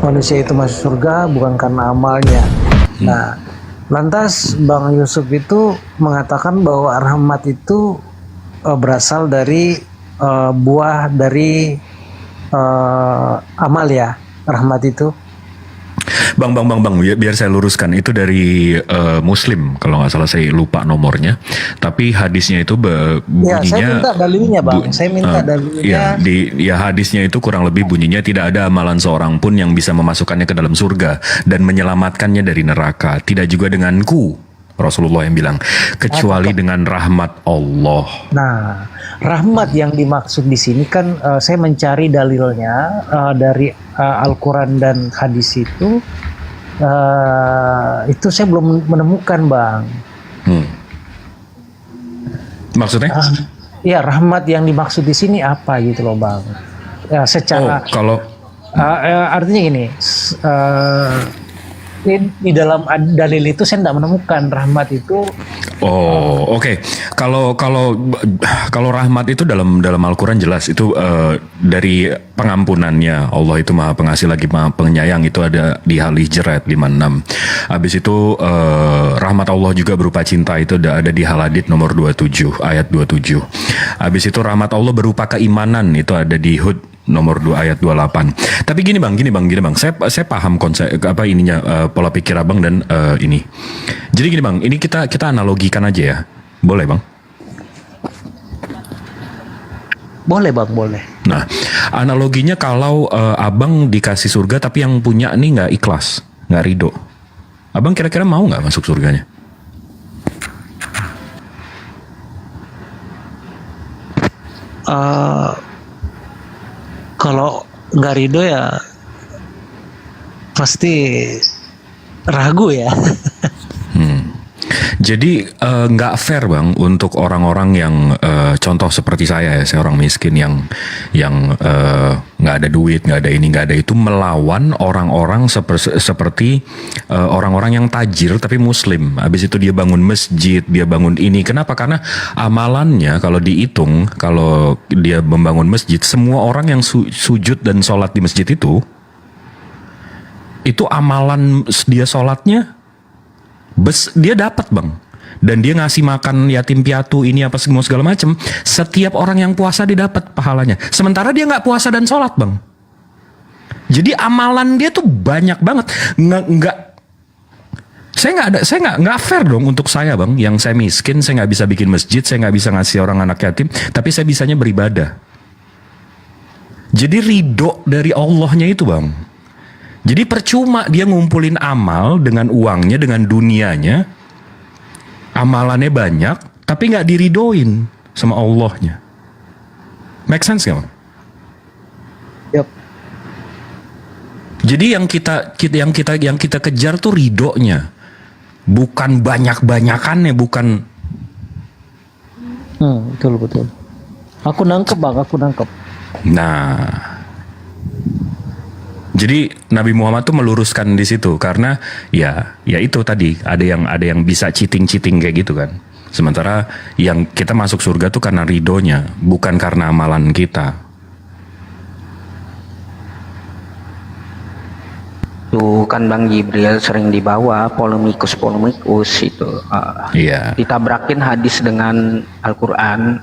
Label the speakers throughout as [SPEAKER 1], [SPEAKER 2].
[SPEAKER 1] manusia itu masuk surga bukan karena amalnya. Nah, lantas Bang Yusuf itu mengatakan bahwa rahmat itu berasal dari buah dari amal ya, rahmat itu.
[SPEAKER 2] Bang, biar saya luruskan, itu dari Muslim kalau nggak salah, saya lupa nomornya. Tapi hadisnya itu bunyinya.
[SPEAKER 1] Ya, saya minta dalilnya, Bang. Saya minta dalilnya.
[SPEAKER 2] Ya, hadisnya itu kurang lebih bunyinya tidak ada amalan seorang pun yang bisa memasukkannya ke dalam surga dan menyelamatkannya dari neraka. Tidak juga denganku, Rasulullah yang bilang, kecuali dengan rahmat Allah.
[SPEAKER 1] Nah, rahmat yang dimaksud di sini kan saya mencari dalilnya dari Al-Quran dan hadis itu saya belum menemukan, Bang.
[SPEAKER 2] Maksudnya?
[SPEAKER 1] Ya, rahmat yang dimaksud di sini apa gitu loh, Bang? Ya, secara artinya gini. Di dalam dalil itu saya tidak menemukan rahmat itu.
[SPEAKER 2] Oh, oke. Kalau rahmat itu dalam Al-Quran jelas itu dari pengampunannya. Allah itu Maha Pengasih lagi Maha Penyayang, itu ada di Al-Hijr ayat 56. Habis itu rahmat Allah juga berupa cinta, itu ada di Al-Hadid nomor 27 ayat 27. Habis itu rahmat Allah berupa keimanan, itu ada di Hud nomor 2 ayat 28. Tapi gini bang. Saya paham konsep pola pikir abang dan ini. Jadi gini bang, ini kita analogikan aja ya. Boleh bang?
[SPEAKER 1] Boleh bang, boleh.
[SPEAKER 2] Nah, analoginya kalau abang dikasih surga tapi yang punya nih nggak ikhlas, nggak ridho. Abang kira-kira mau nggak masuk surganya?
[SPEAKER 1] Kalau nggak ridho ya pasti ragu ya.
[SPEAKER 2] Jadi nggak fair bang untuk orang-orang yang contoh seperti saya ya, saya orang miskin yang nggak ada duit, nggak ada ini, nggak ada itu, melawan orang-orang seperti orang-orang yang tajir tapi muslim. Habis itu dia bangun masjid, dia bangun ini. Kenapa? Karena amalannya kalau dihitung, kalau dia membangun masjid, semua orang yang sujud dan sholat di masjid itu amalan dia sholatnya dia dapat bang, dan dia ngasih makan yatim piatu ini apa semua segala macam. Setiap orang yang puasa dia dapat pahalanya, sementara dia nggak puasa dan sholat bang. Jadi amalan dia tuh banyak banget. Saya nggak fair dong untuk saya bang, yang saya miskin, saya nggak bisa bikin masjid, saya nggak bisa ngasih orang anak yatim, tapi saya bisanya beribadah. Jadi ridho dari Allahnya itu bang. Jadi percuma dia ngumpulin amal dengan uangnya, dengan dunianya, amalannya banyak, tapi nggak diridoin sama Allahnya. Make sense nggak?
[SPEAKER 1] Yep.
[SPEAKER 2] Jadi yang kita kejar tuh ridhonya, bukan banyak-banyakannya, bukan.
[SPEAKER 1] Betul. Aku nangkep bang, aku nangkep.
[SPEAKER 2] Nah. Jadi Nabi Muhammad tuh meluruskan di situ karena ya itu tadi ada yang bisa cheating kayak gitu kan. Sementara yang kita masuk surga tuh karena ridhonya, bukan karena amalan kita.
[SPEAKER 3] Tuh kan Bang Jibril sering dibawa polemikus itu.
[SPEAKER 2] Iya.
[SPEAKER 3] Ditabrakin hadis dengan Al-Quran.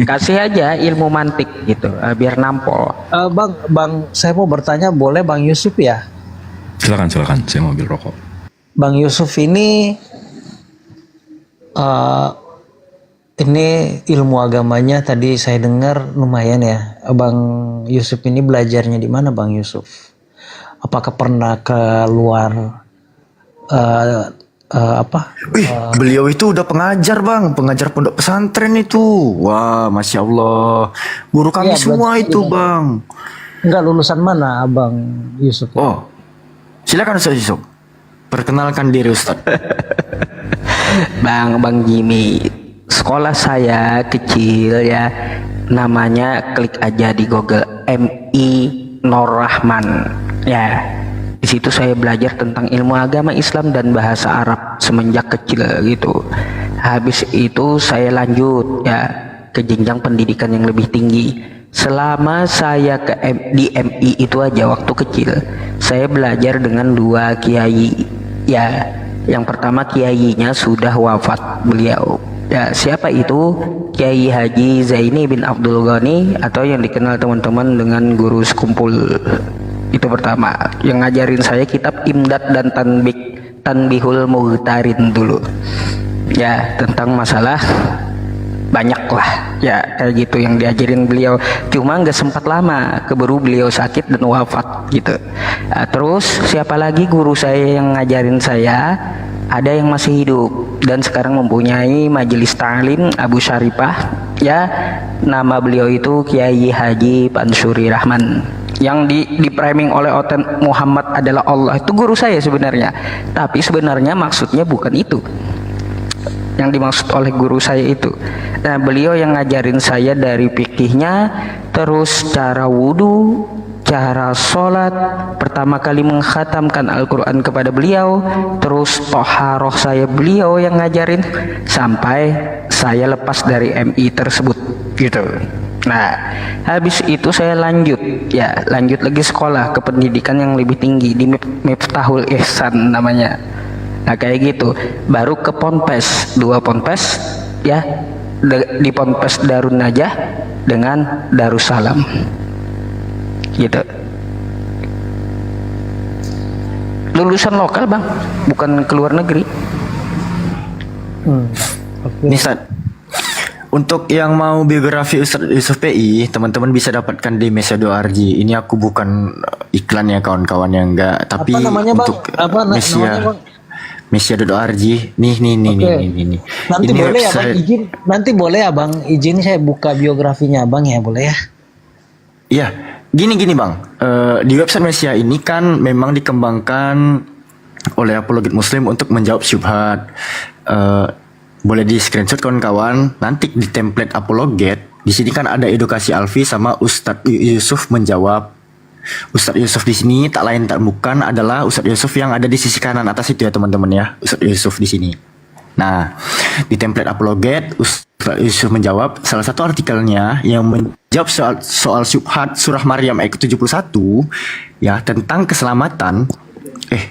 [SPEAKER 3] Kasih aja ilmu mantik gitu, biar nampol.
[SPEAKER 1] Bang, saya mau bertanya, boleh Bang Yusuf ya?
[SPEAKER 2] Silakan, saya mau ambil rokok.
[SPEAKER 1] Bang Yusuf ini ilmu agamanya tadi saya dengar lumayan ya. Bang Yusuf ini belajarnya di mana Bang Yusuf? Apakah pernah ke luar
[SPEAKER 4] beliau itu udah pengajar bang, pengajar pondok pesantren itu. Wah, masya Allah, guru kami semua itu bang.
[SPEAKER 1] Enggak, lulusan mana Abang Yusuf?
[SPEAKER 4] Oh, silakan Ustaz Yusuf, perkenalkan diri Ustaz.
[SPEAKER 3] Bang Jimmy, sekolah saya kecil ya, namanya klik aja di Google, MI Nur Rahman ya. Di situ saya belajar tentang ilmu agama Islam dan bahasa Arab semenjak kecil gitu. Habis itu saya lanjut ya ke jenjang pendidikan yang lebih tinggi. Selama saya di MI itu aja waktu kecil, saya belajar dengan dua kiai. Ya, yang pertama kiainya sudah wafat beliau. Ya, siapa itu? Kiai Haji Zaini bin Abdul Ghani, atau yang dikenal teman-teman dengan Guru Sekumpul. Itu pertama, yang ngajarin saya kitab Imdad dan Tanbihul Mughtarin dulu. Ya, tentang masalah banyak lah ya kayak gitu yang diajarin beliau, cuma nggak sempat lama, keburu beliau sakit dan wafat gitu. Nah, terus siapa lagi guru saya yang ngajarin saya? Ada yang masih hidup dan sekarang mempunyai majelis ta'lim, Abu Syarifah ya, nama beliau itu Kiai Haji Pansuri Rahman, yang di framing oleh Oten Muhammad adalah Allah. Itu guru saya sebenarnya, tapi sebenarnya maksudnya bukan itu yang dimaksud oleh guru saya itu. Nah, beliau yang ngajarin saya dari fikihnya, terus cara wudhu, cara sholat, pertama kali mengkhatamkan Al-Quran kepada beliau, terus toharoh saya beliau yang ngajarin, sampai saya lepas dari MI tersebut gitu. Nah, habis itu saya lanjut lagi sekolah ke pendidikan yang lebih tinggi di Miftahul Ihsan namanya. Nah kayak gitu, baru ke Ponpes, 2 Ponpes ya, di Ponpes Darun Najah dengan Darussalam gitu. Lulusan lokal bang, bukan ke luar negeri.
[SPEAKER 4] Nih Ustaz, untuk yang mau biografi Ustaz Yusuf PI, teman-teman bisa dapatkan di Mesia.org. Ini aku bukan iklan ya kawan-kawan, yang enggak, tapi
[SPEAKER 1] Apa namanya bang?
[SPEAKER 4] untuk
[SPEAKER 1] Apa namanya bang?
[SPEAKER 4] Mesia.org. Nih.
[SPEAKER 1] Nanti
[SPEAKER 4] Ini
[SPEAKER 1] boleh ya
[SPEAKER 4] website.
[SPEAKER 1] bang izin, nanti boleh ya bang izin saya buka biografinya abang ya, boleh ya?
[SPEAKER 4] Iya, gini bang. Di website Mesia ini kan memang dikembangkan oleh apologet Muslim untuk menjawab syubhat. Boleh di screenshot kawan-kawan. Nanti di template apologet di sini kan ada edukasi Alfi sama Ustadz Yusuf menjawab. Ustadz Yusuf di sini tak lain tak bukan adalah Ustadz Yusuf yang ada di sisi kanan atas itu ya teman-teman ya. Ustadz Yusuf di sini. Nah, di template apologet Ustadz Yusuf menjawab, salah satu artikelnya yang menjawab soal syubhat surah Maryam ayat 71 ya, tentang keselamatan.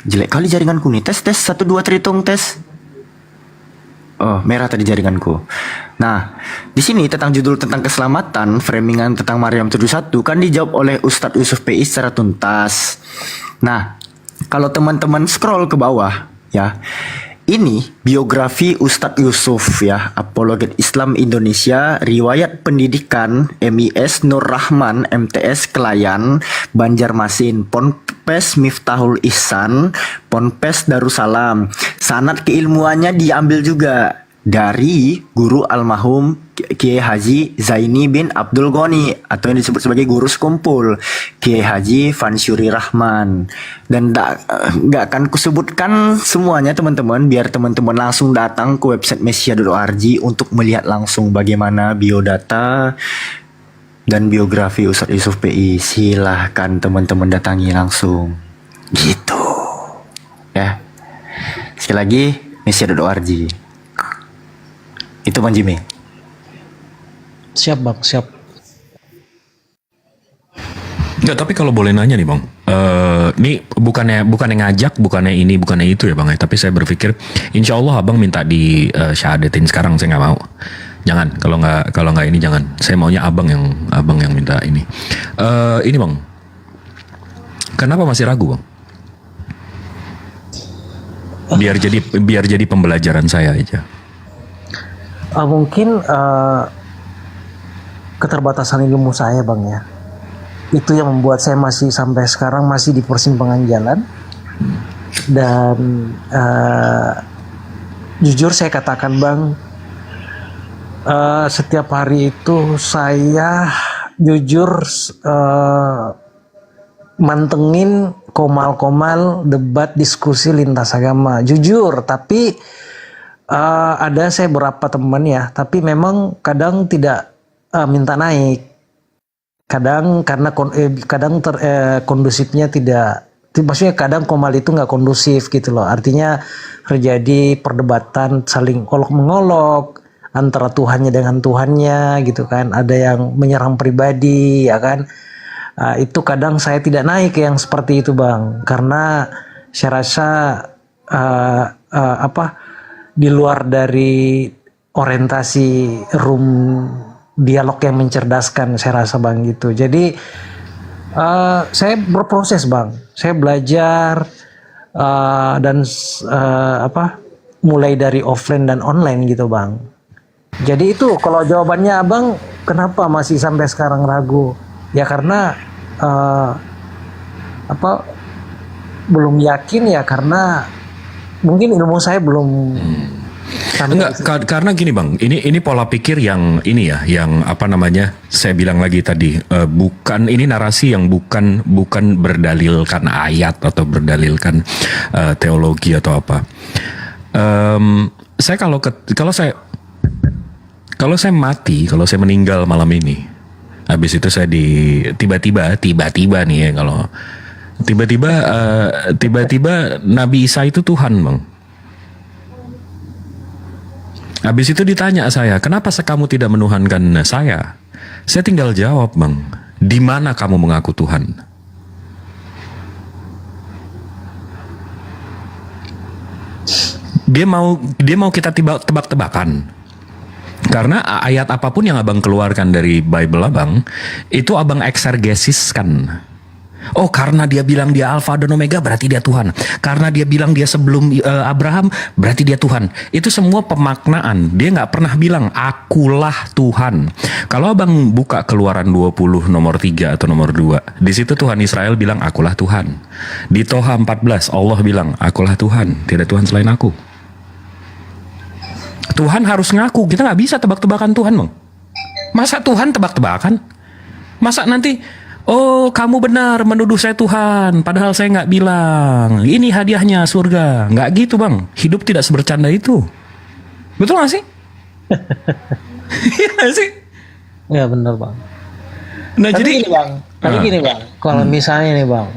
[SPEAKER 4] Jelek kali jaringanku nih. Tes 1 2 terhitung tes. Oh, merah tadi jaringanku. Nah, di sini tentang judul tentang keselamatan, framingan tentang Maryam 71 kan dijawab oleh Ustadz Yusuf PI secara tuntas. Nah, kalau teman-teman scroll ke bawah ya, ini biografi Ustadz Yusuf ya, apologet Islam Indonesia, riwayat pendidikan MIS Nur Rahman MTS Kelayan, Banjarmasin, Ponpes Miftahul Ihsan, Ponpes Darussalam. Sanad keilmuannya diambil juga dari guru almarhum Kiai Haji Zaini bin Abdul Ghani, atau yang disebut sebagai guru sekumpul, Kiai Haji Pansuri Rahman. Dan nggak akan kusebutkan semuanya teman-teman, biar teman-teman langsung datang ke website mesia.org untuk melihat langsung bagaimana biodata dan biografi Ustadz Yusuf PI. Silahkan teman-teman datangi langsung gitu ya. Sekali lagi mesia.org. Itu Bang Jimmy.
[SPEAKER 1] Siap bang, siap.
[SPEAKER 2] Enggak, tapi kalau boleh nanya nih bang, ini bukannya ngajak, bukannya ini, bukannya itu ya bang ya, tapi saya berpikir, insya Allah abang minta di syahadetin sekarang, saya nggak mau. Jangan, kalau nggak ini jangan. Saya maunya abang yang minta ini. Ini bang, kenapa masih ragu bang? Biar jadi pembelajaran saya aja.
[SPEAKER 1] Mungkin keterbatasan ilmu saya bang ya, itu yang membuat saya masih sampai sekarang masih di persimpangan jalan. Dan jujur saya katakan bang, setiap hari itu saya jujur mantengin komal-komal debat diskusi lintas agama, jujur. Tapi ada saya beberapa teman ya, tapi memang kadang tidak minta naik, kadang karena kondusifnya tidak, maksudnya kadang komal itu nggak kondusif gitu loh, artinya terjadi perdebatan saling olok mengolok, antara Tuhannya dengan Tuhannya gitu kan, ada yang menyerang pribadi ya kan. Itu kadang saya tidak naik yang seperti itu Bang, karena saya rasa di luar dari orientasi room dialog yang mencerdaskan saya rasa Bang gitu. Jadi saya berproses Bang, saya belajar dan mulai dari offline dan online gitu Bang. Jadi itu kalau jawabannya Abang kenapa masih sampai sekarang ragu, ya karena belum yakin ya, karena mungkin ilmu saya belum
[SPEAKER 2] Enggak, karena gini Bang, ini pola pikir yang ini ya, yang apa namanya, saya bilang lagi tadi, bukan, ini narasi yang bukan berdalilkan ayat atau berdalilkan teologi atau apa. Saya kalau saya mati, kalau saya meninggal malam ini, habis itu saya tiba-tiba nih ya, kalau tiba-tiba Nabi Isa itu Tuhan Bang. Habis itu ditanya saya, kenapa kamu tidak menuhankan saya? Saya tinggal jawab Bang, di mana kamu mengaku Tuhan? Dia mau kita tebak-tebakan. Karena ayat apapun yang Abang keluarkan dari Bible Abang, itu Abang eksergesiskan. Oh, karena dia bilang dia Alfa dan Omega, berarti dia Tuhan. Karena dia bilang dia sebelum Abraham, berarti dia Tuhan. Itu semua pemaknaan. Dia nggak pernah bilang, akulah Tuhan. Kalau Abang buka Keluaran 20 nomor 3 atau nomor 2, di situ Tuhan Israel bilang, akulah Tuhan. Di Toha 14, Allah bilang, akulah Tuhan, tidak Tuhan selain aku. Tuhan harus ngaku, kita nggak bisa tebak-tebakan Tuhan Bang. Masa Tuhan tebak-tebakan? Masa nanti, oh kamu benar menuduh saya Tuhan, padahal saya nggak bilang. Ini hadiahnya surga. Nggak gitu Bang. Hidup tidak sebercanda itu. Betul nggak sih? Iya nggak sih?
[SPEAKER 1] Ya benar Bang.
[SPEAKER 2] Nah
[SPEAKER 1] Tapi
[SPEAKER 2] jadi
[SPEAKER 1] gini Bang, gini Bang, kalau misalnya nih Bang,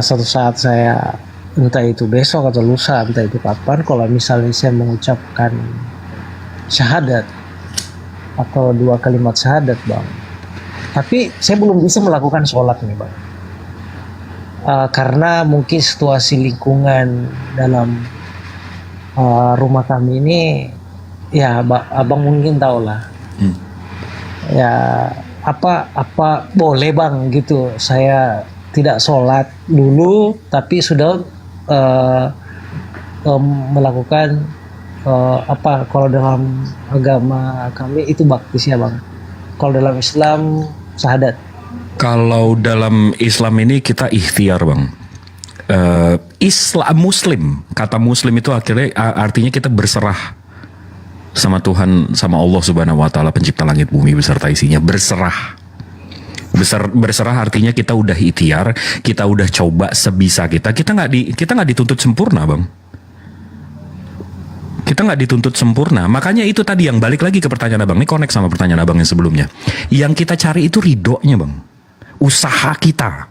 [SPEAKER 1] suatu saat saya, entah itu besok atau lusa, entah itu kapan, kalau misalnya saya mengucapkan syahadat atau 2 kalimat syahadat Bang, tapi saya belum bisa melakukan sholat nih Bang, karena mungkin situasi lingkungan dalam rumah kami ini, ya Abang mungkin tahu lah, ya apa boleh Bang gitu, saya tidak sholat dulu, tapi sudah melakukan kalau dalam agama kami itu baptis ya Bang, kalau dalam Islam syahadat.
[SPEAKER 2] kalau dalam Islam ini kita ikhtiar Bang. Islam Muslim, kata Muslim itu akhirnya artinya kita berserah sama Tuhan, sama Allah Subhanahu Wa Taala pencipta langit bumi beserta isinya, berserah. Berserah artinya kita udah ikhtiar, kita udah coba sebisa kita. Kita nggak dituntut sempurna Bang. Kita nggak dituntut sempurna. Makanya itu tadi yang balik lagi ke pertanyaan Abang. Ini connect sama pertanyaan Abang yang sebelumnya. Yang kita cari itu ridhonya Bang. Usaha kita.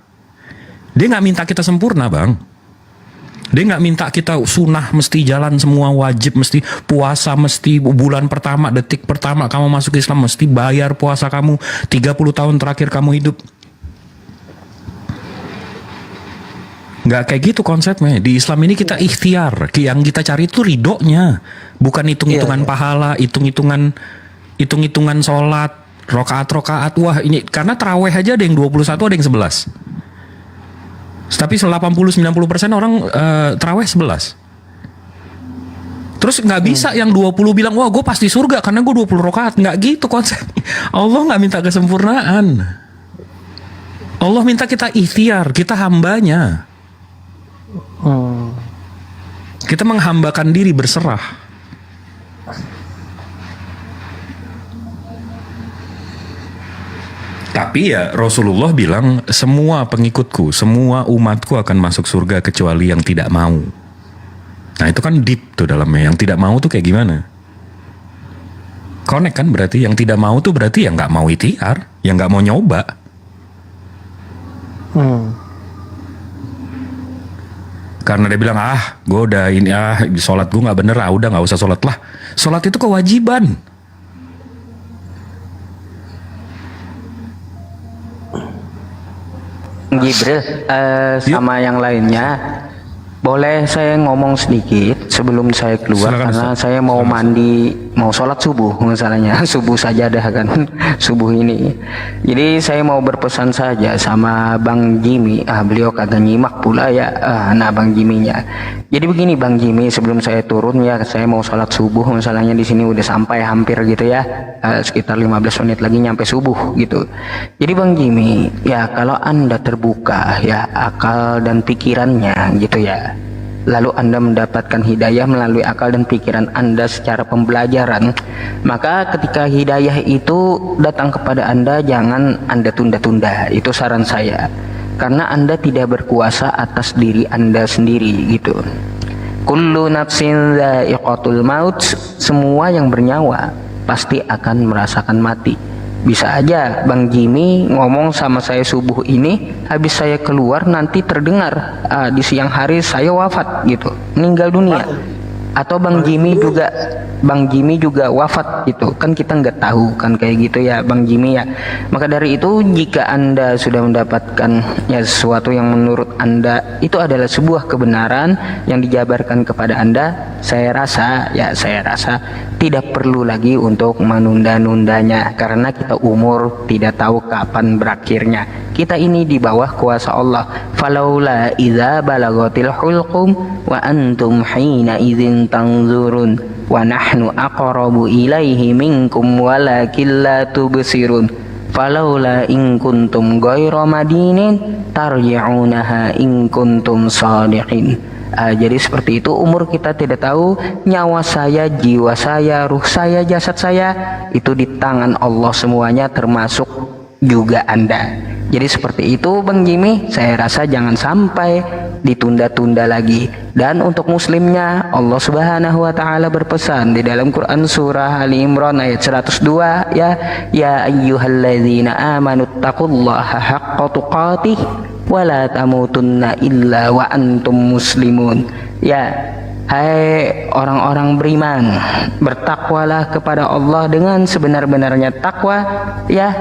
[SPEAKER 2] Dia nggak minta kita sempurna Bang. Dia nggak minta kita sunnah mesti jalan semua, wajib mesti puasa, mesti bulan pertama, detik pertama kamu masuk Islam mesti bayar puasa kamu 30 tahun terakhir kamu hidup. Nggak kayak gitu konsepnya. Di Islam ini kita ikhtiar. Yang kita cari itu ridhonya, bukan hitung-hitungan pahala, hitung-hitungan sholat, rokaat. Wah ini karena taraweh aja ada yang 21, ada yang 11. Tapi 80-90% orang taraweh 11. Terus nggak bisa yang 20 bilang, wah gue pasti surga karena gue 20 rakaat. Nggak gitu konsepnya. Allah nggak minta kesempurnaan. Allah minta kita ikhtiar, kita hambanya. Kita menghambakan diri, berserah. Tapi ya Rasulullah bilang, semua pengikutku, semua umatku akan masuk surga kecuali yang tidak mau. Nah itu kan deep tuh dalamnya. Yang tidak mau tuh kayak gimana? Connect kan berarti. Yang tidak mau tuh berarti yang nggak mau ikhtiar, yang nggak mau nyoba. Karena dia bilang, gue udah ini, sholat gue nggak bener, udah nggak usah sholat lah. Sholat itu kewajiban.
[SPEAKER 3] Jibril sama yang lainnya, boleh saya ngomong sedikit sebelum saya keluar?
[SPEAKER 2] Silakan,
[SPEAKER 3] Karena
[SPEAKER 2] Ustaz.
[SPEAKER 3] saya mau mandi, mau sholat subuh masalahnya. Subuh saja dah kan subuh ini. Jadi saya mau berpesan saja sama Bang Jimmy. Beliau kagak nyimak pula ya. Nah Bang Jimmy-nya. Jadi begini Bang Jimmy, sebelum saya turun ya, saya mau sholat subuh masalahnya. Di sini udah sampai hampir gitu ya, sekitar 15 menit lagi nyampe subuh gitu. Jadi Bang Jimmy, ya kalau Anda terbuka ya akal dan pikirannya gitu ya, lalu Anda mendapatkan hidayah melalui akal dan pikiran Anda secara pembelajaran, maka ketika hidayah itu datang kepada Anda, jangan Anda tunda-tunda. Itu saran saya, karena Anda tidak berkuasa atas diri Anda sendiri gitu. Kullu nafsin dha'iqatul maut, semua yang bernyawa pasti akan merasakan mati. Bisa aja Bang Jimmy ngomong sama saya subuh ini, habis saya keluar nanti terdengar di siang hari saya wafat gitu, meninggal dunia. Atau Bang Jimmy juga wafat gitu kan, kita nggak tahu kan kayak gitu ya Bang Jimmy ya. Maka dari itu, jika Anda sudah mendapatkan ya sesuatu yang menurut Anda itu adalah sebuah kebenaran yang dijabarkan kepada Anda, saya rasa tidak perlu lagi untuk menunda-nundanya, karena kita umur tidak tahu kapan berakhirnya. Kita ini di bawah kuasa Allah. Falaula idza balagatil hulqum wa antum hina idzin tanzurun wa nahnu aqrabu ilaihi minkum walakin la tubsirun. Falaula in kuntum ghairu madinin tarji'unaha in kuntum shadiqin. Jadi seperti itu, umur kita tidak tahu, nyawa saya, jiwa saya, ruh saya, jasad saya itu di tangan Allah semuanya, termasuk juga Anda. Jadi seperti itu Bang Jimmy, saya rasa jangan sampai ditunda-tunda lagi. Dan untuk muslimnya, Allah Subhanahu wa taala berpesan di dalam Quran surah Ali Imran ayat 102 ya ayyuhalladzina amanu taqullaha haqqa tuqatih wa la tamutunna illa wa antum muslimun. Ya, hai orang-orang beriman, bertakwalah kepada Allah dengan sebenar-benarnya takwa ya,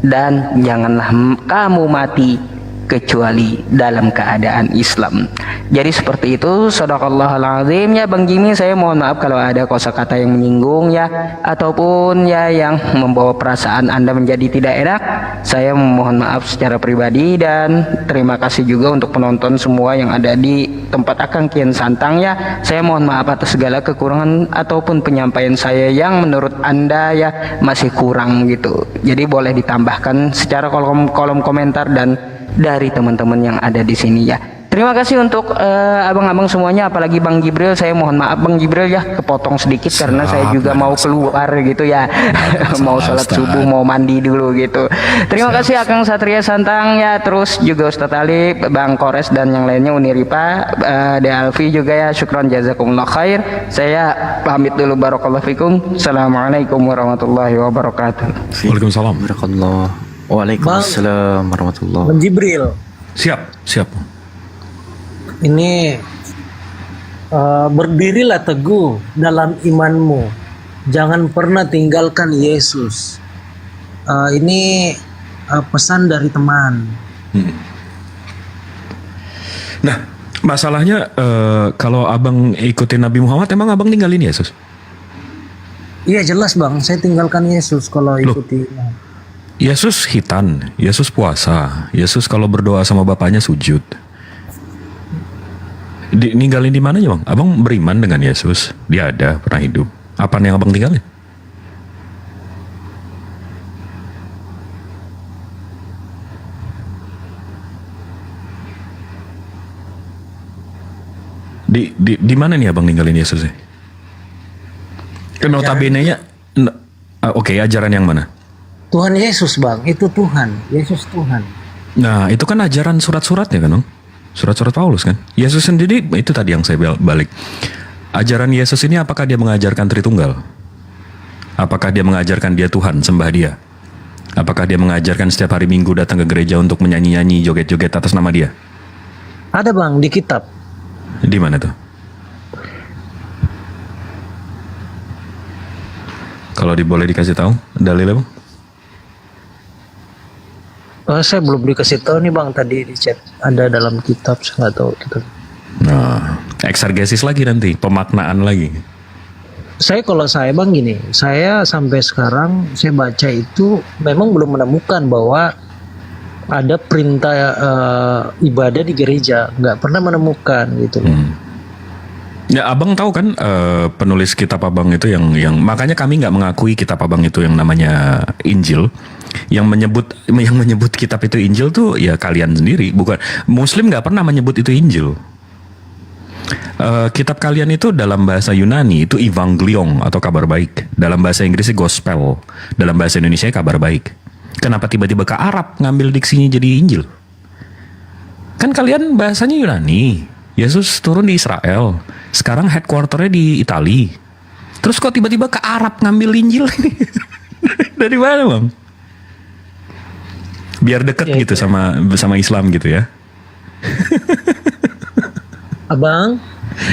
[SPEAKER 3] dan janganlah kamu mati kecuali dalam keadaan Islam. Jadi seperti itu. Shadaqallahul azim ya Bang Jimmy. Saya mohon maaf kalau ada kosakata yang menyinggung ya, ataupun ya yang membawa perasaan Anda menjadi tidak enak. Saya mohon maaf secara pribadi, dan terima kasih juga untuk penonton semua yang ada di tempat Akang Kian Santang ya. Saya mohon maaf atas segala kekurangan ataupun penyampaian saya yang menurut Anda ya masih kurang gitu. Jadi boleh ditambahkan secara kolom komentar dan dari teman-teman yang ada di sini ya. Terima kasih untuk abang-abang semuanya, apalagi Bang Jibril. Saya mohon maaf Bang Jibril ya, kepotong sedikit karena saya juga mau keluar gitu ya. Mau sholat subuh, mau mandi dulu gitu. Terima kasih Akang Satria Santang ya, terus juga Ustadz Ali, Bang Kores dan yang lainnya, Uniripa, De Alfi juga ya. Syukron jazakumullah khair. Saya pamit dulu, barakallahu fikum. Assalamualaikum warahmatullahi wabarakatuh.
[SPEAKER 2] Waalaikumsalam.
[SPEAKER 4] Barakallah. Waalaikumsalam warahmatullahi.
[SPEAKER 1] Bang Jibril,
[SPEAKER 2] Siap.
[SPEAKER 1] ini berdirilah teguh dalam imanmu, jangan pernah tinggalkan Yesus. Ini pesan dari teman.
[SPEAKER 2] Nah, masalahnya kalau abang ikutin Nabi Muhammad, emang abang tinggalin Yesus?
[SPEAKER 1] Iya jelas Bang, saya tinggalkan Yesus kalau ikuti.
[SPEAKER 2] Yesus hitan, Yesus puasa, Yesus kalau berdoa sama bapaknya sujud. Ninggalin di mananya Bang? Abang beriman dengan Yesus, dia ada, pernah hidup. Apa yang abang tinggalin? Di mana nih abang ninggalin Yesus? Notabene-nya, oke, ajaran yang mana?
[SPEAKER 1] Tuhan Yesus Bang, itu Tuhan, Yesus Tuhan.
[SPEAKER 2] Nah, itu kan ajaran surat-suratnya kan Bang? Surat-surat Paulus kan? Yesus sendiri, itu tadi yang saya balik. Ajaran Yesus ini apakah dia mengajarkan Tritunggal? Apakah dia mengajarkan dia Tuhan, sembah dia? Apakah dia mengajarkan setiap hari Minggu datang ke gereja untuk menyanyi-nyanyi, joget-joget atas nama dia?
[SPEAKER 1] Ada Bang, di kitab.
[SPEAKER 2] Di mana tuh? Kalau boleh dikasih tahu dalilnya bang?
[SPEAKER 1] Saya belum dikasih tahu nih bang, tadi di chat ada dalam kitab, saya nggak tahu gitu.
[SPEAKER 2] Nah, eksegesis lagi nanti, pemaknaan lagi.
[SPEAKER 1] Kalau saya bang gini, saya sampai sekarang saya baca itu memang belum menemukan bahwa ada perintah ibadah di gereja, nggak pernah menemukan gitu.
[SPEAKER 2] Ya abang tahu kan penulis kitab abang itu yang makanya kami nggak mengakui kitab abang itu yang namanya Injil. Yang menyebut kitab itu Injil tuh ya kalian sendiri, bukan Muslim nggak pernah menyebut itu Injil. Kitab kalian itu dalam bahasa Yunani itu Evangelion atau kabar baik, dalam bahasa Inggrisnya Gospel, dalam bahasa Indonesia kabar baik. Kenapa tiba-tiba ke Arab ngambil diksinya jadi Injil? Kan kalian bahasanya Yunani, Yesus turun di Israel, sekarang headquarternya di Itali. Terus kok tiba-tiba ke Arab ngambil Injil? Dari mana bang? Biar deket
[SPEAKER 1] Ya,
[SPEAKER 2] gitu sama Islam gitu ya.
[SPEAKER 1] Abang,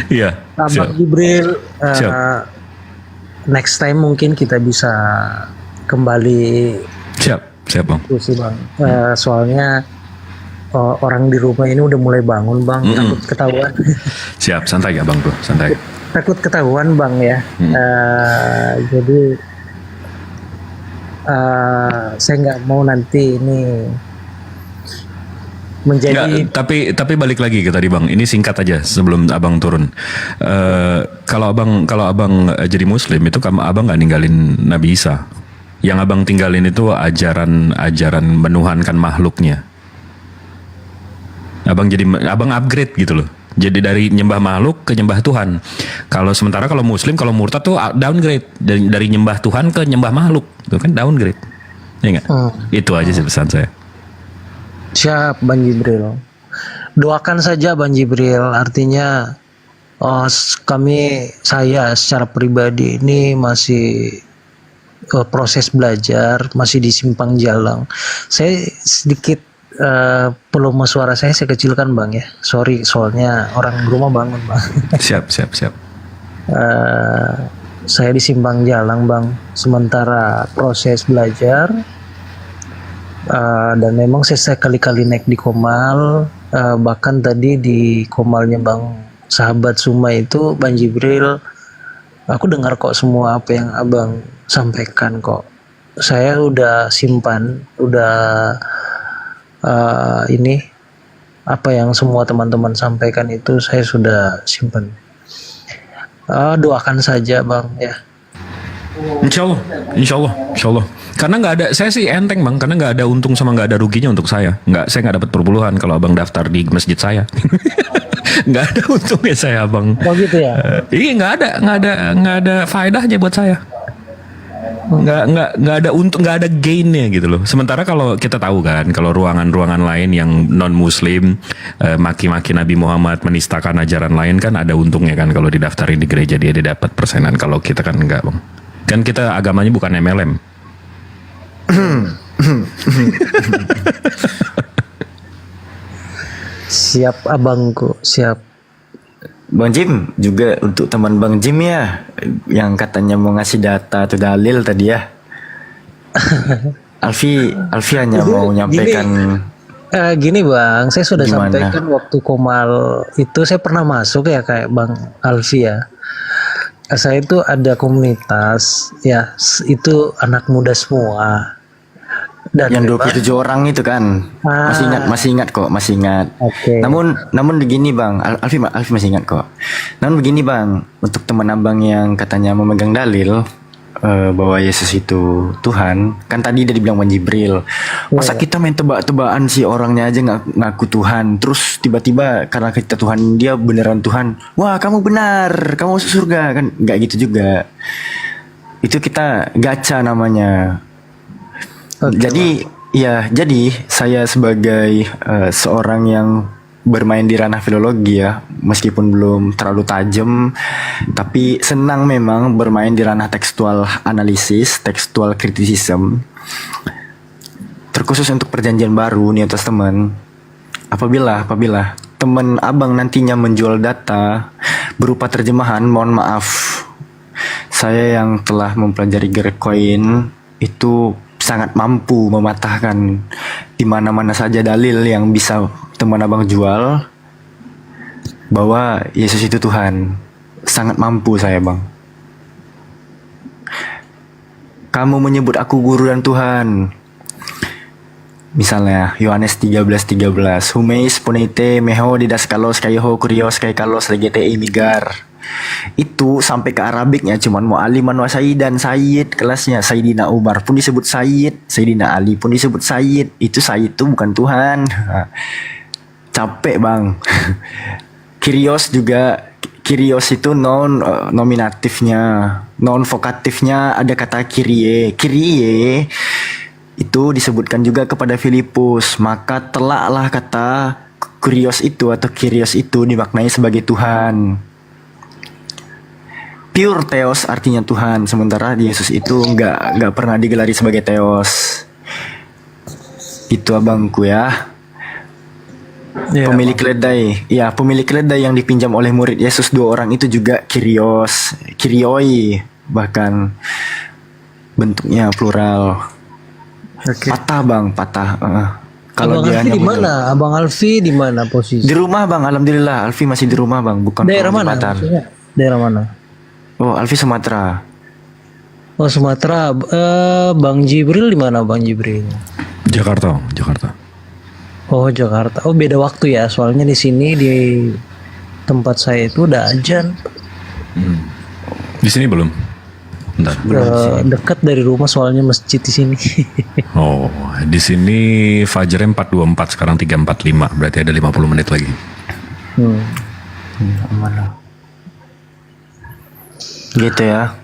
[SPEAKER 2] Iya.
[SPEAKER 1] Abang Jibril,
[SPEAKER 2] Siap.
[SPEAKER 1] next time mungkin kita bisa kembali
[SPEAKER 2] Siap bang.
[SPEAKER 1] diskusi bang. Soalnya orang di rumah ini udah mulai bangun bang, takut ketahuan.
[SPEAKER 2] Siap, santai ya bang bro, santai.
[SPEAKER 1] Takut ketahuan bang ya. Jadi saya nggak mau nanti ini menjadi.
[SPEAKER 2] Nggak, tapi balik lagi ke tadi bang. Ini singkat aja sebelum abang turun. Kalau abang jadi Muslim itu abang nggak ninggalin Nabi Isa. Yang abang tinggalin itu ajaran menuhankan makhluknya. Abang upgrade gitu loh. Jadi dari nyembah makhluk ke nyembah Tuhan. Sementara kalau Muslim, kalau murtad tuh downgrade dari nyembah Tuhan ke nyembah makhluk, itu kan downgrade. Ya nggak? Itu aja sih pesan saya.
[SPEAKER 1] Siap Bang Jibril. Doakan saja Bang Jibril. Artinya saya secara pribadi ini masih proses belajar, masih di simpang jalan. Saya sedikit volume suara saya kecilkan bang ya. Sorry, soalnya orang rumah bangun bang.
[SPEAKER 2] Siap.
[SPEAKER 1] Saya di simpang jalan bang. Sementara proses belajar. Dan memang saya kali-kali naik di Komal, bahkan tadi di Komalnya bang sahabat Suma itu Bang Jibril, aku dengar kok semua apa yang abang sampaikan kok. Saya udah simpan, ini apa yang semua teman-teman sampaikan itu saya sudah simpan. Doakan saja bang ya.
[SPEAKER 2] Insya Allah. Karena nggak ada, saya sih enteng bang, karena nggak ada untung sama nggak ada ruginya untuk saya. Saya nggak dapat perpuluhan kalau abang daftar di masjid saya. Nggak ada untungnya saya abang.
[SPEAKER 1] Oh gitu ya.
[SPEAKER 2] Iya nggak ada faedahnya buat saya. Nggak ada untung, nggak ada gainnya gitu loh. Sementara kalau kita tahu kan, kalau ruangan-ruangan lain yang non Muslim maki-maki Nabi Muhammad, menistakan ajaran lain kan ada untungnya kan, kalau didaftarin di gereja dia dapat persenan. Kalau kita kan enggak bang. Kan kita agamanya bukan MLM.
[SPEAKER 1] Siap abangku, siap.
[SPEAKER 4] Bang Jim, juga untuk teman Bang Jim ya, yang katanya mau ngasih data atau dalil tadi ya. Alfi hanya mau nyampaikan.
[SPEAKER 1] Gini bang, saya sudah
[SPEAKER 4] Gimana?
[SPEAKER 1] sampaikan waktu Komal itu saya pernah masuk ya kayak Bang Alfi ya. Saya itu ada komunitas ya, itu anak muda semua. Dan
[SPEAKER 4] Yang
[SPEAKER 1] memang-
[SPEAKER 4] 27 orang itu kan. Masih ingat kok, masih ingat.
[SPEAKER 1] Oke.
[SPEAKER 4] Namun begini Bang, Alfi masih ingat kok. Namun begini Bang, untuk teman abang yang katanya memegang dalil bahwa Yesus itu Tuhan, kan tadi udah dibilang Bang Jibril. Masa kita main tebak-tebakan sih, orangnya aja ngaku Tuhan, terus tiba-tiba karena kita Tuhan, dia beneran Tuhan. Wah, kamu benar, kamu masuk surga kan? Nggak gitu juga. Itu kita gacha namanya.
[SPEAKER 1] Oke,
[SPEAKER 4] Jadi saya sebagai seorang yang bermain di ranah filologi ya, meskipun belum terlalu tajam, tapi senang memang bermain di ranah tekstual analisis, tekstual criticism. Terkhusus untuk perjanjian baru New Testament, apabila teman abang nantinya menjual data berupa terjemahan, mohon maaf, saya yang telah mempelajari Gerkoin itu sangat mampu mematahkan di mana-mana saja dalil yang bisa teman abang jual bahwa Yesus itu Tuhan. Sangat mampu saya, Bang. Kamu menyebut aku guru dan Tuhan. Misalnya Yohanes 13:13, Humeis ponete meho didaskalos kayoho kurios kai kalos legete imigar. Itu sampai ke Arabiknya cuman Mu'aliman wa Sayyidan, Sayyid kelasnya. Sayyidina Umar pun disebut Sayyid, Sayyidina Ali pun disebut Sayyid. Itu Sayyid itu bukan Tuhan. Capek, Bang. Kyrios juga, Kyrios itu nominatifnya, non vokatifnya ada kata Kyrie. Kyrie itu disebutkan juga kepada Filipus. Maka telaklah kata Kyrios itu atau Kyrios itu dimaknai sebagai Tuhan. Pure Theos artinya Tuhan, sementara Yesus itu nggak pernah digelari sebagai Theos. Itu abangku ya. Pemilik keledai, ya pemilik keledai yang dipinjam oleh murid Yesus 2 orang itu juga Kyrios, Kyrioi, bahkan bentuknya plural. Patah, Bang, patah. Kalau
[SPEAKER 1] Abang
[SPEAKER 4] dia
[SPEAKER 1] Alfi di mana? Abang Alfi di mana posisi?
[SPEAKER 4] di rumah, Bang, alhamdulillah Alfi masih di rumah, Bang, bukan
[SPEAKER 1] Daerah
[SPEAKER 4] pulang
[SPEAKER 1] mana?
[SPEAKER 4] jembatan.
[SPEAKER 1] Maksudnya? Daerah mana?
[SPEAKER 4] Oh, Alfi Sumatera.
[SPEAKER 1] Oh, Sumatera. Bang Jibril di mana, Bang Jibril?
[SPEAKER 2] Jakarta.
[SPEAKER 1] Oh, Jakarta. Oh, beda waktu ya. Soalnya di sini di tempat saya itu udah azan.
[SPEAKER 2] Di sini belum. Bentar.
[SPEAKER 1] Dekat dari rumah soalnya masjid di sini.
[SPEAKER 2] Oh, di sini Fajarnya 4.24, sekarang 3.45, berarti ada 50 menit lagi.
[SPEAKER 4] Gitu ya.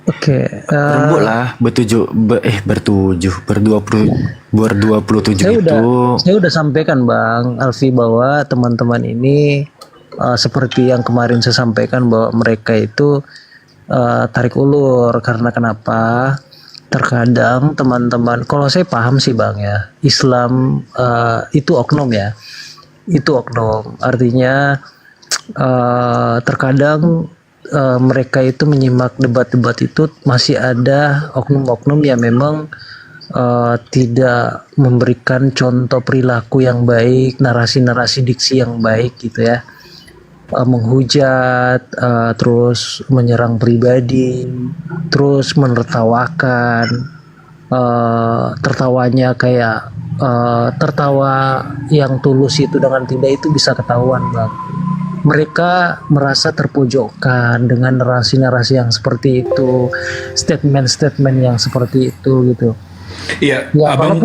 [SPEAKER 1] Oke.
[SPEAKER 4] Rembuk lah ber-27
[SPEAKER 1] Saya udah sampaikan, Bang Alfi, bahwa teman-teman ini seperti yang kemarin saya sampaikan bahwa mereka itu tarik ulur. Karena kenapa? Terkadang teman-teman, kalau saya paham sih, Bang, ya, Islam itu oknum ya. Itu oknum. Artinya terkadang mereka itu menyimak debat-debat itu masih ada oknum-oknum yang memang tidak memberikan contoh perilaku yang baik, narasi-narasi diksi yang baik gitu ya. Menghujat, terus menyerang pribadi, terus menertawakan, tertawanya kayak tertawa yang tulus itu dengan tidak itu bisa ketahuan, Bang. Mereka merasa terpojokkan dengan narasi-narasi yang seperti itu, statement-statement yang seperti itu gitu.
[SPEAKER 2] Iya,
[SPEAKER 1] Ya,
[SPEAKER 2] abang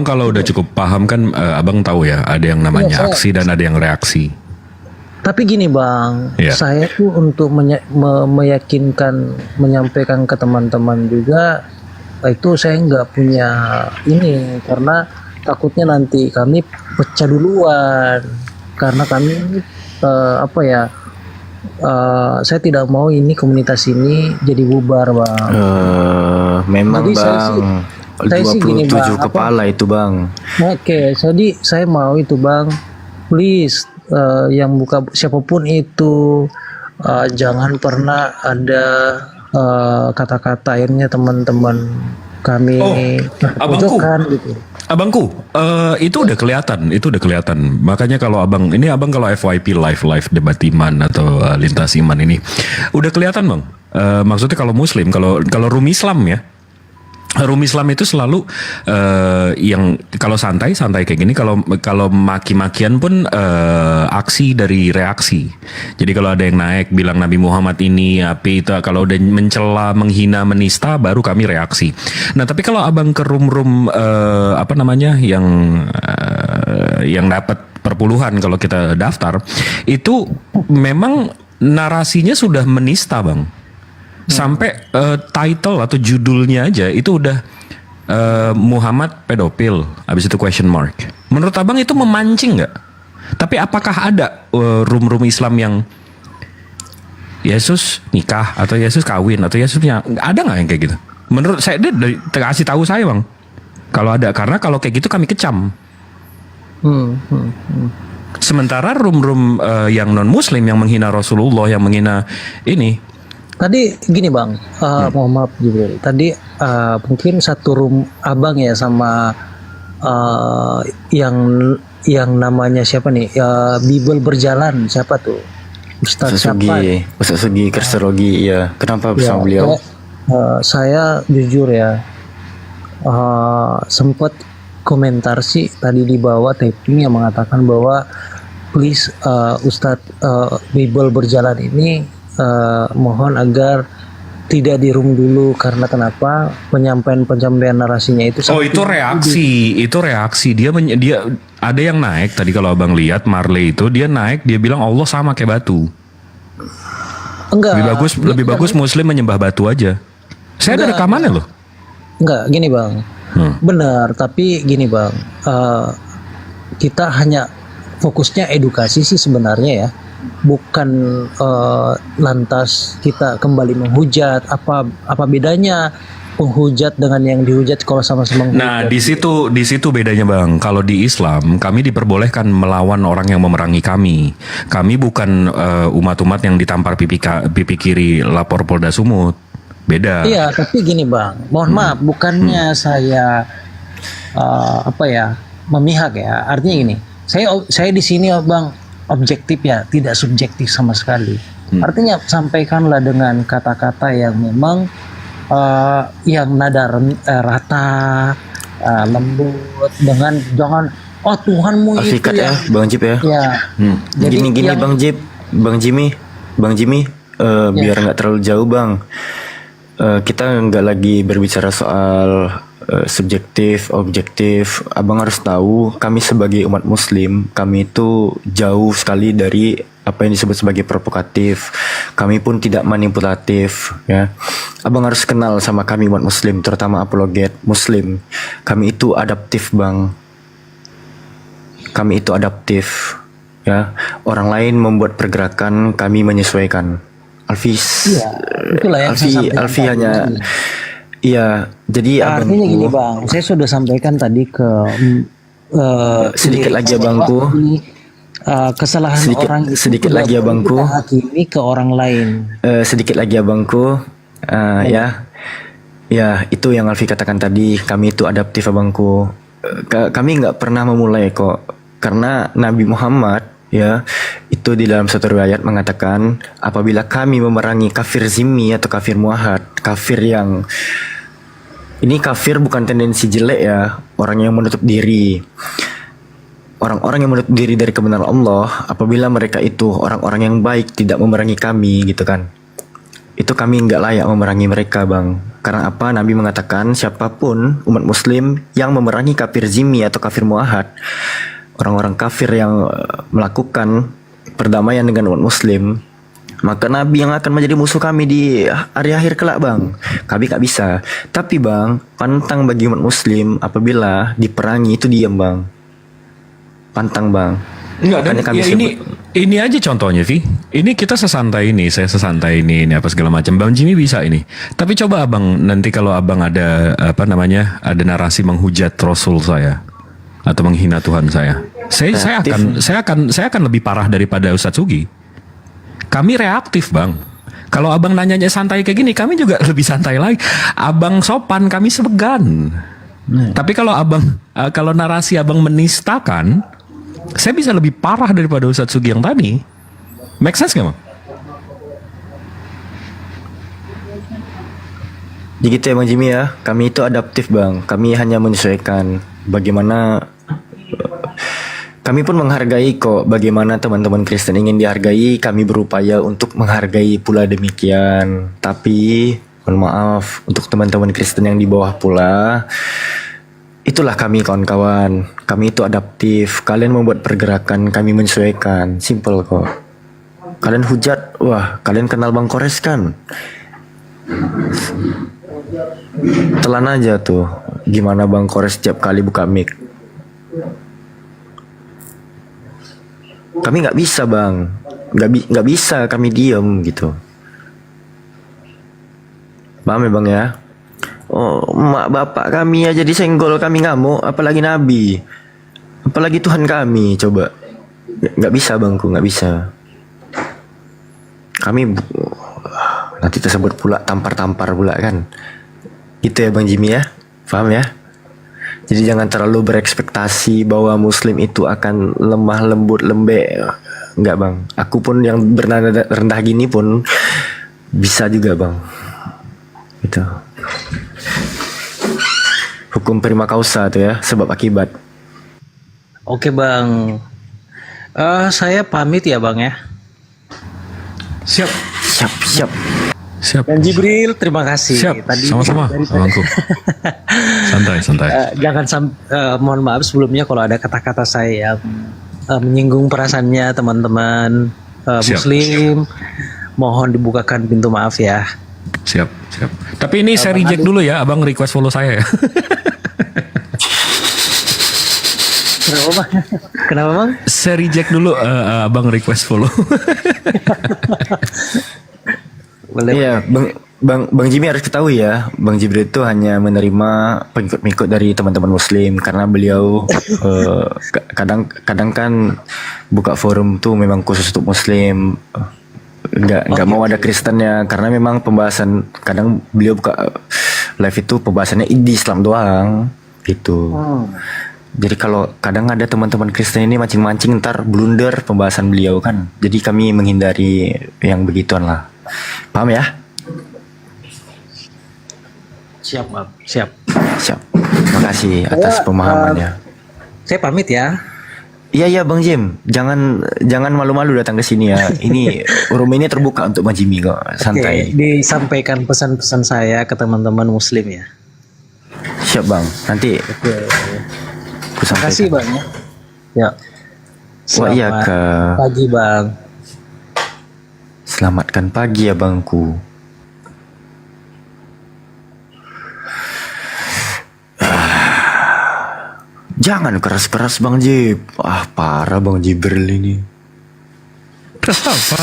[SPEAKER 2] kalau udah cukup paham kan, abang tahu ya ada yang namanya aksi dan ada yang reaksi.
[SPEAKER 1] Tapi gini, Bang,
[SPEAKER 2] Iya.
[SPEAKER 1] saya tuh untuk meyakinkan, menyampaikan ke teman-teman juga, itu saya nggak punya ini karena takutnya nanti kami pecah duluan karena kami saya tidak mau ini komunitas ini jadi bubar, Bang.
[SPEAKER 4] Memang,
[SPEAKER 1] Jadi
[SPEAKER 4] Bang,
[SPEAKER 1] saya sih gini,
[SPEAKER 4] 27
[SPEAKER 1] Bang,
[SPEAKER 4] kepala itu, Bang.
[SPEAKER 1] Oke, jadi saya mau itu, Bang, please, yang buka siapapun itu jangan pernah ada kata-kata akhirnya teman-teman kami pojokan gitu.
[SPEAKER 2] Abangku, itu udah kelihatan. Makanya kalau abang kalau FYP live debat iman atau lintas iman ini udah kelihatan, Bang. Maksudnya kalau Muslim, kalau Rum Islam ya, Rum Islam itu selalu yang kalau santai kayak gini, kalau maki-makian pun aksi dari reaksi. Jadi kalau ada yang naik bilang Nabi Muhammad ini api itu, kalau udah mencela, menghina, menista, baru kami reaksi. Nah tapi kalau abang ke rum yang dapat perpuluhan kalau kita daftar itu memang narasinya sudah menista, Bang. Sampai title atau judulnya aja itu udah Muhammad pedofil, habis itu question mark. Menurut abang itu memancing nggak? Tapi apakah ada rum Islam yang Yesus nikah atau Yesus kawin atau Yesusnya ada nggak yang kayak gitu? Menurut saya dia kasih tahu saya, Bang. Kalau ada, karena kalau kayak gitu kami kecam. Sementara rum yang non Muslim yang menghina Rasulullah, yang menghina ini
[SPEAKER 1] Tadi gini bang, mohon maaf Jibril. Tadi mungkin satu room abang ya sama yang namanya siapa nih? Bible berjalan siapa tuh? Ustadz siapa?
[SPEAKER 4] Ustaz Sugi Kristologi ya. Kenapa bersama beliau?
[SPEAKER 1] Saya jujur ya, sempat komentar sih tadi di bawah typing yang mengatakan bahwa please Ustadz Bible berjalan ini mohon agar tidak di room dulu karena kenapa penyampaian narasinya itu
[SPEAKER 2] itu reaksi dia ada yang naik tadi kalau abang lihat Marley itu dia naik dia bilang Allah sama kayak batu.
[SPEAKER 1] Enggak.
[SPEAKER 2] Lebih bagus Muslim menyembah batu aja. Saya ada rekamannya loh.
[SPEAKER 1] Enggak, gini bang. Benar, tapi gini bang, kita hanya fokusnya edukasi sih sebenarnya ya, bukan lantas kita kembali menghujat. Apa bedanya penghujat dengan yang dihujat kalau sama-sama menghujat?
[SPEAKER 2] Nah di situ bedanya bang. Kalau di Islam kami diperbolehkan melawan orang yang memerangi kami. Kami bukan umat-umat yang ditampar pipi kiri lapor Polda Sumut. Beda.
[SPEAKER 1] Iya, tapi gini bang, mohon maaf, bukannya saya memihak ya. Artinya gini, saya di sini bang objektif ya, tidak subjektif sama sekali. Artinya sampaikanlah dengan kata-kata yang memang yang nada rata, lembut, dengan jangan Tuhanmu itu
[SPEAKER 4] ya, Bang Jip ya.
[SPEAKER 1] Ya.
[SPEAKER 4] Jadi gini Bang Jimmy, biar nggak terlalu jauh bang. Kita nggak lagi berbicara soal subjektif, objektif. Abang harus tahu, kami sebagai umat Muslim, kami itu jauh sekali dari apa yang disebut sebagai provokatif. Kami pun tidak manipulatif, ya. Abang harus kenal sama kami umat Muslim, terutama apologet Muslim. Kami itu adaptif, bang. Kami itu adaptif, ya. Orang lain membuat pergerakan, kami menyesuaikan. Alfi hanya jadi
[SPEAKER 1] artinya gini bang, saya sudah sampaikan tadi ke
[SPEAKER 4] sedikit lagi abangku,
[SPEAKER 1] kesalahan orang itu
[SPEAKER 4] sedikit lagi abangku,
[SPEAKER 1] hakimi ke orang lain,
[SPEAKER 4] sedikit lagi abangku, ya itu yang Alfi katakan tadi, kami itu adaptif abangku. Kami nggak pernah memulai kok, karena Nabi Muhammad ya itu di dalam satu riwayat mengatakan apabila kami memerangi kafir zimmi atau kafir muahad, kafir yang ini kafir bukan tendensi jelek ya, orang yang menutup diri, orang-orang yang menutup diri dari kebenaran Allah, apabila mereka itu orang-orang yang baik tidak memerangi kami gitu kan, itu kami nggak layak memerangi mereka bang. Karena apa? Nabi mengatakan siapapun umat Muslim yang memerangi kafir zimmi atau kafir muahad, orang-orang kafir yang melakukan perdamaian dengan umat Muslim, maka Nabi yang akan menjadi musuh kami di hari akhir kelak bang. Kami gak bisa. Tapi bang, pantang bagi umat Muslim apabila diperangi itu diam bang. Pantang bang.
[SPEAKER 2] Enggak, dan ya ini aja contohnya Vi. Ini kita sesantai ini, saya sesantai ini apa segala macam. Bang Jimmy bisa ini. Tapi coba abang nanti kalau abang ada ada narasi menghujat Rasul saya atau menghina Tuhan saya akan lebih parah daripada Ustadz Sugi. Kami reaktif bang. Kalau abang nanyanya santai kayak gini, kami juga lebih santai lagi. Abang sopan, kami segan. Tapi kalau narasi abang menistakan, saya bisa lebih parah daripada Ustadz Sugi yang tadi. Make sense gak bang?
[SPEAKER 4] Jadi gitu ya Bang Jimmy ya. Kami itu adaptif bang. Kami hanya menyesuaikan bagaimana. Kami pun menghargai kok bagaimana teman-teman Kristen ingin dihargai. Kami berupaya untuk menghargai pula demikian. Tapi mohon maaf untuk teman-teman Kristen yang di bawah pula. Itulah kami kawan-kawan. Kami itu adaptif. Kalian membuat pergerakan, kami menyesuaikan. Simple kok. Kalian hujat, wah kalian kenal Bang Kores kan? Telan aja tuh. Gimana Bang Kores setiap kali buka mic. Kami nggak bisa bang, nggak bisa kami diem gitu. Paham ya bang ya? Oh, mak bapak kami aja disenggol kami ngamuk, apalagi Nabi, apalagi Tuhan kami. Coba, nggak bisa bangku, nggak bisa. Kami nanti tersebut pula tampar-tampar pula kan. Itu ya Bang Jimmy ya, paham ya? Jadi jangan terlalu berekspektasi bahwa Muslim itu akan lemah lembut lembek. Enggak Bang, aku pun yang bernada rendah gini pun bisa juga Bang. Itu hukum prima causa tuh ya, sebab akibat.
[SPEAKER 1] Oke Bang, saya pamit ya Bang ya.
[SPEAKER 2] Siap.
[SPEAKER 4] Siap.
[SPEAKER 2] Siap.
[SPEAKER 1] Dan Jibril, terima kasih.
[SPEAKER 2] Siap. Sama-sama, abangku. Santai.
[SPEAKER 1] Mohon maaf sebelumnya kalau ada kata-kata saya yang menyinggung perasaannya teman-teman
[SPEAKER 2] Siap.
[SPEAKER 1] Muslim. Mohon dibukakan pintu maaf ya.
[SPEAKER 2] Siap. Tapi ini saya reject dulu ya, abang request follow saya ya.
[SPEAKER 1] Kenapa Bang? Kenapa Bang?
[SPEAKER 2] Saya reject dulu, abang request follow.
[SPEAKER 1] Boleh.
[SPEAKER 4] Iya, Bang Jimmy harus ketahui ya, Bang Jibril itu hanya menerima pengikut-pengikut dari teman-teman Muslim karena beliau kadang kan buka forum tuh memang khusus untuk Muslim, nggak mau ada Kristennya karena memang pembahasan kadang beliau buka live itu pembahasannya di Islam doang gitu. Jadi kalau kadang ada teman-teman Kristen ini mancing-mancing ntar blunder pembahasan beliau kan, jadi kami menghindari yang begituan lah. Paham ya?
[SPEAKER 1] Siap Bang, siap.
[SPEAKER 4] Makasih atas pemahamannya.
[SPEAKER 1] Saya pamit ya.
[SPEAKER 4] Iya Bang Jim, jangan malu-malu datang ke sini ya. Ini room ini terbuka untuk Bang Jimmy kok, santai.
[SPEAKER 1] Oke, disampaikan pesan-pesan saya ke teman-teman Muslim ya.
[SPEAKER 4] Siap Bang, nanti
[SPEAKER 1] Oke.
[SPEAKER 4] aku
[SPEAKER 1] Terima kasih
[SPEAKER 4] sampaikan.
[SPEAKER 1] Bang ya. Ya.
[SPEAKER 4] Wah iya
[SPEAKER 1] Selamat
[SPEAKER 4] ke
[SPEAKER 1] pagi Bang.
[SPEAKER 4] selamatkan pagi ya Bangku. Jangan keras-keras Bang Jib. Parah Bang Jibril ini.
[SPEAKER 2] Apa?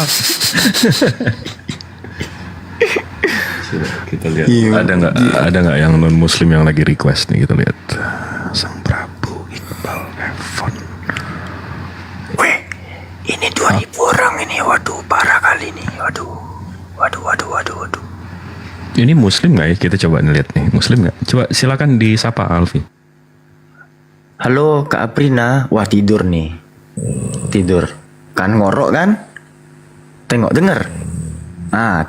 [SPEAKER 2] Kita lihat.
[SPEAKER 4] Iya.
[SPEAKER 2] Ada nggak yang non Muslim yang lagi request nih, kita lihat. Sang Prabu Iqbal Evon.
[SPEAKER 4] Weh, ini 2000 orang ini. Waduh, parah kali ini. Waduh.
[SPEAKER 2] Ini Muslim nggak ya? Kita coba lihat nih, Muslim nggak? Coba silakan disapa Alfi.
[SPEAKER 4] Halo Kak Aprina. Wah tidur nih. Tidur. Kan ngorok kan? Tengok denger.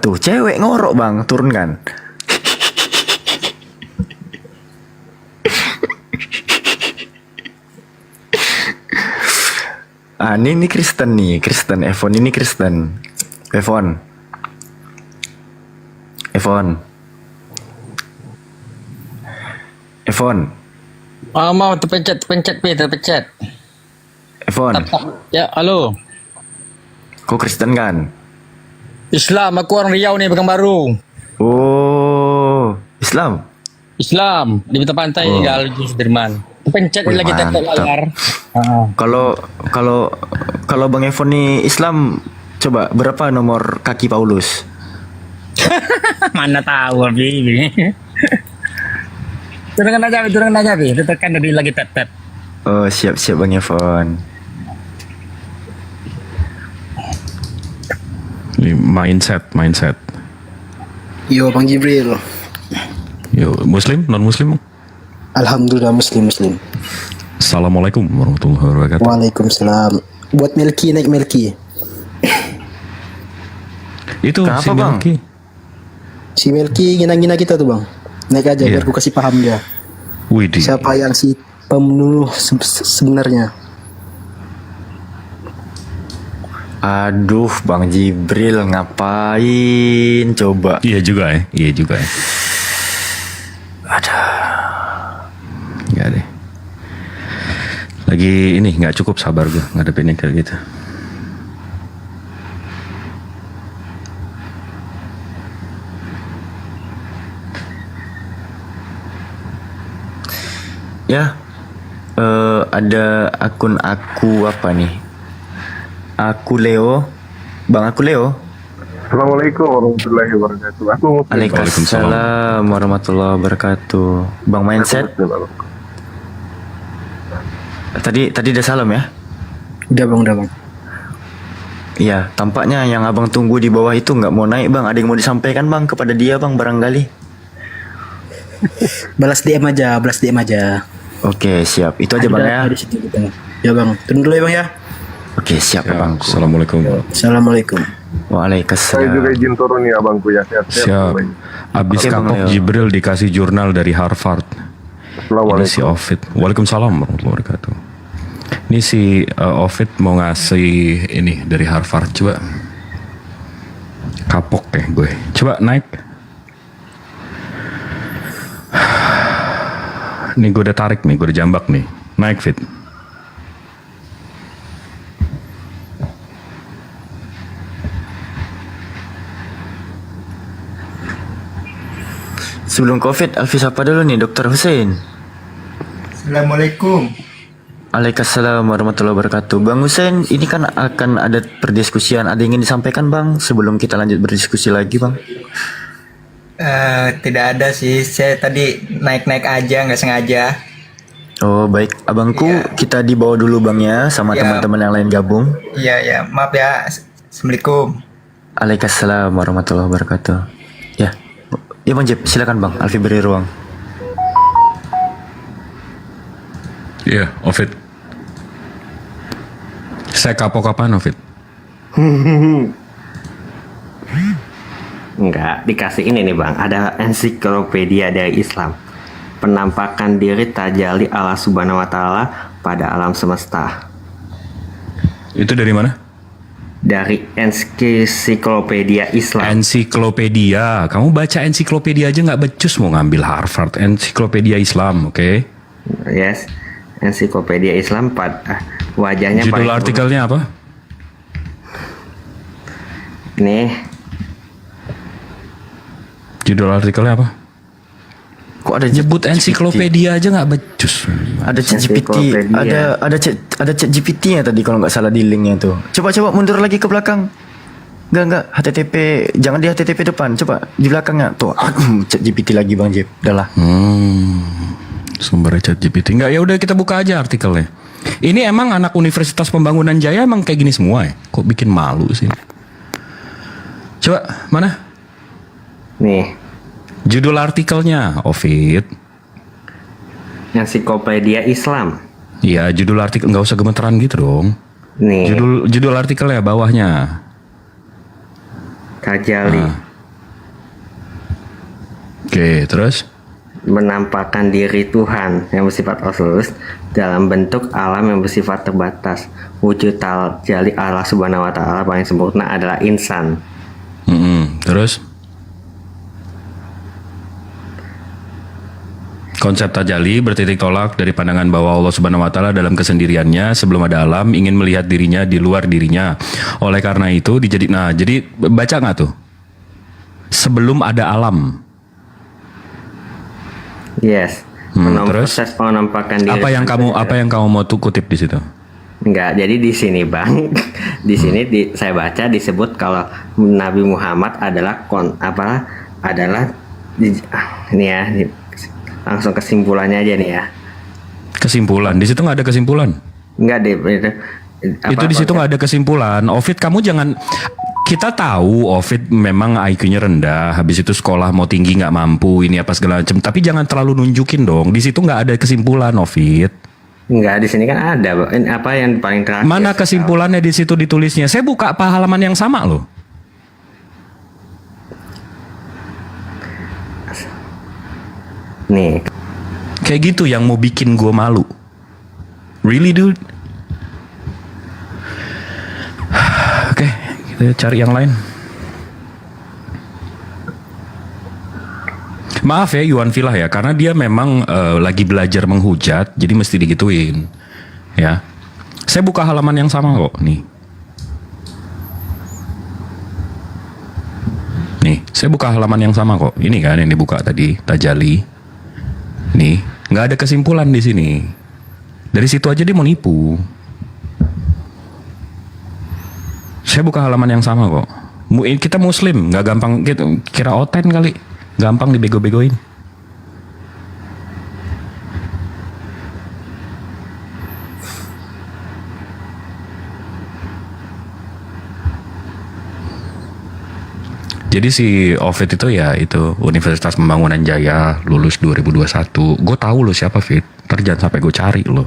[SPEAKER 4] Tuh cewek ngorok Bang. Turun kan? Ini Kristen nih. Kristen. Evon ini Kristen. Evon.
[SPEAKER 5] Mau terpencet.
[SPEAKER 4] Evon.
[SPEAKER 5] Ya, halo.
[SPEAKER 4] Kau Kristen kan?
[SPEAKER 5] Islam, aku orang Riau nih, Pekanbaru.
[SPEAKER 4] Oh, Islam.
[SPEAKER 5] Islam, di Beta Pantai tinggal di Sudirman. Terpencet
[SPEAKER 4] Wih,
[SPEAKER 5] lagi tepuk
[SPEAKER 4] mantap.
[SPEAKER 5] layar.
[SPEAKER 4] Kalau Bang Evon nih Islam, coba berapa nomor kaki Paulus?
[SPEAKER 5] Mana tahu, Bibi. Turunkan aja, Bi. Tekan dari lagi tet.
[SPEAKER 4] Oh, siap Bang Evon.
[SPEAKER 2] Ini mindset.
[SPEAKER 6] Yo Bang Jibril.
[SPEAKER 2] Yo, Muslim, non Muslim.
[SPEAKER 6] Alhamdulillah Muslim.
[SPEAKER 2] Assalamualaikum warahmatullahi wabarakatuh.
[SPEAKER 6] Waalaikumsalam. Buat Melki naik Melki.
[SPEAKER 2] Itu
[SPEAKER 4] Kenapa,
[SPEAKER 2] si
[SPEAKER 4] Bang?
[SPEAKER 2] Melki.
[SPEAKER 6] Si Melki ngina-ngina kita tuh Bang. Naik aja
[SPEAKER 2] Iya.
[SPEAKER 6] biar ku kasih paham dia.
[SPEAKER 2] Widih.
[SPEAKER 6] Siapa yang si pembunuh sebenarnya.
[SPEAKER 4] Aduh, Bang Jibril ngapain coba?
[SPEAKER 2] Iya juga ya. Nggak deh. Lagi ini nggak cukup sabar gue ngadepinnya kayak gitu.
[SPEAKER 4] Ya, ada akun aku apa nih? Aku Leo, Bang aku Leo.
[SPEAKER 7] Assalamualaikum warahmatullahi wabarakatuh. Aku Muslim.
[SPEAKER 4] Waalaikumsalam warahmatullahi wabarakatuh. Bang Mindset, tadi udah salam ya?
[SPEAKER 6] Udah Bang.
[SPEAKER 4] Iya, tampaknya yang abang tunggu di bawah itu nggak mau naik bang. Ada yang mau disampaikan bang kepada dia bang barangkali.
[SPEAKER 6] Balas DM aja.
[SPEAKER 4] Oke siap. Itu aja bang ya.
[SPEAKER 6] Ada di situ kita. Ya bang, turun dulu ya bang ya.
[SPEAKER 4] Oke siap
[SPEAKER 2] Ya,
[SPEAKER 4] bang.
[SPEAKER 2] Assalamualaikum.
[SPEAKER 6] Assalamualaikum.
[SPEAKER 7] Saya juga
[SPEAKER 4] Waalaikumsalam.
[SPEAKER 7] izin turun ya abangku ya. Sehat-sehat.
[SPEAKER 2] Siap. Abis
[SPEAKER 4] Oke, Bang
[SPEAKER 2] kapok
[SPEAKER 4] Leo.
[SPEAKER 2] Jibril dikasih jurnal dari Harvard. Ini si
[SPEAKER 7] Assalamualaikum.
[SPEAKER 2] Ovid. Waalaikumsalam warahmatullahi wabarakatuh. Ini si Ovid mau ngasih ini dari Harvard. Coba. Kapok ya gue. Coba naik. Nih gue udah tarik nih, gue udah jambak nih. Naik Fit.
[SPEAKER 4] Sebelum COVID, Alfi sapa dulu nih Dr. Hussein.
[SPEAKER 8] Assalamualaikum.
[SPEAKER 4] Waalaikumsalam warahmatullahi wabarakatuh. Bang Hussein, ini kan akan ada perdiskusian. Ada yang ingin disampaikan bang sebelum kita lanjut berdiskusi lagi bang?
[SPEAKER 8] Tidak ada sih. Saya tadi naik-naik aja, nggak sengaja.
[SPEAKER 4] Oh baik, abangku kita dibawa dulu bang ya sama
[SPEAKER 8] Ya.
[SPEAKER 4] teman-teman yang lain gabung.
[SPEAKER 8] Iya, ya. Maaf ya. Assalamualaikum.
[SPEAKER 4] Waalaikumsalam warahmatullahi wabarakatuh. Ya, ya bang Jeb, silakan bang. Alfi beri ruang.
[SPEAKER 2] Iya, Ovid. Saya kapok apaan Ovid?
[SPEAKER 9] Enggak, dikasih ini nih bang. Ada ensiklopedia dari Islam. Penampakan diri tajalli Allah Subhanahu wa Ta'ala pada alam semesta.
[SPEAKER 2] Itu dari mana?
[SPEAKER 9] Dari ensiklopedia Islam.
[SPEAKER 2] Ensiklopedia. Kamu baca ensiklopedia aja nggak becus mau ngambil Harvard. Ensiklopedia Islam, oke?
[SPEAKER 9] Yes, ensiklopedia Islam pada wajahnya
[SPEAKER 2] Judul
[SPEAKER 9] paling
[SPEAKER 2] artikelnya apa?
[SPEAKER 9] nih.
[SPEAKER 4] Judul artikelnya apa? Kok ada
[SPEAKER 2] Nyebut ensiklopedia aja nggak becus.
[SPEAKER 4] Ada chat GPT,
[SPEAKER 9] Ensiklopedia.
[SPEAKER 4] ada chat GPT-nya tadi kalau nggak salah di linknya tuh. Coba mundur lagi ke belakang. Enggak, HTTP, jangan di HTTP depan, coba di belakangnya. Tuh, chat GPT lagi Bang Jeb. Udahlah.
[SPEAKER 2] Sumbernya ChatGPT. Enggak, ya udah kita buka aja artikelnya. Ini emang anak Universitas Pembangunan Jaya emang kayak gini semua ya? Kok bikin malu sih? Coba, mana?
[SPEAKER 9] Nih,
[SPEAKER 2] Judul artikelnya, Ovid.
[SPEAKER 9] ensiklopedia Islam.
[SPEAKER 2] Iya, judul artikel nggak usah gemeteran gitu dong.
[SPEAKER 9] Nih,
[SPEAKER 2] Judul artikelnya bawahnya.
[SPEAKER 9] tajalli.
[SPEAKER 2] Oke, terus?
[SPEAKER 9] Menampakkan diri Tuhan yang bersifat absolut dalam bentuk alam yang bersifat terbatas. Wujud tajalli Allah Subhanahu wa Ta'ala paling sempurna adalah insan.
[SPEAKER 2] Terus? Konsep tajalli bertitik tolak dari pandangan bahwa Allah Subhanahu wa Ta'ala dalam kesendiriannya sebelum ada alam ingin melihat dirinya di luar dirinya. Oleh karena itu jadi baca nggak tuh? Sebelum ada alam.
[SPEAKER 9] Yes.
[SPEAKER 2] Terus?
[SPEAKER 9] Proses penampakan diri.
[SPEAKER 2] Apa yang kamu mau tuh kutip di situ?
[SPEAKER 9] Enggak, jadi di sini Bang, di sini saya baca disebut kalau Nabi Muhammad adalah ini ya, langsung kesimpulannya aja nih ya.
[SPEAKER 2] Kesimpulan. Di situ nggak ada kesimpulan.
[SPEAKER 9] Enggak deh,
[SPEAKER 2] Itu di situ nggak ada kesimpulan. Ovid, kamu jangan. Kita tahu Ovid memang IQ-nya rendah. Habis itu sekolah mau tinggi nggak mampu. Ini apa segala macam. Tapi jangan terlalu nunjukin dong. Di situ nggak ada kesimpulan, Ovid.
[SPEAKER 9] Enggak, di sini kan ada ini apa yang paling terakhir.
[SPEAKER 2] Mana kesimpulannya di situ ditulisnya? Saya buka halaman yang sama loh.
[SPEAKER 9] Nih,
[SPEAKER 2] Kayak gitu yang mau bikin gue malu. Really dude? Oke, kita cari yang lain. Maaf ya Yuan Filah ya, karena dia memang lagi belajar menghujat, jadi mesti digituin. Ya, saya buka halaman yang sama kok, nih. Nih, saya buka halaman yang sama kok. Ini kan yang dibuka tadi, tajalli. Nih, nggak ada kesimpulan di sini. Dari situ aja dia mau nipu. Saya buka halaman yang sama kok. Kita Muslim, nggak gampang gitu. Kira oten kali, gampang dibego-begoin. Jadi si Ovid itu ya itu Universitas Pembangunan Jaya, lulus 2021. Gue tahu lo siapa Fit. Ntar jangan sampai gue cari lo.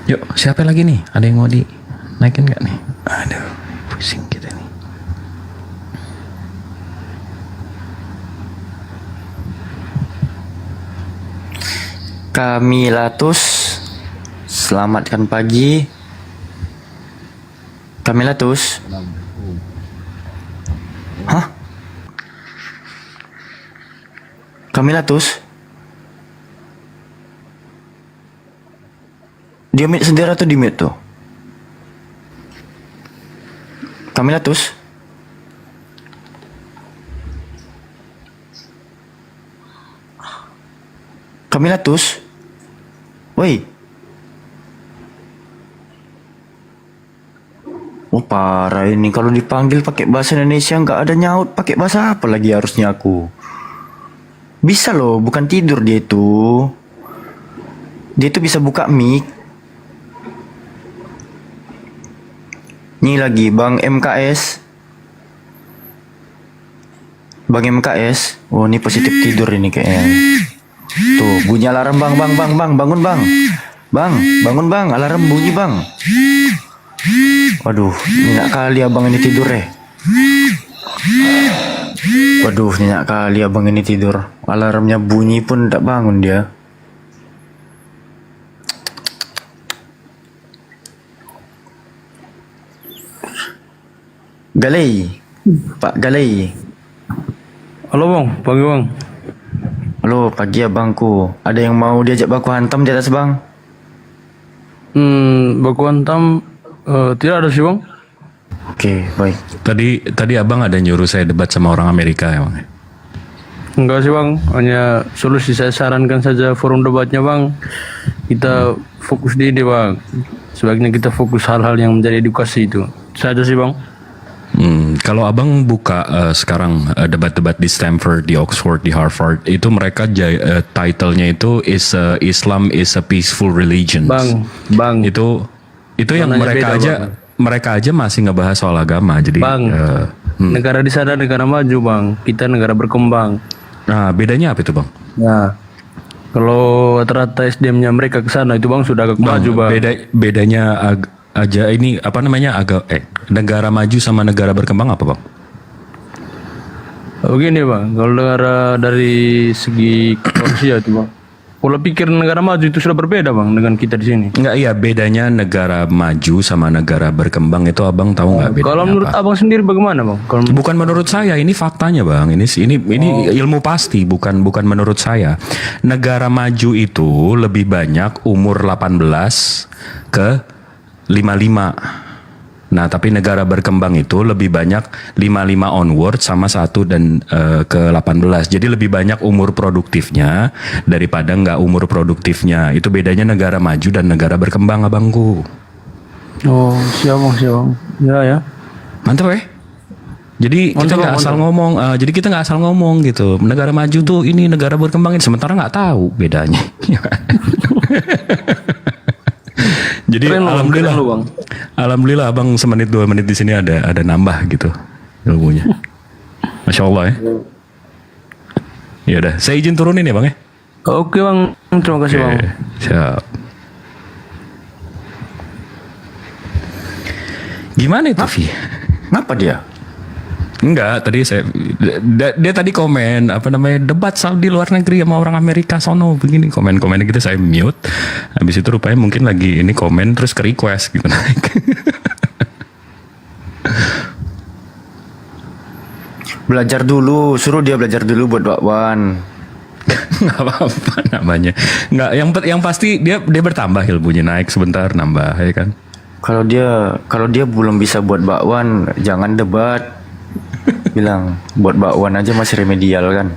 [SPEAKER 2] Yuk, siapa lagi nih? Ada yang mau dinaikin nggak nih? Aduh, pusing kita nih.
[SPEAKER 4] Kamilatus, selamatkan pagi. Kamilatus. Hah? Kamilatus? Dia mute sendiri atau di mute tuh? Kamilatus? Kamilatus? Woi. Oh parah ini, kalau dipanggil pakai bahasa Indonesia nggak ada nyaut, pakai bahasa apa lagi harusnya aku? Bisa loh, bukan tidur dia itu. Dia itu bisa buka mic. Ini lagi Bang MKS. Bang MKS. Oh ini positif tidur ini kayaknya. Tuh bunyi alarm bang, bangun bang. Bang, bangun bang, alarm bunyi bang. Waduh, nyenyak kali abang ini tidur Waduh, nyenyak kali abang ini tidur. Alarmnya bunyi pun tak bangun dia. Galei, Pak Galei.
[SPEAKER 5] Halo bang, pagi bang.
[SPEAKER 4] Halo, pagi abangku. Ada yang mau diajak baku hantam di atas bang?
[SPEAKER 5] Baku hantam tidak ada sih bang.
[SPEAKER 4] Oke, baik.
[SPEAKER 2] Tadi abang ada nyuruh saya debat sama orang Amerika emang.
[SPEAKER 5] Enggak sih bang, hanya solusi saya sarankan saja forum debatnya bang. Kita fokus di ini bang. Sebaiknya kita fokus hal-hal yang menjadi edukasi itu. Saja sih bang.
[SPEAKER 2] Kalau abang buka sekarang debat-debat di Stanford, di Oxford, di Harvard, itu mereka title-nya itu Islam is a peaceful religion.
[SPEAKER 5] Bang.
[SPEAKER 2] Itu yang mereka aja masih ngebahas soal agama. Jadi
[SPEAKER 5] Bang, negara di sana negara maju bang, kita negara berkembang.
[SPEAKER 2] Nah, bedanya apa itu bang?
[SPEAKER 5] Nah, kalau rata-rata SDM-nya mereka ke sana itu bang sudah agak maju bang.
[SPEAKER 2] Bedanya aja ini apa namanya negara maju sama negara berkembang apa bang?
[SPEAKER 5] Begini bang, kalau negara dari segi manusia itu bang, pola pikir negara maju itu sudah berbeda bang dengan kita di sini.
[SPEAKER 2] Enggak, iya bedanya negara maju sama negara berkembang itu abang tahu nggak bedanya?
[SPEAKER 5] Kalau menurut
[SPEAKER 2] apa?
[SPEAKER 5] abang sendiri bagaimana bang?
[SPEAKER 2] Bukan menurut saya, ini faktanya bang. Ini ilmu pasti, bukan menurut saya. Negara maju itu lebih banyak umur 18 ke 55. Nah, tapi negara berkembang itu lebih banyak 55 onward sama 1 dan ke 18. Jadi lebih banyak umur produktifnya daripada nggak umur produktifnya. Itu bedanya negara maju dan negara berkembang abangku.
[SPEAKER 5] Oh, siap bang. Ya.
[SPEAKER 2] Mantap ya? Jadi kita nggak asal ngomong. Jadi kita nggak asal ngomong gitu. Negara maju tuh ini, negara berkembang ini. Sementara nggak tahu bedanya. Jadi alhamdulillah abang semenit 2 menit di sini ada nambah gitu ilmunya. Masya Allah ya. Ya udah, saya izin turunin ya bang ya.
[SPEAKER 5] Oke bang, terima kasih bang.
[SPEAKER 2] Siap. Gimana itu Vi?
[SPEAKER 4] Ngapa dia?
[SPEAKER 2] Enggak, tadi dia tadi komen apa namanya debat di luar negeri sama orang Amerika sono begini komen-komen gitu, saya mute. Habis itu rupanya mungkin lagi ini komen terus ke request gitu naik.
[SPEAKER 4] Belajar dulu, suruh dia belajar dulu buat bakwan.
[SPEAKER 2] Nggak apa-apa namanya. Nggak, yang pasti dia bertambah ilmunya, naik sebentar nambah ya kan.
[SPEAKER 4] Kalau dia belum bisa buat bakwan, jangan debat. Bilang buat bakwan aja masih remedial kan.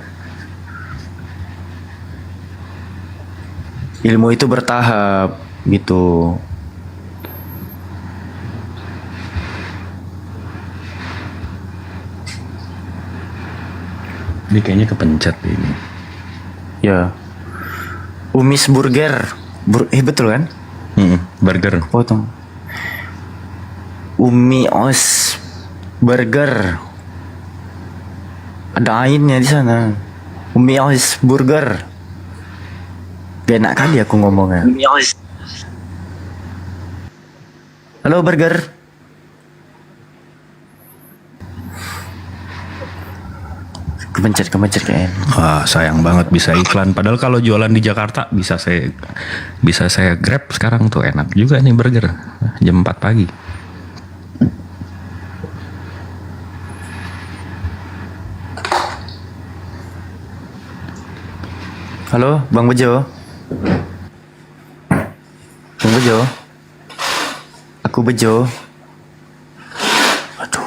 [SPEAKER 4] Ilmu itu bertahap gitu.
[SPEAKER 2] Ini kayaknya kepencet ini.
[SPEAKER 4] Ya. Umis burger. Betul kan?
[SPEAKER 2] Burger.
[SPEAKER 4] Potong. Umi Os Burger. Ada ainnya di sana. Umi Os Burger. Gak enak kali aku ngomongnya. Halo Burger. Kepencet kayaknya.
[SPEAKER 2] Wah, sayang banget bisa iklan. Padahal kalau jualan di Jakarta bisa saya grab sekarang tuh, enak juga nih burger. Jam 4 pagi.
[SPEAKER 4] Halo, Bang Bejo. Bang Bejo. Aku Bejo. Aduh.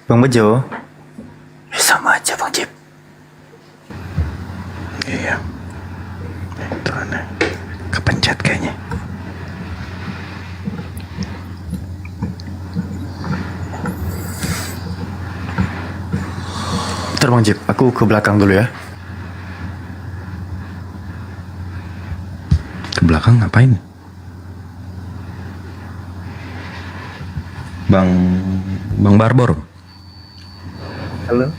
[SPEAKER 4] Bang Bejo. Sama aja Bang Jip.
[SPEAKER 2] Iya. Itu aneh. Kepencet kayaknya.
[SPEAKER 4] Bentar Bang Jip, aku ke belakang dulu ya.
[SPEAKER 2] Ke belakang ngapain? Bang Barbor.
[SPEAKER 7] Halo.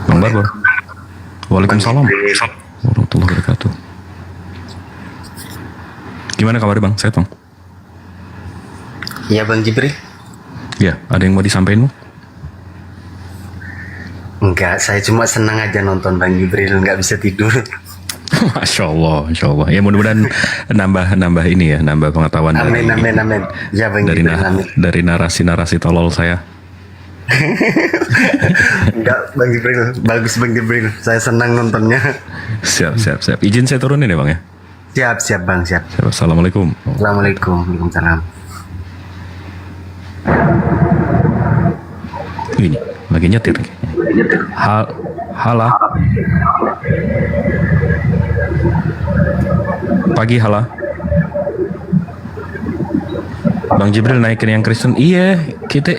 [SPEAKER 2] Bang Barbor. Waalaikumsalam. Warahmatullahi wabarakatuh. Gimana kabar Bang? Sehat Bang?
[SPEAKER 9] Iya Bang Jibril.
[SPEAKER 2] Ya, ada yang mau disampaikan?
[SPEAKER 9] Enggak, saya cuma senang aja nonton Bang Jibril, nggak bisa tidur.
[SPEAKER 2] Masya Allah. Ya mudah-mudahan nambah ini ya, nambah pengetahuan
[SPEAKER 9] Amin. Ya Bang
[SPEAKER 2] dari
[SPEAKER 9] Jibril, amin.
[SPEAKER 2] dari narasi-narasi tolol saya.
[SPEAKER 9] Enggak Bang Jibril, bagus Bang Jibril. Saya senang nontonnya.
[SPEAKER 2] Siap. Izin saya turunin ya Bang ya.
[SPEAKER 9] Siap Bang, siap.
[SPEAKER 2] Assalamualaikum.
[SPEAKER 9] Assalamualaikum. Waalaikumsalam.
[SPEAKER 2] Ini lagi nyetir. Hala. Pagi hala. Bang Jibril naikin yang Kristen. Iya,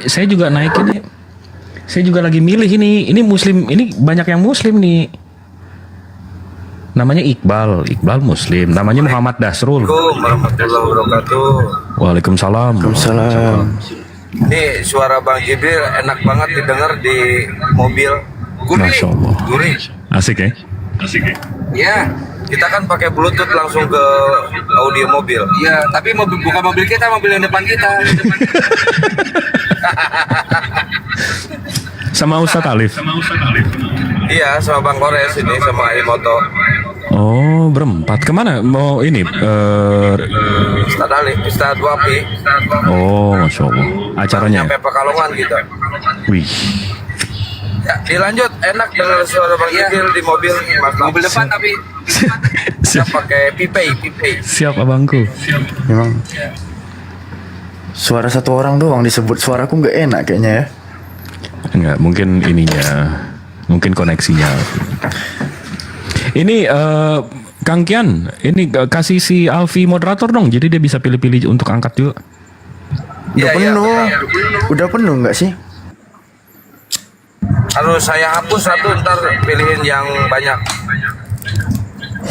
[SPEAKER 2] saya juga naikin ya. Saya juga lagi milih ini. Ini Muslim, ini banyak yang Muslim nih. Namanya Iqbal Muslim. Namanya Muhammad Dasrul.
[SPEAKER 10] Assalamualaikum warahmatullahi wabarakatuh.
[SPEAKER 2] Waalaikumsalam.
[SPEAKER 10] Ini suara Bang Jibril enak banget didengar di mobil.
[SPEAKER 2] Masya Allah.
[SPEAKER 10] Gurih.
[SPEAKER 2] Asik ya?
[SPEAKER 10] Ya, kita kan pakai Bluetooth langsung ke audio mobil. Iya, tapi bukan mobil kita, mobil yang depan kita.
[SPEAKER 2] Sama Ustadz Alif.
[SPEAKER 10] Iya, sama Bang Kores ini, sama Imoto.
[SPEAKER 2] Oh, berempat. Kemana? Mau ini?
[SPEAKER 10] Ustadz Ali, Ustadz Wapi.
[SPEAKER 2] Oh, Masya Allah. Acaranya?
[SPEAKER 10] Sampai Pekalongan kita.
[SPEAKER 2] Wih.
[SPEAKER 10] Ya, dilanjut. Enak dengar suara Bang Jibril di mobil. Mobil depan tapi kita pakai pipei.
[SPEAKER 2] Siap abangku.
[SPEAKER 4] Memang suara satu orang doang disebut, suaraku nggak enak kayaknya ya.
[SPEAKER 2] Enggak, mungkin ininya, mungkin koneksinya. Ini Kang Kian, ini kasih si Alfi moderator dong, jadi dia bisa pilih-pilih untuk angkat juga.
[SPEAKER 4] Udah Udah penuh nggak sih?
[SPEAKER 10] Harus saya hapus satu, ntar pilihin yang banyak.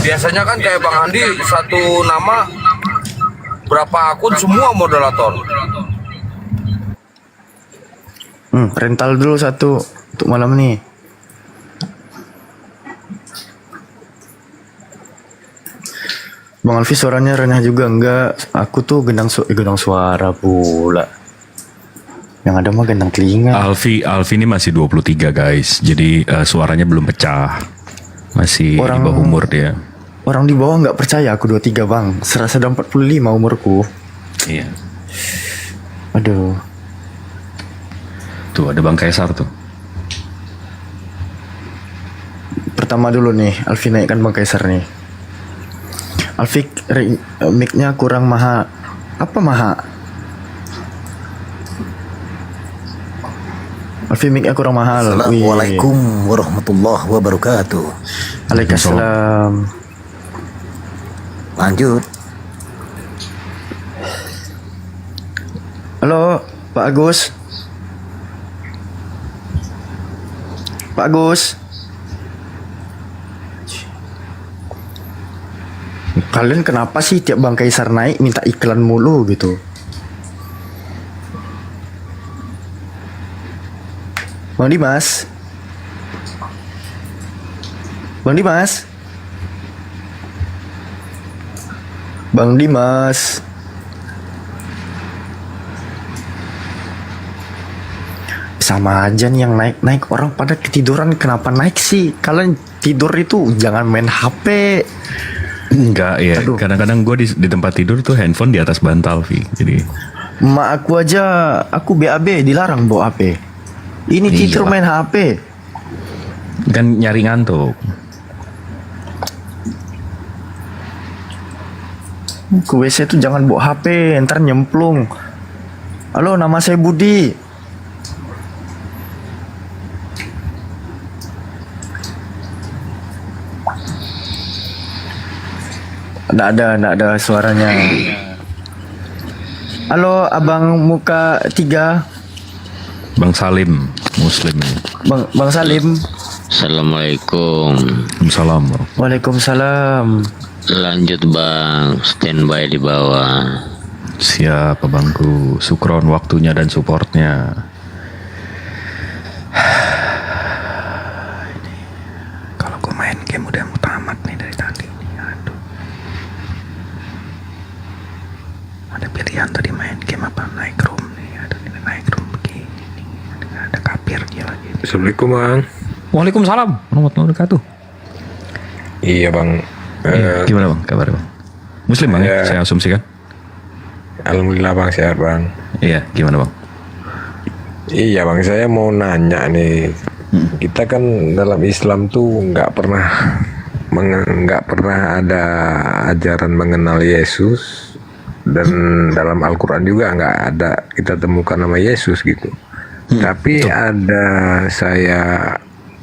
[SPEAKER 10] Biasanya kan kayak Bang Andi, satu nama berapa akun semua moderator.
[SPEAKER 4] Rental dulu satu untuk malam nih. Bang Alfi suaranya renyah juga enggak? Aku tuh gendang suara pula. Yang ada mah gendang telinga.
[SPEAKER 2] Alfi ini masih 23 guys, jadi suaranya belum pecah, masih di bawah umur dia.
[SPEAKER 4] Orang di bawah nggak percaya aku 23 bang, serasa udah 45 umurku.
[SPEAKER 2] Iya.
[SPEAKER 4] Aduh.
[SPEAKER 2] Tuh ada Bang Kaisar tuh.
[SPEAKER 4] Pertama dulu nih, Alfi naikkan Bang Kaisar nih. Alfi mic-nya kurang maha. Apa maha? Alfi mic-nya kurang mahal.
[SPEAKER 11] Assalamualaikum warahmatullahi wabarakatuh.
[SPEAKER 4] Waalaikumsalam.
[SPEAKER 11] Lanjut.
[SPEAKER 4] Halo, Pak Agus. Pak Agus. Kalian kenapa sih tiap Bang Kaisar naik minta iklan mulu gitu? Bang Dimas? Bang Dimas? Bang Dimas? Sama aja nih yang naik-naik orang pada ketiduran, kenapa naik sih? Kalian tidur itu jangan main HP.
[SPEAKER 2] Enggak ya, kadang-kadang gue di tempat tidur tuh handphone di atas bantal, Vi. Jadi
[SPEAKER 4] Emak aku aja, aku BAB dilarang bawa HP. Ini
[SPEAKER 2] Iya,
[SPEAKER 4] tidur
[SPEAKER 2] Pak.
[SPEAKER 4] main HP.
[SPEAKER 2] kan nyari ngantuk.
[SPEAKER 4] Ke WC tuh jangan bawa HP, ntar nyemplung. Halo, nama saya Budi. Nggak ada suaranya. Halo, abang muka 3.
[SPEAKER 2] Bang Salim, Muslim ini.
[SPEAKER 4] Bang Salim.
[SPEAKER 12] Assalamualaikum.
[SPEAKER 2] Salam.
[SPEAKER 4] Waalaikumsalam.
[SPEAKER 12] Lanjut bang, standby di bawah.
[SPEAKER 2] Siap abangku, sukron waktunya dan supportnya. Ini, kalau gue main game udah mau tamat nih dari tadi. Aduh. Ada pilihan tadi main game apa naik room nih. Ada naik room begini nih. Ada kapir dia lagi.
[SPEAKER 7] Assalamualaikum bang.
[SPEAKER 2] Waalaikumsalam warahmatullahi wabarakatuh.
[SPEAKER 7] Iya bang.
[SPEAKER 2] Gimana bang kabar bang? Muslim bang ya? Saya asumsikan.
[SPEAKER 7] Alhamdulillah bang, sehat bang.
[SPEAKER 2] Iya, gimana bang?
[SPEAKER 7] Iya bang, saya mau nanya nih. Kita kan dalam Islam tuh nggak pernah ada ajaran mengenal Yesus, dan dalam Al-Quran juga nggak ada kita temukan nama Yesus gitu. Tapi ada, saya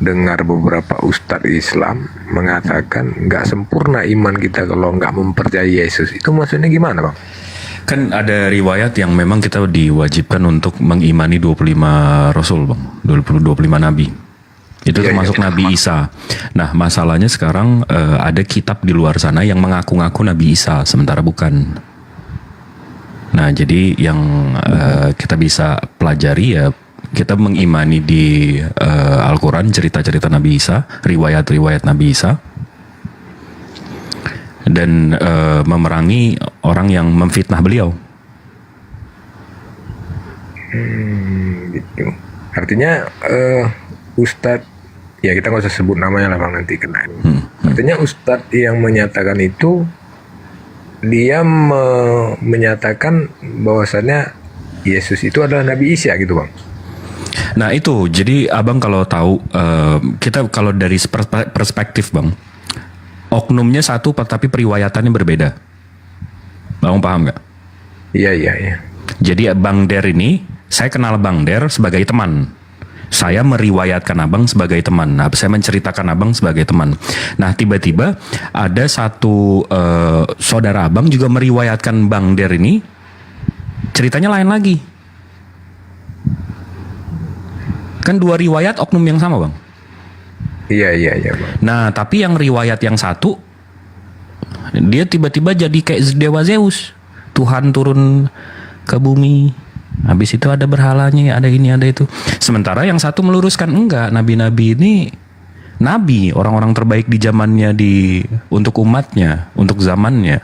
[SPEAKER 7] dengar beberapa ustadz Islam mengatakan nggak sempurna iman kita kalau nggak mempercayai Yesus. Itu maksudnya gimana bang?
[SPEAKER 2] Kan ada riwayat yang memang kita diwajibkan untuk mengimani 25 Rasul bang, 25 Nabi. Itu termasuk Nabi Isa. Nah masalahnya sekarang ada kitab di luar sana yang mengaku-ngaku Nabi Isa, sementara bukan. Nah jadi yang kita bisa pelajari ya, kita mengimani di Al-Quran cerita-cerita Nabi Isa, riwayat-riwayat Nabi Isa, dan memerangi orang yang memfitnah beliau.
[SPEAKER 7] Gitu. Artinya Ustadz, ya kita nggak usah sebut namanya lah bang, nanti kena. Artinya Ustadz yang menyatakan itu, dia menyatakan bahwasannya Yesus itu adalah Nabi Isa gitu bang.
[SPEAKER 2] Nah itu, jadi abang kalau tahu, kita kalau dari perspektif bang, oknumnya satu tapi periwayatannya berbeda. Bang paham nggak?
[SPEAKER 7] Iya.
[SPEAKER 2] Jadi Bang Der ini, saya kenal Bang Der sebagai teman. Saya meriwayatkan abang sebagai teman. Nah, saya menceritakan abang sebagai teman. Nah, tiba-tiba ada satu saudara abang juga meriwayatkan Bang Der ini, ceritanya lain lagi. Kan dua riwayat oknum yang sama bang.
[SPEAKER 7] Iya bang.
[SPEAKER 2] Nah, tapi yang riwayat yang satu, dia tiba-tiba jadi kayak dewa Zeus. Tuhan turun ke bumi. Habis itu ada berhalanya, ada ini, ada itu. Sementara yang satu meluruskan, enggak, nabi-nabi ini nabi, orang-orang terbaik di zamannya, untuk umatnya, untuk zamannya.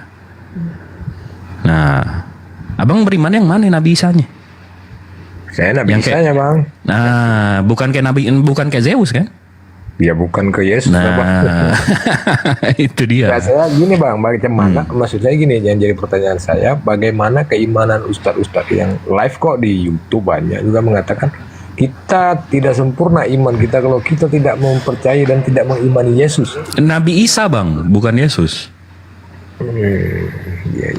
[SPEAKER 2] Nah, abang beriman yang mana, Nabi Isanya?
[SPEAKER 7] Saya Nabi Isanya bang.
[SPEAKER 2] Nah, bukan kayak Zeus kan?
[SPEAKER 7] Ya bukan ke Yesus.
[SPEAKER 2] Nah, itu dia.
[SPEAKER 7] Ya, saya gini bang, bagaimana maksud saya gini, yang jadi pertanyaan saya, bagaimana keimanan ustadz-ustadz yang live kok di YouTube banyak juga mengatakan kita tidak sempurna iman kita kalau kita tidak mempercayai dan tidak mengimani Yesus.
[SPEAKER 2] Nabi Isa bang, bukan Yesus.
[SPEAKER 7] Iya.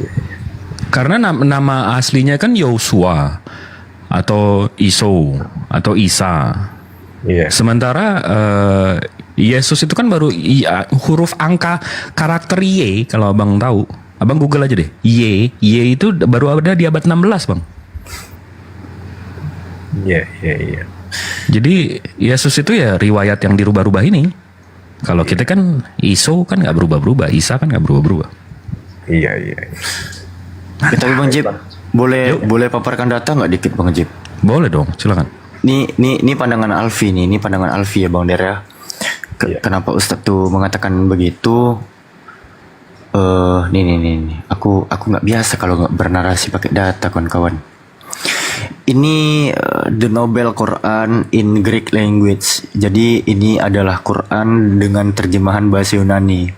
[SPEAKER 2] Karena nama aslinya kan Yosua atau Iso atau Isa.
[SPEAKER 7] Iya.
[SPEAKER 2] Sementara Yesus itu kan baru huruf angka karakter Y, kalau abang tahu. Abang Google aja deh. Y itu baru ada di abad 16 bang.
[SPEAKER 7] Iya.
[SPEAKER 2] Jadi Yesus itu ya riwayat yang dirubah-rubah ini. Kalau kita kan Iso kan nggak berubah-berubah, Isa kan nggak berubah-berubah.
[SPEAKER 7] Iya.
[SPEAKER 4] Tapi Bang Jip, boleh paparkan data nggak dikit Bang Jip?
[SPEAKER 2] Boleh dong, silakan.
[SPEAKER 4] Ini pandangan Alfi nih, ini pandangan Alfi ya Bang Der ya. Kenapa Ustadz tuh mengatakan begitu? Nih. Aku nggak biasa kalau nggak bernarasi pakai data kawan-kawan. Ini the Nobel Quran in Greek language. Jadi ini adalah Quran dengan terjemahan bahasa Yunani.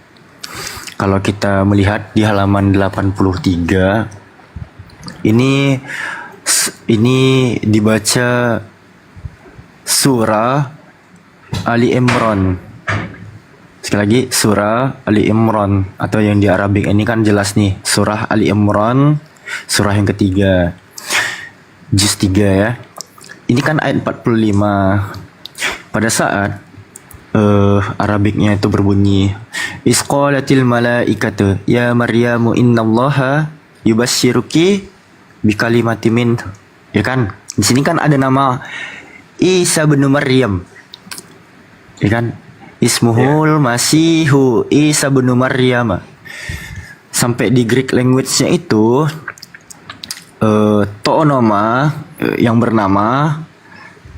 [SPEAKER 4] Kalau kita melihat di halaman 83, ini dibaca surah Ali Imran. Sekali lagi surah Ali Imran, atau yang di Arabik ini kan jelas nih, surah Ali Imran, surah yang ketiga, juz 3 ya. Ini kan ayat 45. Pada saat Arabiknya itu berbunyi, Isqalatil malaikatu ya Maryamu innallaha yubasyyiruki bikalimatin min. Ya kan? Di sini kan ada nama Isa bin Maryam. Ya kan? Ismuhul Masihu Isa bin Maryam. Sampai di Greek language-nya itu toonoma yang bernama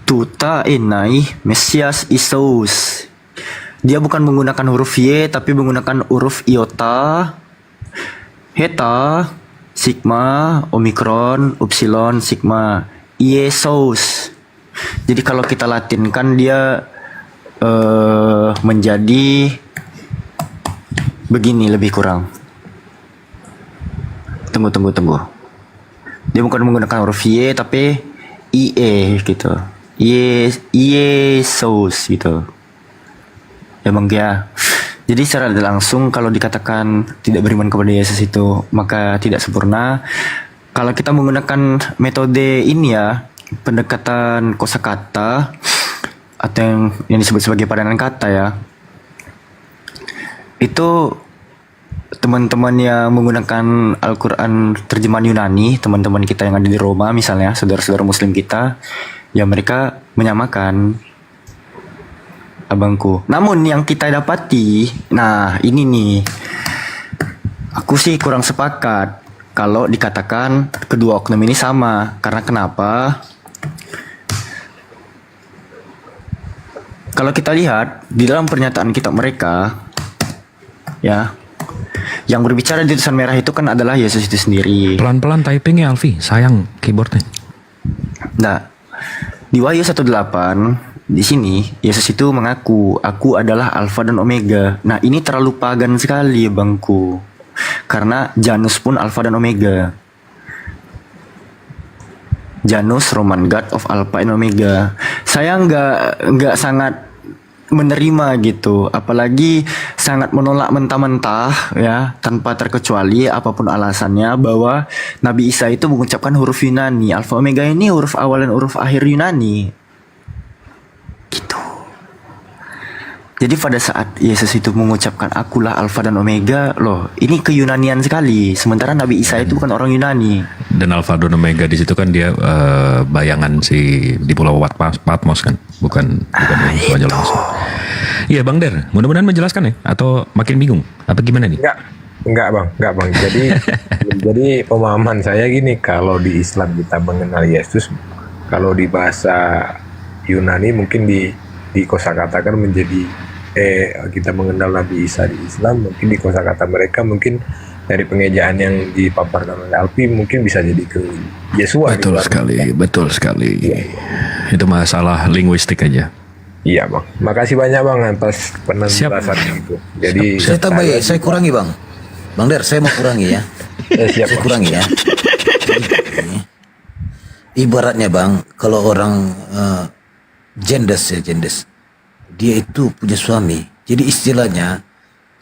[SPEAKER 4] Tuta Enai Mesias Isus. Dia bukan menggunakan huruf Y, tapi menggunakan huruf iota, heta, sigma, omikron, upsilon, sigma, Yesus. Jadi kalau kita latinkan dia menjadi begini lebih kurang. Tunggu. Dia bukan menggunakan huruf Y, tapi IE gitu. Yesus gitu. Ya Bang ya. Jadi secara langsung kalau dikatakan tidak beriman kepada Yesus itu maka tidak sempurna. Kalau kita menggunakan metode ini ya, pendekatan kosakata atau yang disebut sebagai padanan kata ya, itu teman-teman yang menggunakan Al-Quran terjemahan Yunani, teman-teman kita yang ada di Roma misalnya, saudara-saudara muslim kita, ya mereka menyamakan abangku. Namun yang kita dapati, nah ini nih, aku sih kurang sepakat kalau dikatakan kedua oknum ini sama. Karena kenapa? Kalau kita lihat di dalam pernyataan kitab mereka, ya, yang berbicara di tulisan merah itu kan adalah Yesus itu sendiri.
[SPEAKER 2] Pelan-pelan typing ya Alfi, sayang keyboardnya.
[SPEAKER 4] Nah, di Wahyu 1:8 di sini Yesus itu mengaku, aku adalah Alfa dan Omega. Nah, ini terlalu pagan sekali bangku. Karena Janus pun Alfa dan Omega. Janus Roman God of Alpha and Omega. Saya nggak sangat menerima gitu, apalagi sangat menolak mentah-mentah ya, tanpa terkecuali apapun alasannya, bahwa Nabi Isa itu mengucapkan huruf Yunani. Alfa Omega ini huruf awal dan huruf akhir Yunani gitu. Jadi pada saat Yesus itu mengucapkan akulah Alfa dan Omega, loh ini keyunanian sekali. Sementara Nabi Isa itu bukan orang Yunani.
[SPEAKER 2] Dan Alfa dan Omega di situ kan dia bayangan si di Pulau Patmos kan, bukan itu aja langsung. Iya Bang Der, mudah-mudahan menjelaskan ya, atau makin bingung apa gimana nih?
[SPEAKER 7] Enggak bang. Jadi pemahaman saya gini, kalau di Islam kita mengenal Yesus, kalau di bahasa Yunani mungkin di kosakatakan menjadi kita mengenal Nabi Isa di Islam, mungkin di kosakata mereka mungkin dari pengejaan yang dipaparkan oleh Alfi mungkin bisa jadi ke Yesua.
[SPEAKER 2] Betul sekali.
[SPEAKER 7] Iya.
[SPEAKER 2] Itu masalah linguistik aja.
[SPEAKER 7] Iya bang, makasih banyak bang atas penjelasan itu. Jadi
[SPEAKER 11] Saya tambah ya, saya kurangi bang. Bang Der, saya mau kurangi ya.
[SPEAKER 7] siap,
[SPEAKER 11] Saya kurangi ya. Ibaratnya bang, kalau orang jendes, dia itu punya suami. Jadi istilahnya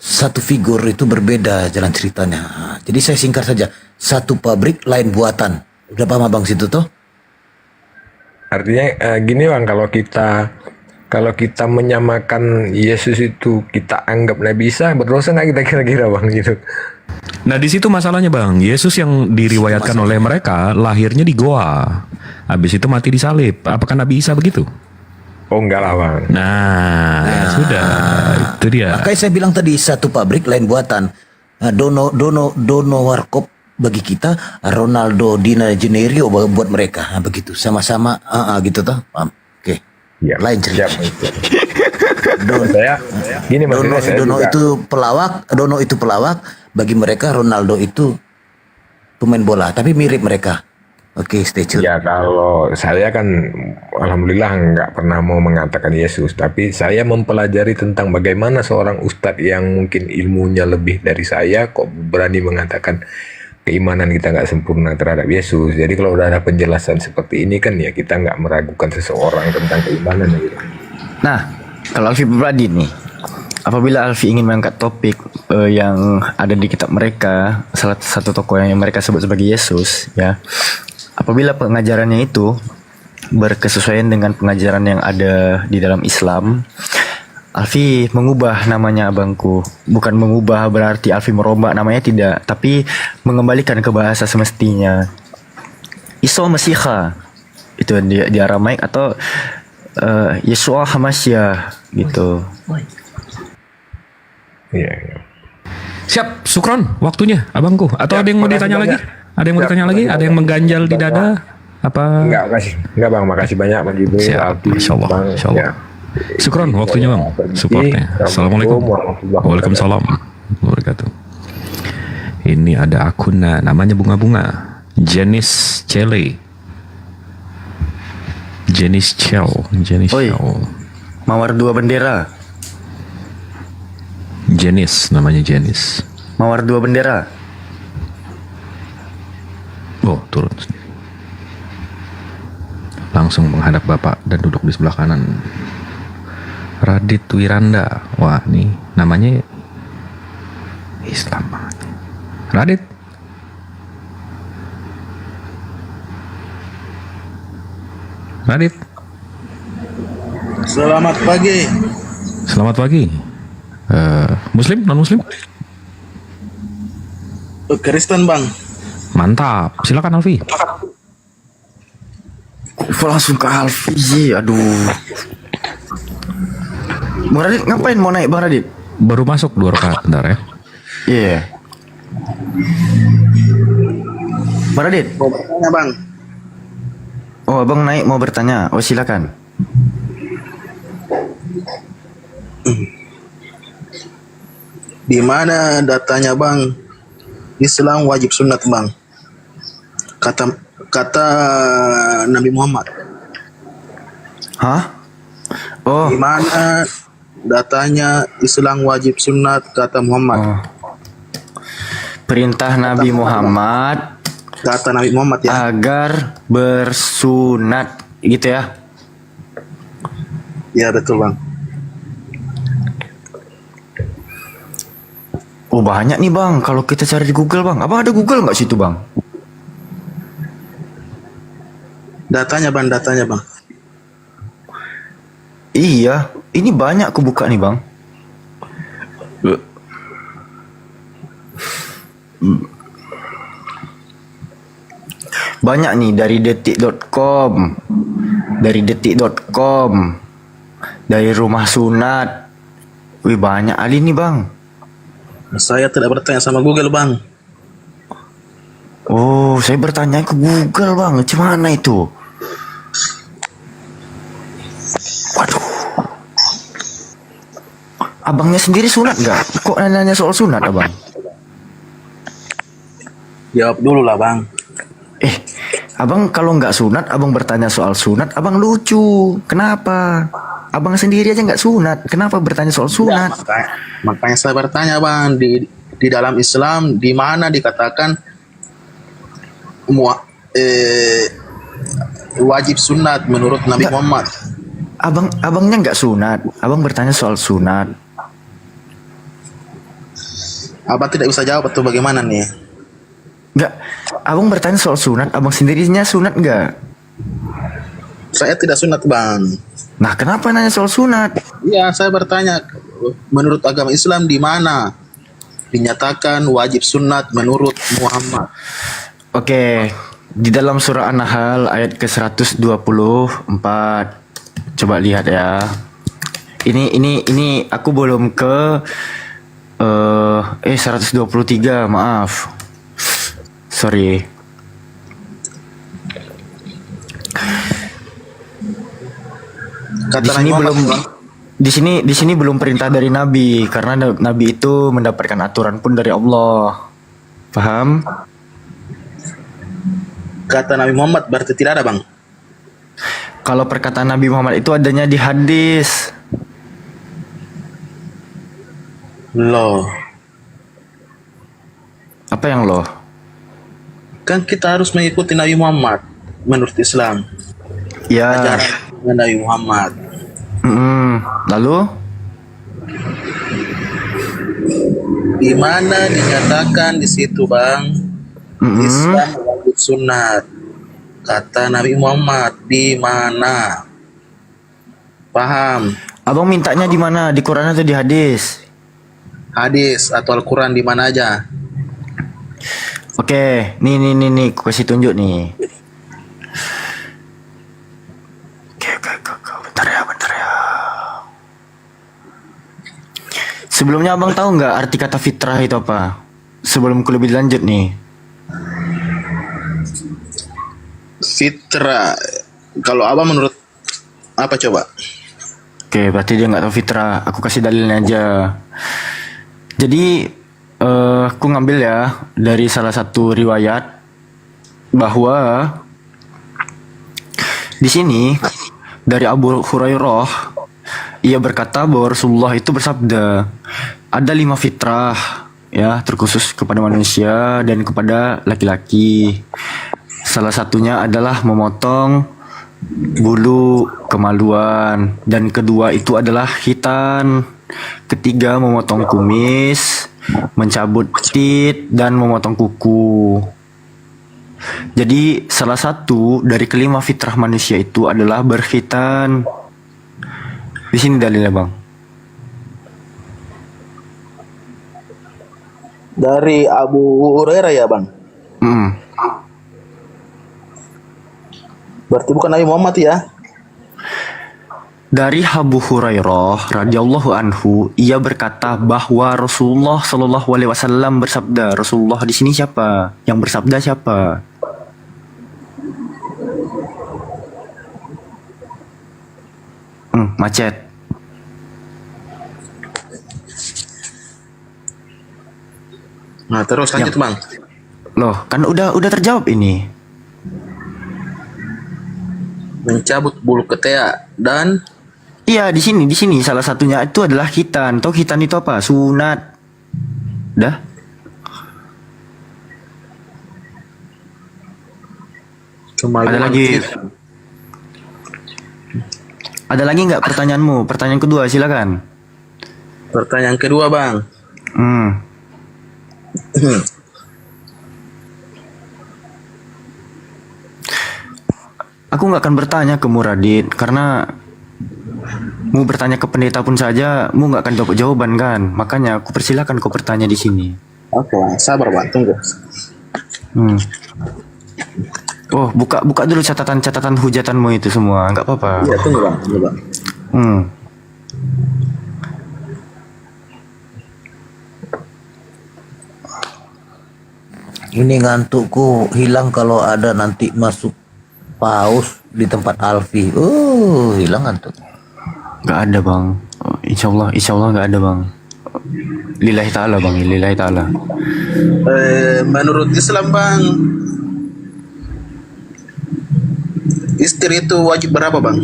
[SPEAKER 11] satu figur itu berbeda jalan ceritanya. Jadi saya singkat saja, satu pabrik lain buatan. Udah paham bang situ toh?
[SPEAKER 7] Artinya gini bang, kalau kita menyamakan Yesus itu kita anggap Nabi Isa, berdosa nggak kita kira-kira bang gitu?
[SPEAKER 2] Nah di situ masalahnya Bang, Yesus yang diriwayatkan oleh mereka lahirnya di goa, habis itu mati disalib. Apakah Nabi Isa begitu?
[SPEAKER 7] Oh enggak lah bang.
[SPEAKER 2] Nah, sudah itu dia.
[SPEAKER 11] Makanya saya bilang tadi satu pabrik lain buatan. Dono Warkop bagi kita, Ronaldo Dina Generio buat mereka. Begitu sama-sama gitu toh. Paham? Oke.
[SPEAKER 7] Ya,
[SPEAKER 11] Lain cerita.
[SPEAKER 7] Saya gini maksudnya saya
[SPEAKER 11] Dono
[SPEAKER 7] juga,
[SPEAKER 11] itu pelawak, bagi mereka Ronaldo itu pemain bola, tapi mirip mereka. Oke, stay tune.
[SPEAKER 7] ya kalau saya kan alhamdulillah nggak pernah mau mengatakan Yesus, tapi saya mempelajari tentang bagaimana seorang ustadz yang mungkin ilmunya lebih dari saya kok berani mengatakan keimanan kita nggak sempurna terhadap Yesus. Jadi kalau udah ada penjelasan seperti ini kan ya kita nggak meragukan seseorang tentang keimanan gitu.
[SPEAKER 4] Nah, kalau Alfi pribadi nih, apabila Alfi ingin mengangkat topik yang ada di kitab mereka, salah satu tokoh yang mereka sebut sebagai Yesus, ya, apabila pengajarannya itu berkesesuaian dengan pengajaran yang ada di dalam Islam, Alfi mengubah namanya abangku. Bukan mengubah berarti Alfi merombak namanya, tidak, tapi mengembalikan ke bahasa semestinya. Isa Masiha itu di Aramaik, atau Yeshua Hamasya gitu.
[SPEAKER 7] Iya.
[SPEAKER 2] Siap, Sukron, waktunya abangku. Atau ada yang mau ditanya lagi? Ada yang mau ditanya lagi? Ada yang mengganjal di dada? Apa?
[SPEAKER 7] Enggak Bang, makasih banyak Bang Jibril.
[SPEAKER 2] Siap, Masya Allah,
[SPEAKER 7] Bang,
[SPEAKER 2] Masya Allah.
[SPEAKER 7] ya.
[SPEAKER 2] Sukron, waktunya Bang. Supportnya. Assalamualaikum. Waalaikumsalam. Wabarakatuh. Ini ada akun namanya bunga-bunga. Jenis Cele. Jenis Chow.
[SPEAKER 4] Oi, Mawar dua bendera.
[SPEAKER 2] Jenis, namanya Jenis.
[SPEAKER 4] Mawar dua bendera.
[SPEAKER 2] Oh, turun. Langsung menghadap Bapak dan duduk di sebelah kanan. Radit Wiranda. Wah, nih namanya Islam banget. Radit. Radit.
[SPEAKER 6] Selamat pagi.
[SPEAKER 2] Selamat pagi. Muslim, non-muslim?
[SPEAKER 6] Kristen bang.
[SPEAKER 2] Mantap. Silakan Alfi.
[SPEAKER 4] Langsung ke Alfi. Aduh. Bang Radit ngapain mau naik Bang Radit?
[SPEAKER 2] Baru masuk 2 rakaat, bentar ya.
[SPEAKER 4] Iya. Bang Radit.
[SPEAKER 6] Mau bertanya bang.
[SPEAKER 4] Oh, abang naik mau bertanya. Oh, silakan.
[SPEAKER 6] Di mana datanya bang? Islam wajib sunat bang. Kata Nabi Muhammad.
[SPEAKER 4] Hah? Oh.
[SPEAKER 6] Di mana datanya Islam wajib sunat kata Muhammad?
[SPEAKER 4] Oh. Perintah Nabi Muhammad.
[SPEAKER 6] Kata Nabi Muhammad ya.
[SPEAKER 4] Agar bersunat, gitu ya?
[SPEAKER 6] Ya betul bang.
[SPEAKER 4] Oh, banyak nih bang. Kalau kita cari di Google bang, abang ada Google nggak situ bang?
[SPEAKER 6] Datanya bang.
[SPEAKER 4] Iya, ini banyak aku buka nih bang. Banyak nih dari detik.com, dari rumah sunat. Wih, banyak ali nih bang.
[SPEAKER 6] Saya tidak bertanya sama Google bang.
[SPEAKER 4] Oh, saya bertanya ke Google bang. Gimana itu? Waduh. Abangnya sendiri sunat nggak? Kok nanya soal sunat abang?
[SPEAKER 6] Jawab dulu lah bang.
[SPEAKER 4] Abang kalau nggak sunat, abang bertanya soal sunat, abang lucu. Kenapa? Abang sendiri aja nggak sunat, kenapa bertanya soal sunat?
[SPEAKER 6] Ya, makanya saya bertanya bang, di dalam Islam di mana dikatakan wajib sunat menurut Nabi Muhammad?
[SPEAKER 4] Abangnya nggak sunat, abang bertanya soal sunat.
[SPEAKER 6] Abang tidak bisa jawab atau bagaimana nih?
[SPEAKER 4] Nggak, abang bertanya soal sunat, abang sendirinya sunat nggak?
[SPEAKER 6] Saya tidak sunat bang.
[SPEAKER 4] Nah, kenapa nanya soal sunat?
[SPEAKER 6] Iya, saya bertanya menurut agama Islam di mana dinyatakan wajib sunat menurut Muhammad?
[SPEAKER 4] Oke, di dalam surah An-Nahl ayat ke-124. Coba lihat ya. Ini aku belum ke 123, maaf. Sorry.
[SPEAKER 6] Kata
[SPEAKER 4] Di
[SPEAKER 6] Nabi
[SPEAKER 4] sini
[SPEAKER 6] Muhammad,
[SPEAKER 4] belum
[SPEAKER 6] Bang.
[SPEAKER 4] di sini belum perintah dari Nabi karena Nabi itu mendapatkan aturan pun dari Allah. Paham?
[SPEAKER 6] Kata Nabi Muhammad berarti tidak ada, Bang.
[SPEAKER 4] Kalau perkataan Nabi Muhammad itu adanya di hadis.
[SPEAKER 6] Loh,
[SPEAKER 4] Apa yang loh?
[SPEAKER 6] kan kita harus mengikuti Nabi Muhammad menurut Islam.
[SPEAKER 4] Ya.
[SPEAKER 6] Ajaran Nabi Muhammad.
[SPEAKER 4] Lalu?
[SPEAKER 6] Di mana dinyatakan di situ, Bang? Islam wajib sunat. Kata Nabi Muhammad, di mana? Paham?
[SPEAKER 4] Abang mintanya di mana? Di Quran atau di hadis?
[SPEAKER 6] Hadis atau Al-Quran di mana aja?
[SPEAKER 4] Oke, nih, aku kasih tunjuk nih. Oke, bentar ya. Sebelumnya abang tahu nggak arti kata fitrah itu apa? Sebelum ku lebih lanjut nih.
[SPEAKER 6] Fitrah. Kalau abang menurut apa coba?
[SPEAKER 4] Oke, berarti dia nggak tahu fitrah. Aku kasih dalilnya aja. Jadi, aku ngambil ya dari salah satu riwayat bahwa di sini dari Abu Hurairah ia berkata bahwa Rasulullah itu bersabda, ada 5 fitrah ya terkhusus kepada manusia dan kepada laki-laki. Salah satunya adalah memotong bulu kemaluan, dan kedua itu adalah khitan, ketiga memotong kumis, mencabut tit, dan memotong kuku. Jadi salah satu dari kelima fitrah manusia itu adalah berkhitan. Di sini dalilnya, Bang.
[SPEAKER 6] Dari Abu Hurairah ya, Bang? Berarti bukan Nabi Muhammad ya?
[SPEAKER 4] Dari Abu Hurairah radhiyallahu anhu, ia berkata bahwa Rasulullah Shallallahu alaihi wasallam bersabda. Rasulullah di sini siapa? Yang bersabda siapa? Macet.
[SPEAKER 6] Nah, terus lanjut, Bang.
[SPEAKER 4] Loh, kan udah terjawab ini.
[SPEAKER 6] Mencabut bulu ketiak dan
[SPEAKER 4] Iya, di sini salah satunya itu adalah khitan. Tahu khitan itu apa? Sunat. Dah? Ada lagi? Ada lagi nggak pertanyaanmu? Pertanyaan kedua, silakan.
[SPEAKER 6] Pertanyaan kedua, Bang.
[SPEAKER 4] Aku nggak akan bertanya ke Muradit karena mau bertanya ke pendeta pun saja, mu nggak akan dapat jawaban kan? Makanya aku persilakan kau bertanya di sini.
[SPEAKER 6] Oke, Bang. Sabar, Bang. Tunggu.
[SPEAKER 4] Oh, buka dulu catatan hujatanmu itu semua, nggak apa-apa.
[SPEAKER 6] Iya, tunggu, Bang. Tunggu, Bang.
[SPEAKER 11] Ini ngantukku hilang kalau ada nanti masuk paus di tempat Alfi. Hilang ngantuk.
[SPEAKER 4] Nggak ada, Bang. Insya Allah nggak ada, Bang. Lillahi ta'ala, Bang. Lillahi ta'ala.
[SPEAKER 6] Menurut Islam, Bang, istri itu wajib berapa, Bang?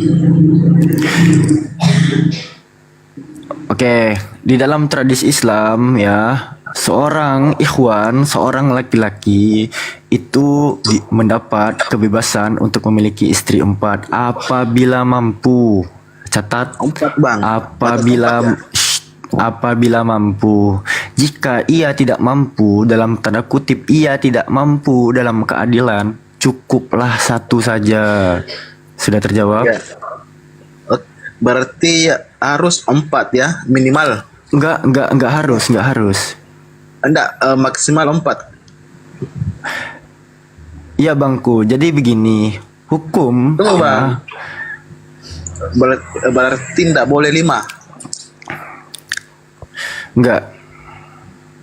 [SPEAKER 4] Oke, di dalam tradisi Islam ya, seorang ikhwan, seorang laki-laki itu mendapat kebebasan untuk memiliki istri 4 apabila mampu. Catat,
[SPEAKER 6] 4, Bang.
[SPEAKER 4] Apabila mampu. Jika ia tidak mampu, dalam tanda kutip ia tidak mampu dalam keadilan, cukuplah 1 saja. Sudah terjawab?
[SPEAKER 6] Ya. Berarti harus 4 ya, minimal.
[SPEAKER 4] Enggak harus.
[SPEAKER 6] Enggak, maksimal 4.
[SPEAKER 4] Iya, Bangku. Jadi begini, hukum.
[SPEAKER 6] Tunggu, Bang. Berarti enggak boleh 5.
[SPEAKER 4] Enggak.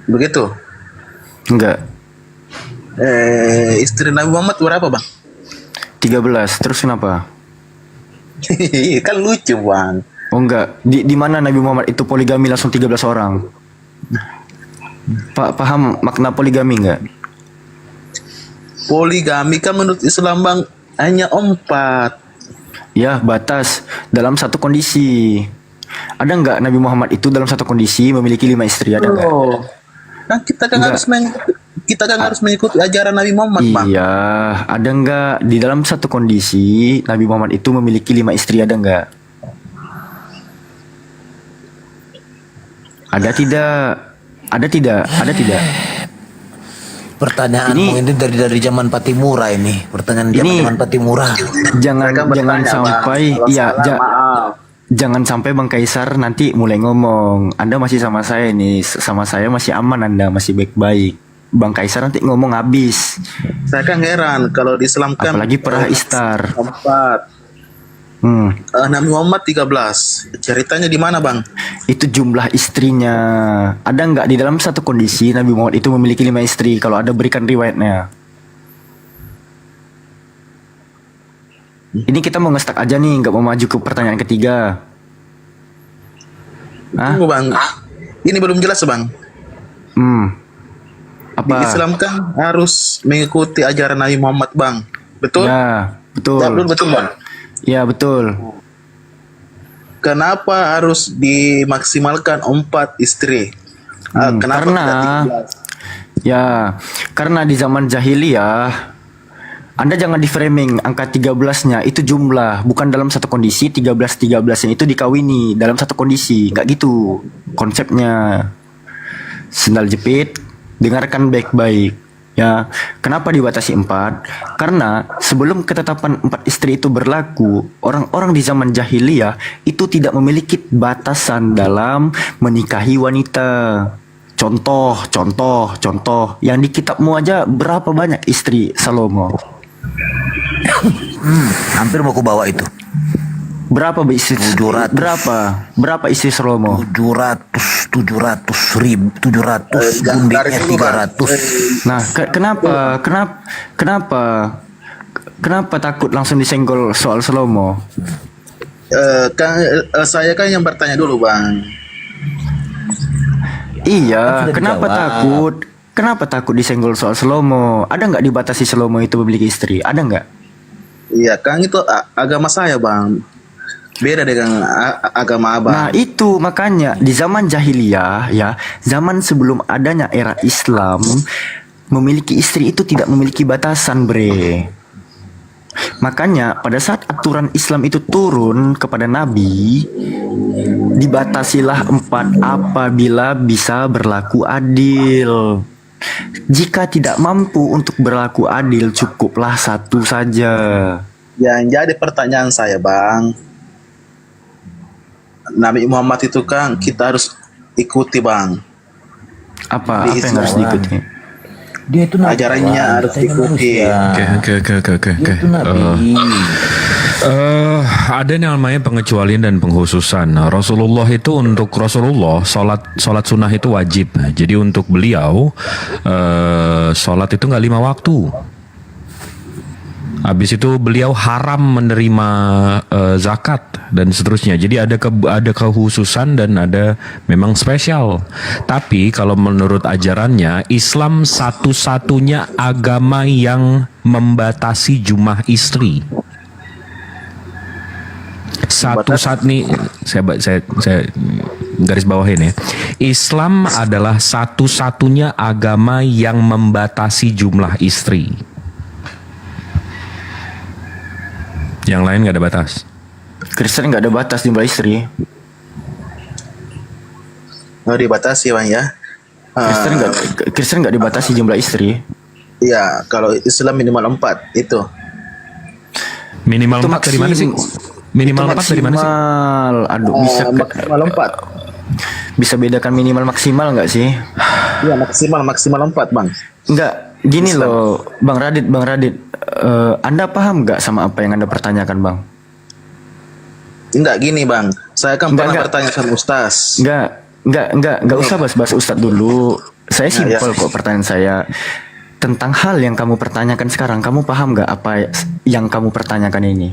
[SPEAKER 6] Begitu.
[SPEAKER 4] Enggak.
[SPEAKER 6] Istri Nabi Muhammad berapa bang?
[SPEAKER 4] 13. Terus kenapa?
[SPEAKER 6] Kan lucu bang.
[SPEAKER 4] Oh enggak. Di mana Nabi Muhammad itu poligami langsung 13 orang? Paham makna poligami enggak?
[SPEAKER 6] Poligami kan menurut Islam bang hanya 4.
[SPEAKER 4] Ya, batas dalam satu kondisi. Ada enggak Nabi Muhammad itu dalam satu kondisi memiliki 5 istri? Ada enggak?
[SPEAKER 6] Kan kita kan harus mengikuti ajaran Nabi Muhammad bang.
[SPEAKER 4] Iya, ada enggak di dalam satu kondisi Nabi Muhammad itu memiliki 5 istri? Ada enggak? Ada tidak? Ada tidak? Ada tidak?
[SPEAKER 11] Pertanyaanmu ini dari zaman Patimura ini. Pertanyaan zaman Patimura.
[SPEAKER 4] Jangan sampai jangan sampai Bang Kaisar nanti mulai ngomong. Anda masih sama saya ini, sama saya masih aman, Anda masih baik-baik. Bang Kaisar nanti ngomong habis.
[SPEAKER 6] Saya kan heran kalau di Islam kan
[SPEAKER 4] apalagi perah istar
[SPEAKER 6] 4. Nabi Muhammad 13. Ceritanya di mana bang?
[SPEAKER 4] Itu jumlah istrinya. Ada nggak di dalam satu kondisi Nabi Muhammad itu memiliki 5 istri? Kalau ada berikan riwayatnya. Ini kita mau ngestak aja nih, nggak mau maju ke pertanyaan ketiga.
[SPEAKER 6] Tunggu bang. Ini belum jelas bang.
[SPEAKER 4] Apa?
[SPEAKER 6] Di Islam kan harus mengikuti ajaran Nabi Muhammad bang. Betul?
[SPEAKER 4] Ya, betul.
[SPEAKER 6] Betul bang.
[SPEAKER 4] Ya betul.
[SPEAKER 6] Kenapa harus dimaksimalkan 4 istri? Kenapa
[SPEAKER 4] karena di zaman jahiliyah Anda jangan di framing angka 13-nya itu jumlah, bukan dalam satu kondisi 13-13-nya itu dikawini dalam satu kondisi, nggak gitu konsepnya. Sendal jepit, dengarkan baik-baik. Ya, kenapa dibatasi 4? Karena sebelum ketetapan 4 istri itu berlaku, orang-orang di zaman jahiliyah itu tidak memiliki batasan dalam menikahi wanita. Contoh, yang di kitabmu aja berapa banyak istri Salomo?
[SPEAKER 11] Hampir mau ku bawa itu.
[SPEAKER 4] Berapa istri?
[SPEAKER 11] 700.
[SPEAKER 4] Berapa istri Salomo?
[SPEAKER 11] 700 ribu, 700 gundiknya 300.
[SPEAKER 4] Nah, kenapa takut langsung disenggol soal Salomo?
[SPEAKER 6] Saya kan yang bertanya dulu bang.
[SPEAKER 4] Iya, kenapa takut disenggol soal Salomo? Ada nggak dibatasi Salomo itu memiliki istri? Ada nggak?
[SPEAKER 6] Iya kan itu agama saya bang. Beda dengan agama abang.
[SPEAKER 4] Nah itu makanya di zaman jahiliyah ya, zaman sebelum adanya era Islam, memiliki istri itu tidak memiliki batasan bre. Makanya pada saat aturan Islam itu turun kepada Nabi, dibatasilah 4 apabila bisa berlaku adil. Jika tidak mampu untuk berlaku adil, cukuplah 1 saja.
[SPEAKER 6] Yang jadi pertanyaan saya bang, Nabi Muhammad itu kan kita harus ikuti bang.
[SPEAKER 4] Apa yang harus diikuti?
[SPEAKER 11] Dia itu nabi,
[SPEAKER 6] ajarannya harus diikuti.
[SPEAKER 2] Oke. Ada yang namanya pengecualian dan pengkhususan. Rasulullah itu untuk Rasulullah sholat sunnah itu wajib. Jadi untuk beliau sholat itu nggak 5 waktu. Habis itu beliau haram menerima zakat dan seterusnya. Jadi ada kekhususan dan ada memang spesial. Tapi kalau menurut ajarannya, Islam satu-satunya agama yang membatasi jumlah istri. Satu-satu nih, saya garis bawahin ya. Islam adalah satu-satunya agama yang membatasi jumlah istri. Yang lain nggak ada batas.
[SPEAKER 4] Kristen nggak ada batas jumlah istri.
[SPEAKER 6] Nggak dibatasi bang ya.
[SPEAKER 4] Kristen nggak dibatasi jumlah istri.
[SPEAKER 6] Iya, kalau Islam minimal 4 itu.
[SPEAKER 2] Minimal 4 dari mana sih? Minimal 4 dari mana sih?
[SPEAKER 4] Aduh,
[SPEAKER 6] maksimal 4.
[SPEAKER 4] Bisa bedakan minimal maksimal nggak sih?
[SPEAKER 6] Iya, maksimal 4 bang.
[SPEAKER 4] Enggak, gini loh, Bang Radit. Anda paham nggak sama apa yang Anda pertanyakan, Bang?
[SPEAKER 6] Enggak gini, Bang. Saya kan pernah bertanya sama Ustaz.
[SPEAKER 4] Enggak usah bahas Ustaz dulu. Saya simpel kok pertanyaan saya. Tentang hal yang kamu pertanyakan sekarang, kamu paham nggak apa yang kamu pertanyakan ini?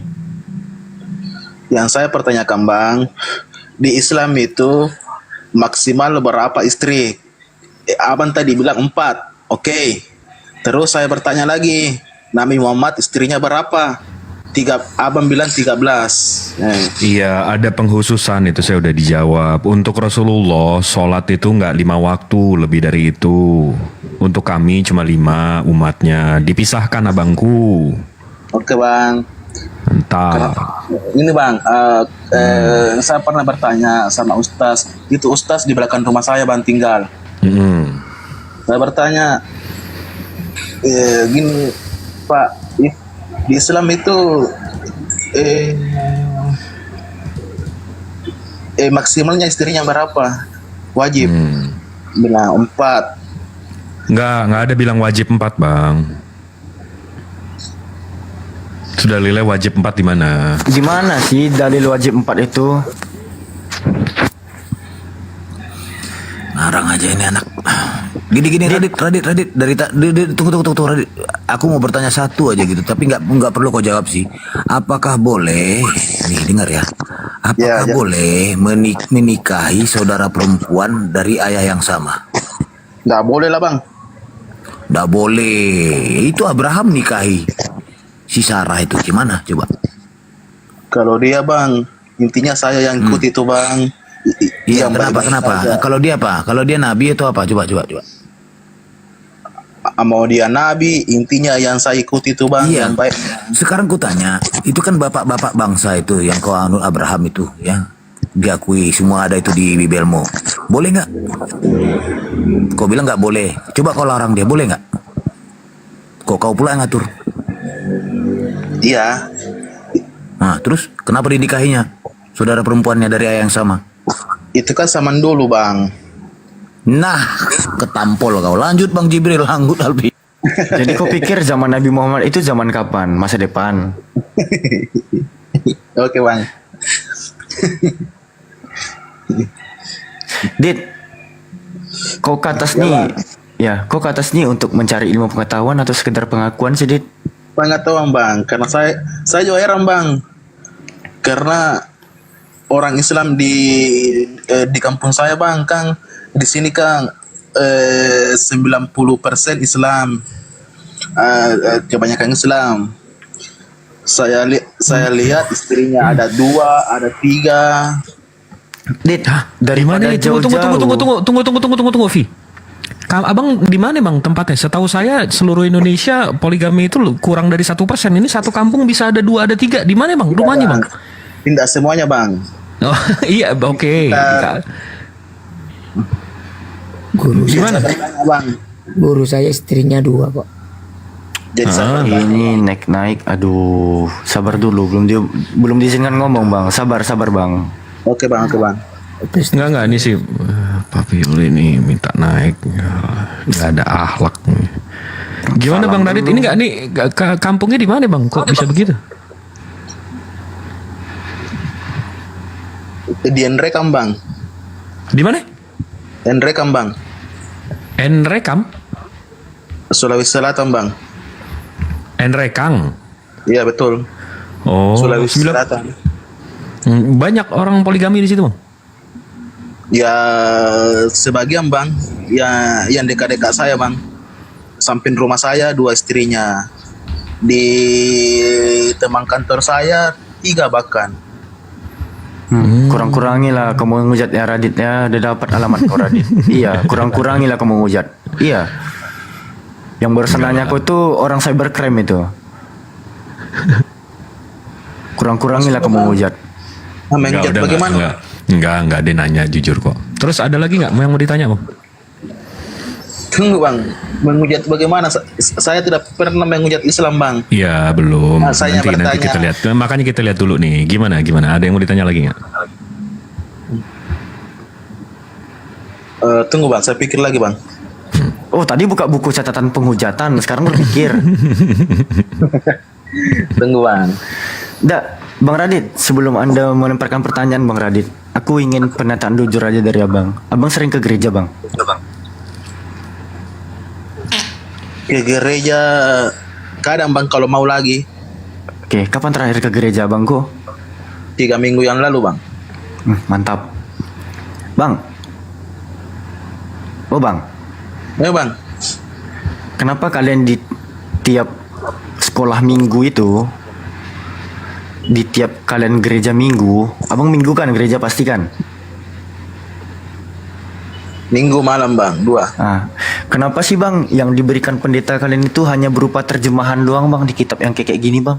[SPEAKER 6] Yang saya pertanyakan Bang, di Islam itu maksimal berapa istri? Abang tadi bilang 4, oke. Terus saya bertanya lagi, Nabi Muhammad istrinya berapa? Abang bilang 13.
[SPEAKER 2] Iya, ada penghususan itu saya udah dijawab. Untuk Rasulullah, sholat itu nggak 5 waktu, lebih dari itu. Untuk kami cuma 5 umatnya. Dipisahkan abangku.
[SPEAKER 6] Oke Bang.
[SPEAKER 2] Mantap.
[SPEAKER 6] Ini Bang, saya pernah bertanya sama Ustaz. Itu Ustaz di belakang rumah saya Bang tinggal. Saya bertanya, gini Pak, di Islam itu maksimalnya istrinya berapa? Wajib. Bilang 4.
[SPEAKER 2] Nggak ada bilang wajib 4 Bang. Sudah dalilnya wajib 4 di mana?
[SPEAKER 4] Di mana sih dalil wajib 4 itu?
[SPEAKER 11] Ngarang aja ini anak. Gini Radit tunggu Radit. Aku mau bertanya satu aja gitu, tapi nggak perlu kau jawab sih. Apakah boleh? Nih dengar ya. Apakah boleh menikahi saudara perempuan dari ayah yang sama?
[SPEAKER 6] Nggak boleh lah Bang.
[SPEAKER 11] Nggak boleh. Itu Abraham nikahi si Sarah itu gimana coba?
[SPEAKER 6] Kalau dia Bang, intinya saya yang ikut itu Bang.
[SPEAKER 11] Iya, kenapa? Kalau dia apa? Kalau dia nabi atau apa? Coba.
[SPEAKER 6] Mau dia nabi, intinya yang saya ikut itu Bang.
[SPEAKER 11] Iya.
[SPEAKER 6] Yang baik.
[SPEAKER 11] Sekarang kutanya, itu kan bapak-bapak bangsa itu yang kau anut Abraham itu, ya diakui semua ada itu di Bibelmu. Boleh nggak? Kau bilang nggak boleh. Coba kau larang dia, boleh nggak? Kau pula yang ngatur.
[SPEAKER 6] Iya.
[SPEAKER 11] Nah, terus kenapa dinikahinya? Saudara perempuannya dari ayah yang sama.
[SPEAKER 6] Itu kan zaman dulu Bang.
[SPEAKER 11] Nah, ketampol kau. Lanjut Bang Jibril, langgut Albi.
[SPEAKER 4] Jadi kau pikir zaman Nabi Muhammad itu zaman kapan? Masa depan?
[SPEAKER 6] Oke Bang.
[SPEAKER 4] Dit, kau ke atas nih, kau ke atas nih untuk mencari ilmu pengetahuan atau sekedar pengakuan sih, Dit?
[SPEAKER 6] Pengetahuan Bang, karena saya juga heran Bang, karena orang Islam di kampung saya Bang, Kang, di sini Kang 90% Islam, kebanyakan Islam. Saya lihat istrinya ada 2, ada 3.
[SPEAKER 4] Dit, dari
[SPEAKER 2] mana nih? Tunggu, Vi. Abang di mana Bang tempatnya? Setahu saya seluruh Indonesia poligami itu kurang dari 1%. Ini satu kampung bisa ada 2, ada 3. Di mana Bang? Rumahnya Bang?
[SPEAKER 6] Tidak semuanya Bang.
[SPEAKER 2] Oh iya, oke.
[SPEAKER 13] Guru
[SPEAKER 2] gimana?
[SPEAKER 6] Bang?
[SPEAKER 13] Guru saya istrinya 2 kok.
[SPEAKER 6] Jadi
[SPEAKER 4] ini naik. Aduh, sabar dulu, belum diizinkan ngomong Bang. Sabar Bang.
[SPEAKER 6] Oke Bang.
[SPEAKER 2] Enggak ini sih Pak Firly ini minta naik. Nggak ada akhlak. Gimana Bang Radit? Ini nggak nih kampungnya di mana Bang? Kok bisa begitu?
[SPEAKER 6] Di Enrekam Bang.
[SPEAKER 2] Di mana?
[SPEAKER 6] Enrekam Bang.
[SPEAKER 2] Enrekam?
[SPEAKER 6] Sulawesi Selatan Bang.
[SPEAKER 2] Enrekang.
[SPEAKER 6] Iya betul.
[SPEAKER 2] Oh.
[SPEAKER 6] Sulawesi Selatan.
[SPEAKER 2] Banyak orang poligami di situ Bang?
[SPEAKER 6] Ya sebagian Bang. Ya yang dekat-dekat saya Bang. Samping rumah saya 2 istrinya. Di teman kantor saya 3 bahkan.
[SPEAKER 4] Kurang-kurangilah kamu ngujat ya Radit ya. Udah dapat alamat kau Radit. Iya, kurang-kurangilah kamu ngujat. Iya. Yang bersenanya aku tuh orang cybercrime itu. Kurang-kurangilah kamu ngujat.
[SPEAKER 6] Menghujat bagaimana?
[SPEAKER 2] Enggak dia nanya jujur kok. Terus ada lagi nggak yang mau ditanya Bang?
[SPEAKER 6] Tunggu Bang, menghujat bagaimana? Saya tidak pernah menghujat Islam Bang.
[SPEAKER 2] Iya belum.
[SPEAKER 6] Saya
[SPEAKER 2] Nanti kita lihat. Makanya kita lihat dulu nih. Gimana? Ada yang mau ditanya lagi nggak?
[SPEAKER 6] Tunggu Bang, saya pikir lagi Bang.
[SPEAKER 4] Oh tadi buka buku catatan penghujatan, sekarang berpikir.
[SPEAKER 6] Tunggu Bang.
[SPEAKER 4] Bang Radit, sebelum Anda melemparkan pertanyaan Bang Radit, aku ingin pernyataan jujur aja dari Abang. Abang sering ke gereja Bang?
[SPEAKER 6] Ke gereja kadang bang kalau mau lagi.
[SPEAKER 4] Oke, kapan terakhir ke gereja bangku?
[SPEAKER 6] 3 minggu yang lalu bang.
[SPEAKER 4] Mantap. Bang. Oh bang.
[SPEAKER 6] Ya bang.
[SPEAKER 4] Kenapa kalian di tiap sekolah minggu itu, di tiap kalian gereja minggu, abang minggu kan gereja pasti kan?
[SPEAKER 6] Minggu malam bang, 2.
[SPEAKER 4] Kenapa sih bang yang diberikan pendeta kalian itu hanya berupa terjemahan doang bang di kitab yang kayak gini bang?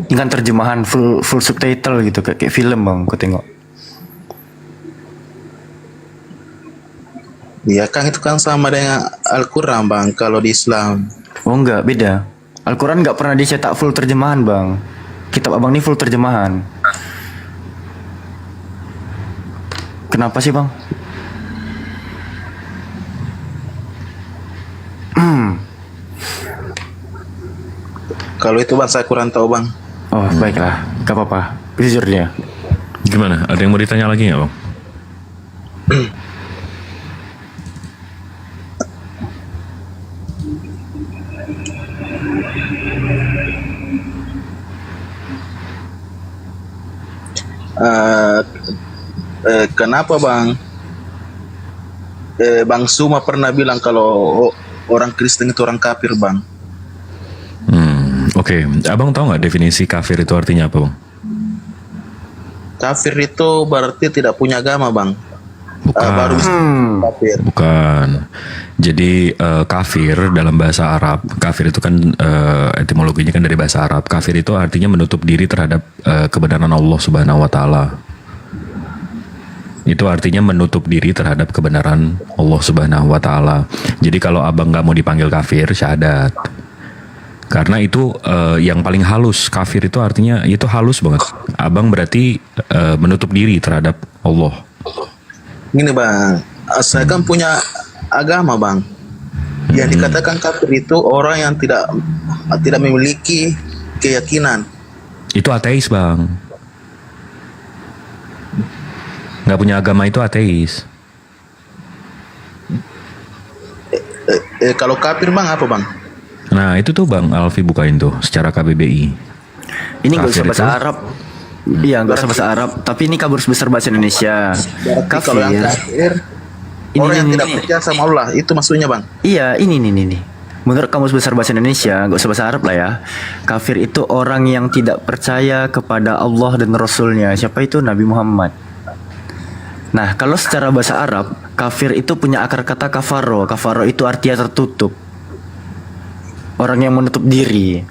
[SPEAKER 4] Ini kan terjemahan full subtitle gitu kayak film bang, aku tengok.
[SPEAKER 6] Iya kan itu kan sama dengan Al-Quran bang kalau di Islam.
[SPEAKER 4] Oh enggak, beda. Al-Quran enggak pernah dicetak full terjemahan bang. Kitab abang ini full terjemahan. Kenapa sih bang?
[SPEAKER 6] Kalau itu bang saya kurang tahu bang.
[SPEAKER 4] Oh baiklah, gak apa-apa. Jujur dia.
[SPEAKER 2] Gimana? Ada yang mau ditanya lagi nggak bang?
[SPEAKER 6] Kenapa bang? Bang Suma pernah bilang kalau orang Kristen itu orang kafir bang.
[SPEAKER 2] Oke, abang tahu nggak definisi kafir itu artinya apa bang?
[SPEAKER 6] Kafir itu berarti tidak punya agama bang. Baru bisa kafir.
[SPEAKER 2] Bukan. Jadi kafir dalam bahasa Arab, kafir itu kan etimologinya kan dari bahasa Arab. Kafir itu artinya menutup diri terhadap kebenaran Allah Subhanahu wa taala. Itu artinya menutup diri terhadap kebenaran Allah Subhanahu wa taala. Jadi kalau abang nggak mau dipanggil kafir, syahadat. Karena itu yang paling halus. Kafir itu artinya itu halus banget. Abang berarti menutup diri terhadap Allah.
[SPEAKER 6] Gini bang, saya kan punya agama bang. Yang dikatakan kafir itu orang yang tidak memiliki keyakinan.
[SPEAKER 2] Itu ateis bang. Nggak punya agama itu ateis.
[SPEAKER 6] Kalau kafir bang apa bang?
[SPEAKER 2] Nah itu tuh bang Alfi bukain tuh secara KBBI.
[SPEAKER 4] Ini nggak usah
[SPEAKER 2] Kafir
[SPEAKER 4] bahasa
[SPEAKER 2] itu-
[SPEAKER 4] Arab. Iya nggak usah bahasa Arab. Tapi ini kamus besar bahasa Indonesia.
[SPEAKER 6] Kalau yang kafir orang yang tidak percaya sama Allah itu maksudnya bang.
[SPEAKER 4] Iya, ini. Menurut kamus besar bahasa Indonesia, nggak usah bahasa Arab lah ya. Kafir itu orang yang tidak percaya kepada Allah dan Rasulnya. Siapa itu? Nabi Muhammad. Nah, kalau secara bahasa Arab, kafir itu punya akar kata kafaro. Kafaro itu artinya tertutup. Orang yang menutup diri.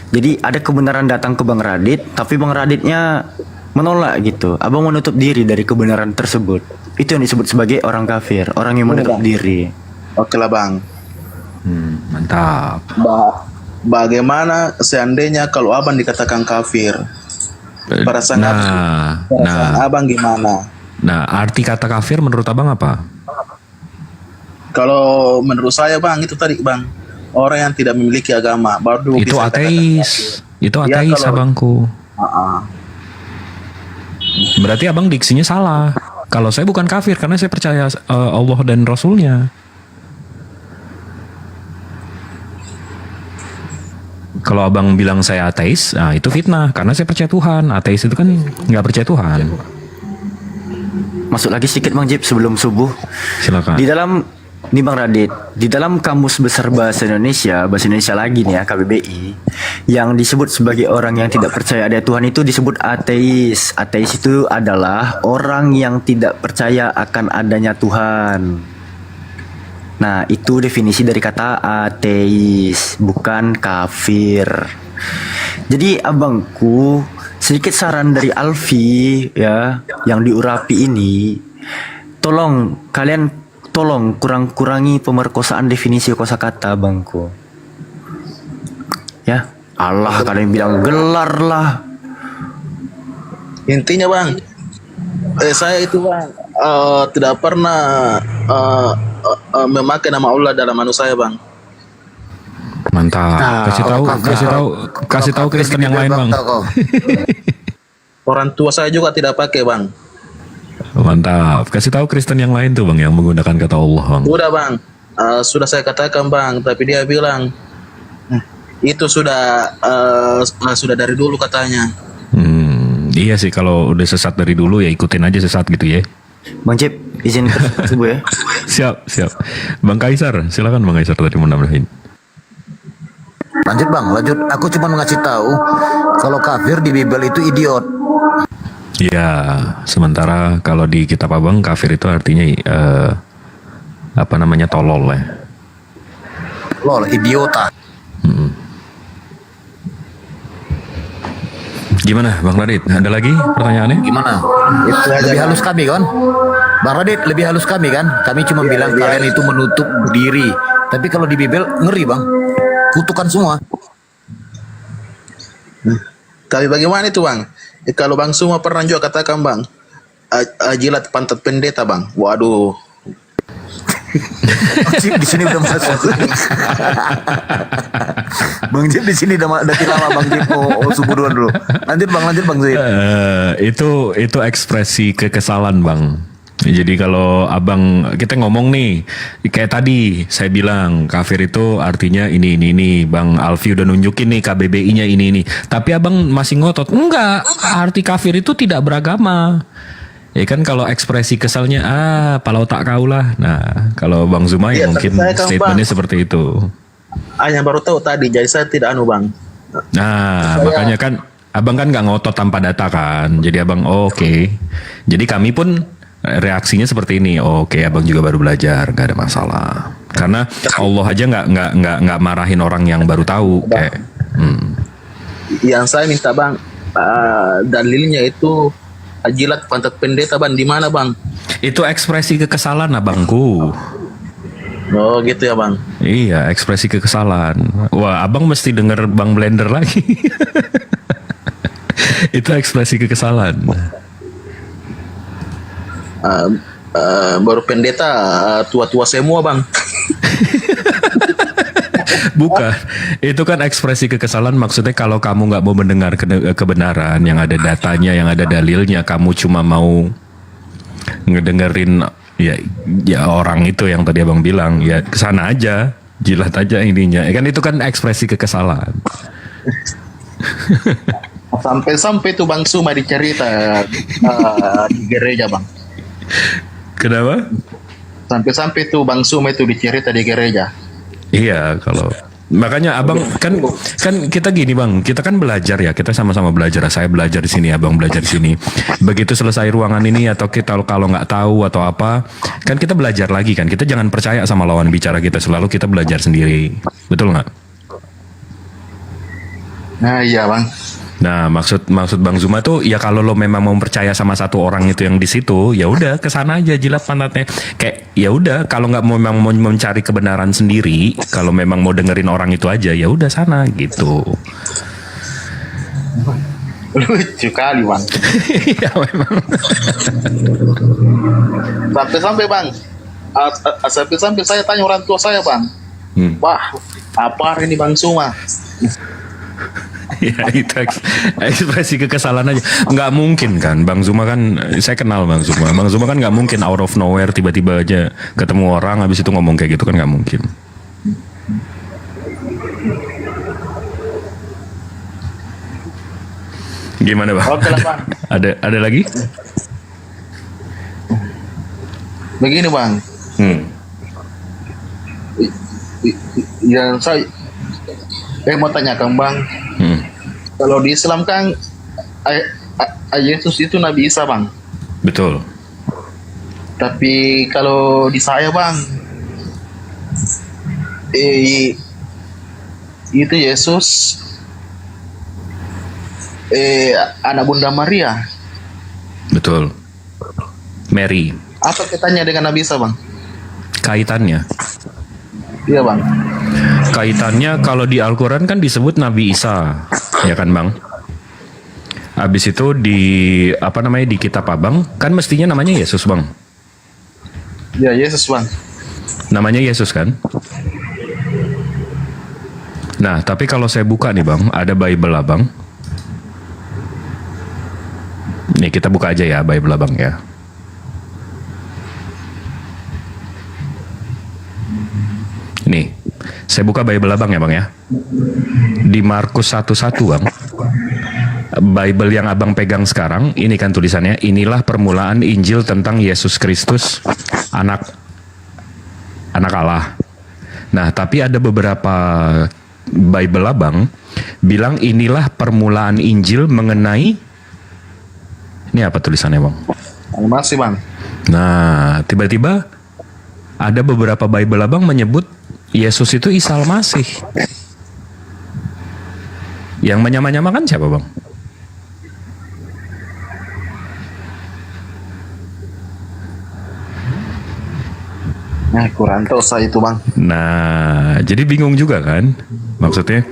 [SPEAKER 4] Jadi ada kebenaran datang ke Bang Radit, tapi Bang Raditnya menolak gitu. Abang menutup diri dari kebenaran tersebut. Itu yang disebut sebagai orang kafir, orang yang menutup diri.
[SPEAKER 6] Oke lah bang.
[SPEAKER 2] Mantap.
[SPEAKER 6] Bagaimana seandainya kalau abang dikatakan kafir? Perasaan abang gimana?
[SPEAKER 2] Nah, arti kata kafir menurut abang apa?
[SPEAKER 6] Kalau menurut saya bang itu tadi bang, orang yang tidak memiliki agama baru
[SPEAKER 2] Itu
[SPEAKER 6] bisa
[SPEAKER 2] ateis. Itu
[SPEAKER 6] Ya,
[SPEAKER 2] ateis
[SPEAKER 6] kalau-
[SPEAKER 2] abangku. Berarti abang diksinya salah. Kalau saya bukan kafir karena saya percaya Allah dan Rasulnya. Kalau abang bilang saya ateis, nah itu fitnah karena saya percaya Tuhan. Ateis itu kan nggak percaya Tuhan.
[SPEAKER 4] Masuk lagi sedikit Bang Jip sebelum subuh.
[SPEAKER 2] Silakan.
[SPEAKER 4] Di dalam nih Bang Radit, di dalam kamus besar bahasa Indonesia lagi nih ya KBBI, yang disebut sebagai orang yang tidak percaya ada Tuhan itu disebut ateis. Ateis itu adalah orang yang tidak percaya akan adanya Tuhan. Nah, itu definisi dari kata ateis, bukan kafir. Jadi abangku, sedikit saran dari Alfi ya, yang diurapi ini, tolong kurangi pemerkosaan definisi kosakata abangku. Ya, Allah kalian bilang gelar lah.
[SPEAKER 6] Intinya bang, saya itu bang tidak pernah memakai nama Allah dalam manu saya bang.
[SPEAKER 2] Mantap. Kasih tahu Kristen yang lain bang.
[SPEAKER 6] Orang tua saya juga tidak pakai bang.
[SPEAKER 2] Mantap. Kasih tahu Kristen yang lain tuh bang yang menggunakan kata Allah bang.
[SPEAKER 6] Sudah bang, sudah saya katakan bang, tapi dia bilang itu sudah dari dulu katanya.
[SPEAKER 2] Iya sih kalau udah sesat dari dulu ya ikutin aja sesat gitu ya.
[SPEAKER 4] Bang Cip, izin subuh ya.
[SPEAKER 2] Siap. Bang Kaisar, silakan Bang Kaisar tadi mau nambahin.
[SPEAKER 11] Lanjut bang, lanjut. Aku cuma ngasih tahu kalau kafir di Bible itu idiot.
[SPEAKER 2] Ya, sementara kalau di kitab abang kafir itu artinya apa namanya tolol ya.
[SPEAKER 11] Lol, idiota.
[SPEAKER 2] Gimana Bang Radit? Ada lagi pertanyaannya?
[SPEAKER 11] Gimana?
[SPEAKER 6] Itu aja,
[SPEAKER 11] Lebih
[SPEAKER 6] Bang.
[SPEAKER 11] halus kami kan? Bang Radit, lebih halus kami kan? Kami cuma bilang kalian itu menutup diri. Tapi kalau di Bible ngeri bang. Kutukan semua.
[SPEAKER 6] Tapi bagaimana itu bang? Kalau bang semua pernah juga katakan bang, jilat pantat pendeta bang. Waduh.
[SPEAKER 11] Cip di sini udah masuk. Bang Cip di sini udah lama Bang Cip. Oh subuh dulu. Lanjut bang Cip.
[SPEAKER 2] Itu ekspresi kekesalan bang. Jadi kalau abang kita ngomong nih kayak tadi saya bilang kafir itu artinya ini Bang Alfi udah nunjukin nih KBBI-nya ini. Tapi abang masih ngotot enggak, arti kafir itu tidak beragama. Ya kan kalau ekspresi kesalnya palau tak kau lah. Nah kalau Bang Zuma
[SPEAKER 6] Iya,
[SPEAKER 2] mungkin
[SPEAKER 6] tapi saya kan,
[SPEAKER 2] statementnya
[SPEAKER 6] Bang,
[SPEAKER 2] seperti itu.
[SPEAKER 6] Yang baru tahu tadi, jadi saya tidak bang.
[SPEAKER 2] Nah makanya kan abang kan nggak ngotot tanpa data kan. Jadi abang oke. Jadi kami pun reaksinya seperti ini. Oke, abang juga baru belajar, nggak ada masalah. Karena Allah aja nggak marahin orang yang baru tahu. Kayak,
[SPEAKER 6] Yang saya minta bang, dalilnya itu jilat pantat pendeta bang. Di mana bang?
[SPEAKER 2] Itu ekspresi kekesalan abangku.
[SPEAKER 6] Oh gitu ya bang.
[SPEAKER 2] Iya, ekspresi kekesalan. Wah, abang mesti denger Bang Blender lagi. Itu ekspresi kekesalan.
[SPEAKER 6] Baru pendeta tua-tua semua bang.
[SPEAKER 2] Bukan, itu kan ekspresi kekesalan maksudnya kalau kamu nggak mau mendengar kebenaran yang ada datanya, yang ada dalilnya, kamu cuma mau ngedengerin ya orang itu yang tadi abang bilang, ya kesana aja, jilat aja ininya, ya kan itu kan ekspresi kekesalan.
[SPEAKER 6] Sampai-sampai tuh Bang Suma dicerita di gereja bang.
[SPEAKER 2] Kenapa?
[SPEAKER 6] Sampai-sampai tuh Bang Suma itu dicerita di gereja.
[SPEAKER 2] Iya, kalau makanya abang kan kita gini bang, kita kan belajar ya, kita sama-sama belajar. Saya belajar di sini, abang belajar di sini. Begitu selesai ruangan ini atau kita kalau nggak tahu atau apa, kan kita belajar lagi kan. Kita jangan percaya sama lawan bicara kita, selalu kita belajar sendiri, betul nggak?
[SPEAKER 6] Nah iya bang.
[SPEAKER 2] Nah maksud Bang Zuma tuh ya kalau lo memang mau percaya sama satu orang itu yang di situ, ya udah kesana aja jilat pantatnya. Kayak ya udah kalau nggak memang mau mencari kebenaran sendiri, kalau memang mau dengerin orang itu aja, ya udah sana gitu.
[SPEAKER 6] Lucu kali bang.
[SPEAKER 2] Iya memang.
[SPEAKER 6] Sampai-sampai bang, sampai saya tanya orang tua saya bang, wah apa ini Bang Suma?
[SPEAKER 2] Ya itu ekspresi kekesalan aja. Nggak mungkin kan Bang Zuma kan, saya kenal Bang Zuma. Bang Zuma kan nggak mungkin out of nowhere tiba-tiba aja ketemu orang habis itu ngomong kayak gitu kan nggak mungkin. Gimana Bang?
[SPEAKER 6] Oke lah Bang.
[SPEAKER 2] Ada lagi?
[SPEAKER 6] Begini bang, yang saya mau tanyakan bang, kalau di Islam kan Yesus itu Nabi Isa bang.
[SPEAKER 2] Betul.
[SPEAKER 6] Tapi kalau di saya bang, itu Yesus anak Bunda Maria.
[SPEAKER 2] Betul. Mary.
[SPEAKER 6] Apa kaitannya dengan Nabi Isa bang?
[SPEAKER 2] Kaitannya?
[SPEAKER 6] Iya bang.
[SPEAKER 2] Kaitannya kalau di Al-Quran kan disebut Nabi Isa, ya kan bang? Habis itu di apa namanya di kitab abang kan mestinya namanya Yesus bang.
[SPEAKER 6] Ya Yesus bang.
[SPEAKER 2] Namanya Yesus kan? Nah tapi kalau saya buka nih bang, ada Bible abang. Nih kita buka aja ya Bible abang ya. Nih, saya buka Bible abang ya bang ya. Di Markus 1:1 bang. Bible yang abang pegang sekarang, ini kan tulisannya, inilah permulaan Injil tentang Yesus Kristus, anak Allah. Nah, tapi ada beberapa Bible abang bilang inilah permulaan Injil mengenai, ini apa tulisannya bang?
[SPEAKER 6] Masih bang.
[SPEAKER 2] Nah, tiba-tiba ada beberapa Bible abang menyebut Yesus itu Isa Al-Masih. Yang menyamanyamakan siapa bang?
[SPEAKER 6] Nah, kurang tahu saya itu bang.
[SPEAKER 2] Nah, jadi bingung juga kan? Maksudnya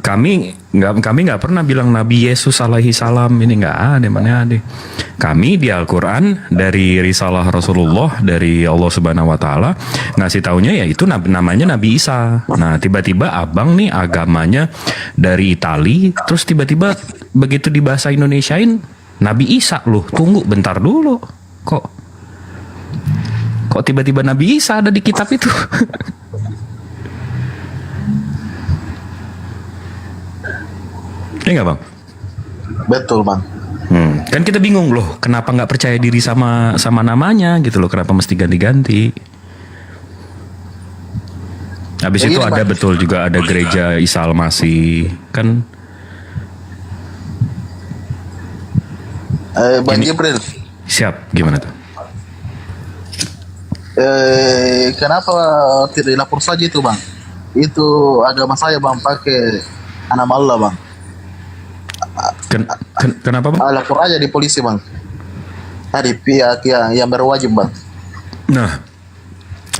[SPEAKER 2] kami nggak pernah bilang Nabi Yesus alaihi salam, ini nggak ada, mana ada. Kami di Al-Quran dari risalah Rasulullah dari Allah Subhanahu Wa Taala ngasih taunya ya itu namanya Nabi Isa. Nah, tiba-tiba abang nih agamanya dari Itali, terus tiba-tiba begitu dibahasa Indonesiain Nabi Isa loh. Tunggu bentar dulu, kok tiba-tiba Nabi Isa ada di kitab itu? Iya nggak bang?
[SPEAKER 6] Betul bang.
[SPEAKER 2] Kan kita bingung loh, kenapa nggak percaya diri sama namanya gitu loh? Kenapa mesti ganti-ganti? Habis itu ada betul juga ada gereja Isa Al-Masih kan?
[SPEAKER 6] Bang Jibril.
[SPEAKER 2] Siap, gimana tuh?
[SPEAKER 6] Kenapa tidak dilapor saja itu bang? Itu agama saya bang, pakai nama Allah bang.
[SPEAKER 2] Kenapa bang?
[SPEAKER 6] Lapor aja di polisi bang. Tadi pihak yang berwajib bang.
[SPEAKER 2] Nah,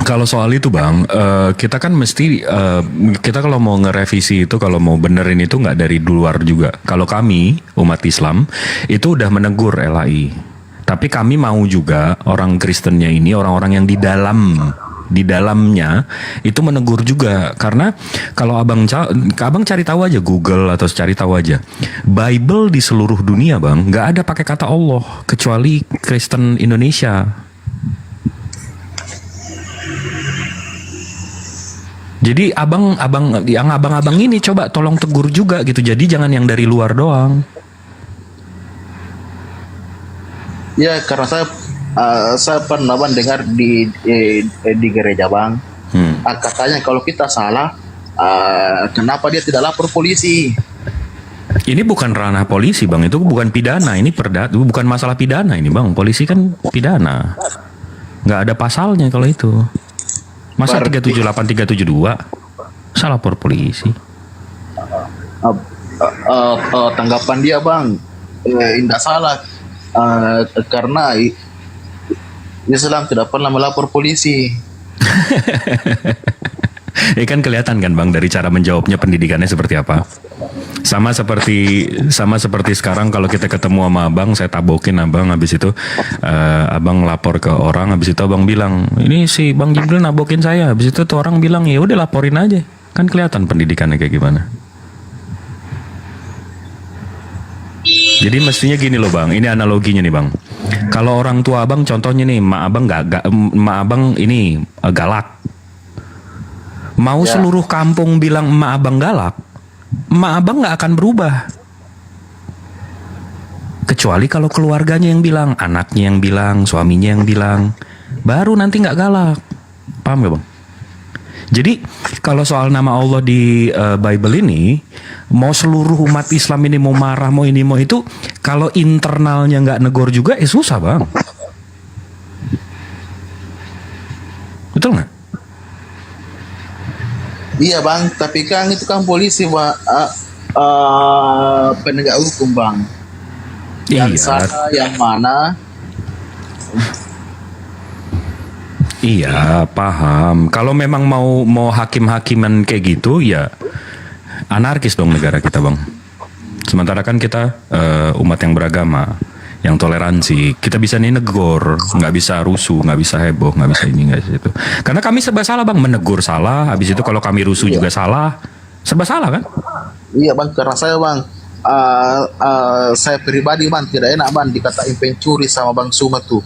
[SPEAKER 2] kalau soal itu bang, kita kan mesti kita kalau mau ngerevisi itu, kalau mau benerin itu nggak dari luar juga. Kalau kami umat Islam itu udah menegur LAI. Tapi kami mau juga orang Kristennya ini, orang-orang yang di dalamnya itu menegur juga. Karena kalau abang cari tahu aja Google atau cari tahu aja Bible di seluruh dunia bang, nggak ada pakai kata Allah kecuali Kristen Indonesia. Jadi abang ini coba tolong tegur juga gitu. Jadi jangan yang dari luar doang.
[SPEAKER 6] Ya karena saya pernah bang dengar di gereja bang, katanya kalau kita salah, kenapa dia tidak lapor polisi?
[SPEAKER 2] Ini bukan ranah polisi bang, itu bukan pidana, ini bukan masalah pidana ini bang. Polisi kan pidana, nggak ada pasalnya kalau itu. Masa 378 372 salah lapor polisi?
[SPEAKER 6] Tanggapan dia bang, tidak salah. Karena Islam tidak pernah melapor polisi.
[SPEAKER 2] Ya kan kelihatan kan bang dari cara menjawabnya, pendidikannya seperti apa. Sama seperti sekarang kalau kita ketemu sama abang, saya tabokin abang, habis itu abang lapor ke orang, habis itu abang bilang ini si Bang Jibril nabokin saya, habis itu tuh orang bilang ya udah laporin aja, kan kelihatan pendidikannya kayak gimana. Jadi mestinya gini loh bang, ini analoginya nih bang. Kalau orang tua abang contohnya nih, mak abang ini galak. Mau seluruh kampung bilang emak abang galak, emak abang nggak akan berubah. Kecuali kalau keluarganya yang bilang, anaknya yang bilang, suaminya yang bilang, baru nanti nggak galak. Paham gak bang? Jadi kalau soal nama Allah di Bible ini, mau seluruh umat Islam ini mau marah, mau ini mau itu, kalau internalnya nggak negor juga, susah bang. Betul nggak?
[SPEAKER 6] Iya bang, tapi kan itu kan polisi bang, penegak hukum bang. Yang salah yang mana?
[SPEAKER 2] Iya, paham. Kalau memang mau hakim-hakiman kayak gitu, ya anarkis dong negara kita, bang. Sementara kan kita umat yang beragama, yang toleransi. Kita bisa nih negor, nggak bisa rusuh, nggak bisa heboh, nggak bisa ini, nggak bisa itu. Karena kami serba salah, bang. Menegur salah, habis itu kalau kami rusuh juga salah. Serba salah kan?
[SPEAKER 6] Iya bang, karena saya bang, saya pribadi bang tidak enak bang dikatain pencuri sama bang Suma tuh.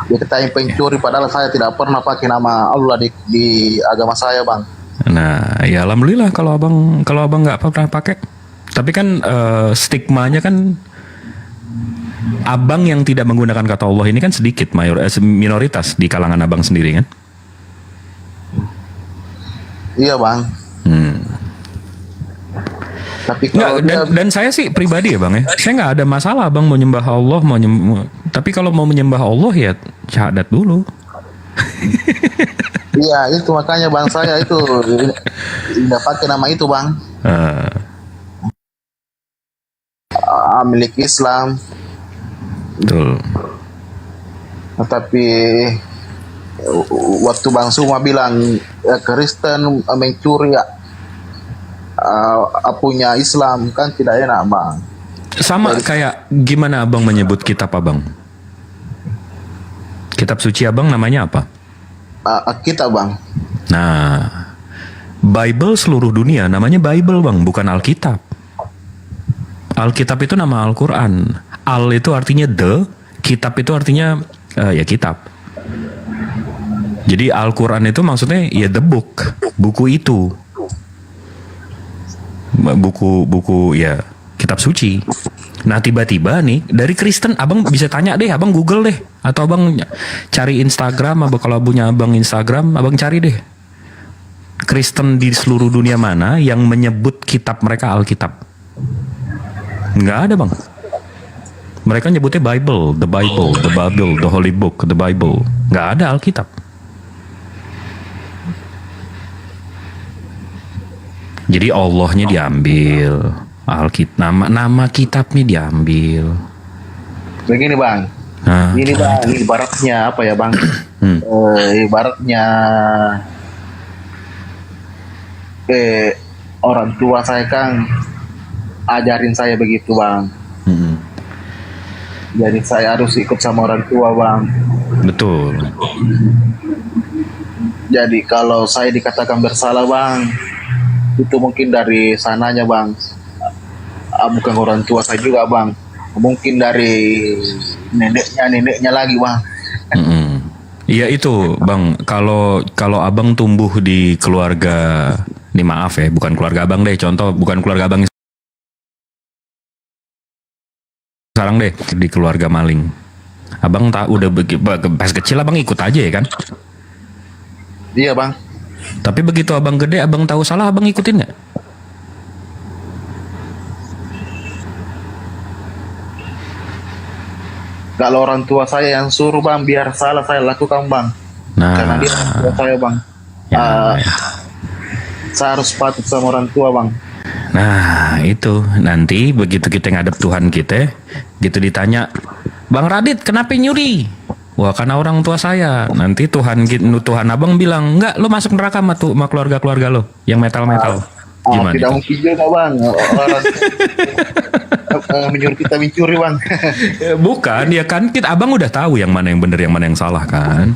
[SPEAKER 6] Dia katanya pencuri, padahal saya tidak pernah pakai nama Allah di agama saya, Bang.
[SPEAKER 2] Nah, ya alhamdulillah kalau abang nggak pernah pakai. Tapi kan stigmanya kan abang yang tidak menggunakan kata Allah ini kan sedikit, minoritas di kalangan abang sendiri kan?
[SPEAKER 6] Iya, Bang. Tapi
[SPEAKER 2] Nggak, dan saya sih pribadi ya bang ya, saya nggak ada masalah bang mau nyembah Allah, tapi kalau mau menyembah Allah ya syahadat dulu.
[SPEAKER 6] Iya, itu makanya bang saya itu tidak pakai nama itu, Bang. Milik Islam.
[SPEAKER 2] Betul.
[SPEAKER 6] Tapi waktu Bang Suma bilang Kristen mencuri punya Islam, kan tidak enak, Bang.
[SPEAKER 2] Sama kayak gimana abang menyebut kitab abang? Kitab suci abang namanya apa?
[SPEAKER 6] Kitab, Bang.
[SPEAKER 2] Nah, Bible seluruh dunia namanya Bible, Bang, bukan Alkitab. Alkitab itu nama Al-Quran. Al itu artinya the, kitab itu artinya ya kitab. Jadi Al-Quran itu maksudnya ya the book, buku itu. Buku ya kitab suci. Nah tiba-tiba nih dari Kristen, abang bisa tanya deh, abang Google deh, atau abang cari Instagram, kalau punya abang Instagram, abang cari deh Kristen di seluruh dunia mana yang menyebut kitab mereka Alkitab. Nggak ada, Bang. Mereka nyebutnya Bible, the Bible, the Bible, the Holy Book, the Bible. Nggak ada Alkitab. Jadi Allahnya diambil, nama kitabnya diambil.
[SPEAKER 6] Begini, Bang. Ini Bang, ibaratnya apa ya, Bang? Ibaratnya orang tua saya kan ajarin saya begitu, Bang. Jadi saya harus ikut sama orang tua, Bang.
[SPEAKER 2] Betul.
[SPEAKER 6] Jadi kalau saya dikatakan bersalah, Bang, itu mungkin dari sananya, Bang. Bukan orang tua saya juga, Bang. Mungkin dari neneknya lagi, Bang.
[SPEAKER 2] Iya itu, Bang. Kalau abang tumbuh di keluarga, ini maaf ya, bukan keluarga abang deh. Contoh, bukan keluarga abang sekarang deh, di keluarga maling. Abang tak udah pas kecil abang ikut aja ya kan?
[SPEAKER 6] Iya, Bang.
[SPEAKER 2] Tapi begitu abang gede, abang tahu salah, abang ikutin nggak?
[SPEAKER 6] Kalau orang tua saya yang suruh, Bang, biar salah saya lakukan, Bang. Karena dia orang tua saya, Bang. Saya harus patuh sama orang tua, Bang.
[SPEAKER 2] Nah itu nanti begitu kita ngadep Tuhan kita, gitu ditanya, Bang Radit kenapa nyuri? Wah karena orang tua saya. Nanti Tuhan abang bilang, enggak, lo masuk neraka sama keluarga lo yang metal-metal. Gimana?
[SPEAKER 6] Tidak mungkin juga, Bang. Orang menyuruh kita mencuri, Bang.
[SPEAKER 2] Bukan, ya kan abang udah tahu yang mana yang benar, yang mana yang salah kan?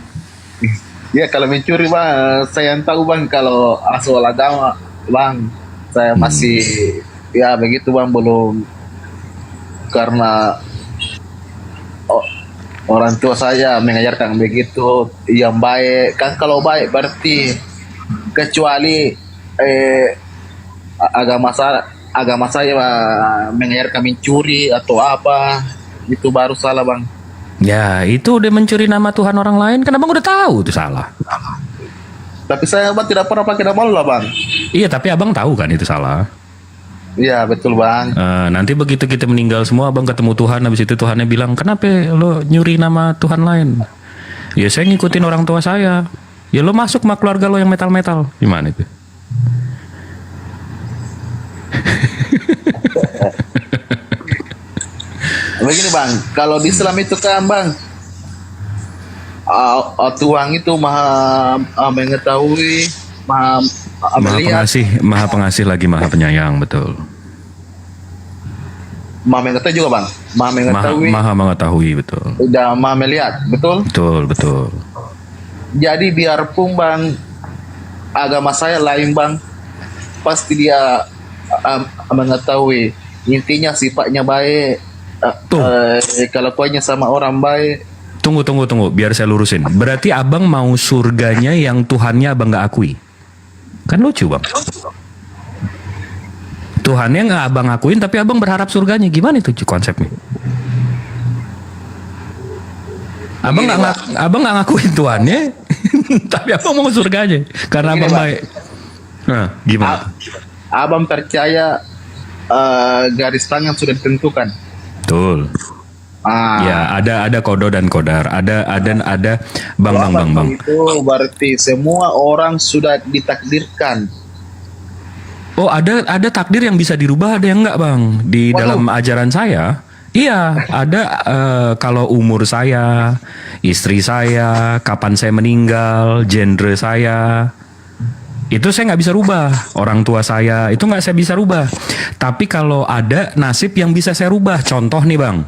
[SPEAKER 6] Ya kalau mencuri, Bang, saya yang tahu, Bang. Kalau asal agama, Bang, saya masih ya begitu, Bang, belum, karena orang tua saya mengajarkan begitu yang baik kan. Kalau baik berarti kecuali agama saya mengajarkan mencuri atau apa, itu baru salah, Bang.
[SPEAKER 2] Ya itu udah mencuri nama Tuhan orang lain kan abang udah tahu itu salah.
[SPEAKER 6] Tapi saya, Bang, tidak pernah pakai nama Allah, Bang.
[SPEAKER 2] Iya tapi abang tahu kan itu salah.
[SPEAKER 6] Iya betul, Bang.
[SPEAKER 2] Nanti begitu kita meninggal semua, abang ketemu Tuhan, habis itu Tuhannya bilang, kenapa lo nyuri nama Tuhan lain? Ya saya ngikutin orang tua saya. Ya lo masuk sama keluarga lo yang metal-metal. Gimana itu?
[SPEAKER 6] Begini, Bang, kalau di Islam itu kan, Bang, Tuhan itu maha mengetahui, maha
[SPEAKER 2] pengasih lagi maha penyayang, betul.
[SPEAKER 6] Maha mengetahui juga, Bang. Maha mengetahui.
[SPEAKER 2] Maha mengetahui, betul.
[SPEAKER 6] Dan maha melihat, betul.
[SPEAKER 2] Betul.
[SPEAKER 6] Jadi biarpun, Bang, agama saya lain, Bang, pasti dia mengetahui. Intinya sifatnya baik. Kelakuannya sama orang baik,
[SPEAKER 2] Tunggu, biar saya lurusin. Berarti abang mau surganya yang Tuhannya abang nggak akui? Kan lucu bang. Tuhannya nggak abang akuin, tapi abang berharap surganya. Gimana itu konsepnya? Abang nggak ngakuin Tuhannya, tapi abang mau surganya karena abang baik. Nah, gimana?
[SPEAKER 6] Abang percaya garis tangan sudah ditentukan.
[SPEAKER 2] Betul. Ya, ada kodo dan kodar, ada bang.
[SPEAKER 6] Itu berarti semua orang sudah ditakdirkan.
[SPEAKER 2] Oh, ada takdir yang bisa dirubah, ada yang enggak bang. Di dalam ajaran saya, iya ada. Kalau umur saya, istri saya, kapan saya meninggal, genre saya, itu saya nggak bisa rubah. Orang tua saya itu nggak saya bisa rubah. Tapi kalau ada nasib yang bisa saya rubah, contoh nih bang,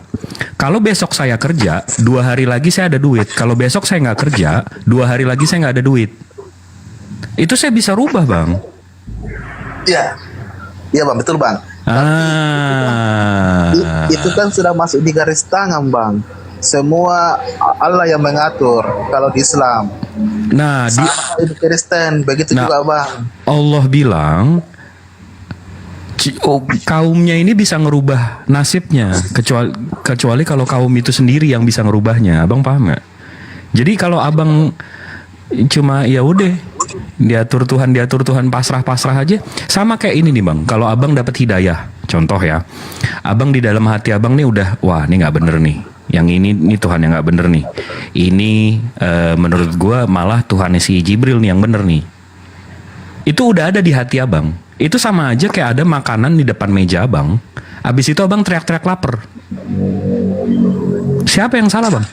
[SPEAKER 2] kalau besok saya kerja 2 hari lagi saya ada duit. Kalau besok saya nggak kerja 2 hari lagi saya nggak ada duit. Itu saya bisa rubah bang.
[SPEAKER 6] Iya bang, betul bang. Itu kan sudah masuk di garis tangan bang. Semua Allah yang mengatur kalau di Islam.
[SPEAKER 2] Nah,
[SPEAKER 6] di Kristen begitu juga bang.
[SPEAKER 2] Allah bilang kaumnya ini bisa ngerubah nasibnya, kecuali kalau kaum itu sendiri yang bisa ngerubahnya. Abang paham nggak? Jadi kalau abang cuma ya udah diatur Tuhan pasrah aja, sama kayak ini nih bang. Kalau abang dapat hidayah, contoh ya, abang di dalam hati abang nih udah, wah ini nggak bener nih, yang ini Tuhan yang nggak bener nih, ini menurut gua malah Tuhannya si Jibril nih yang bener nih. Itu udah ada di hati abang. Itu sama aja kayak ada makanan di depan meja abang, abis itu abang teriak-teriak lapar. Siapa yang salah bang?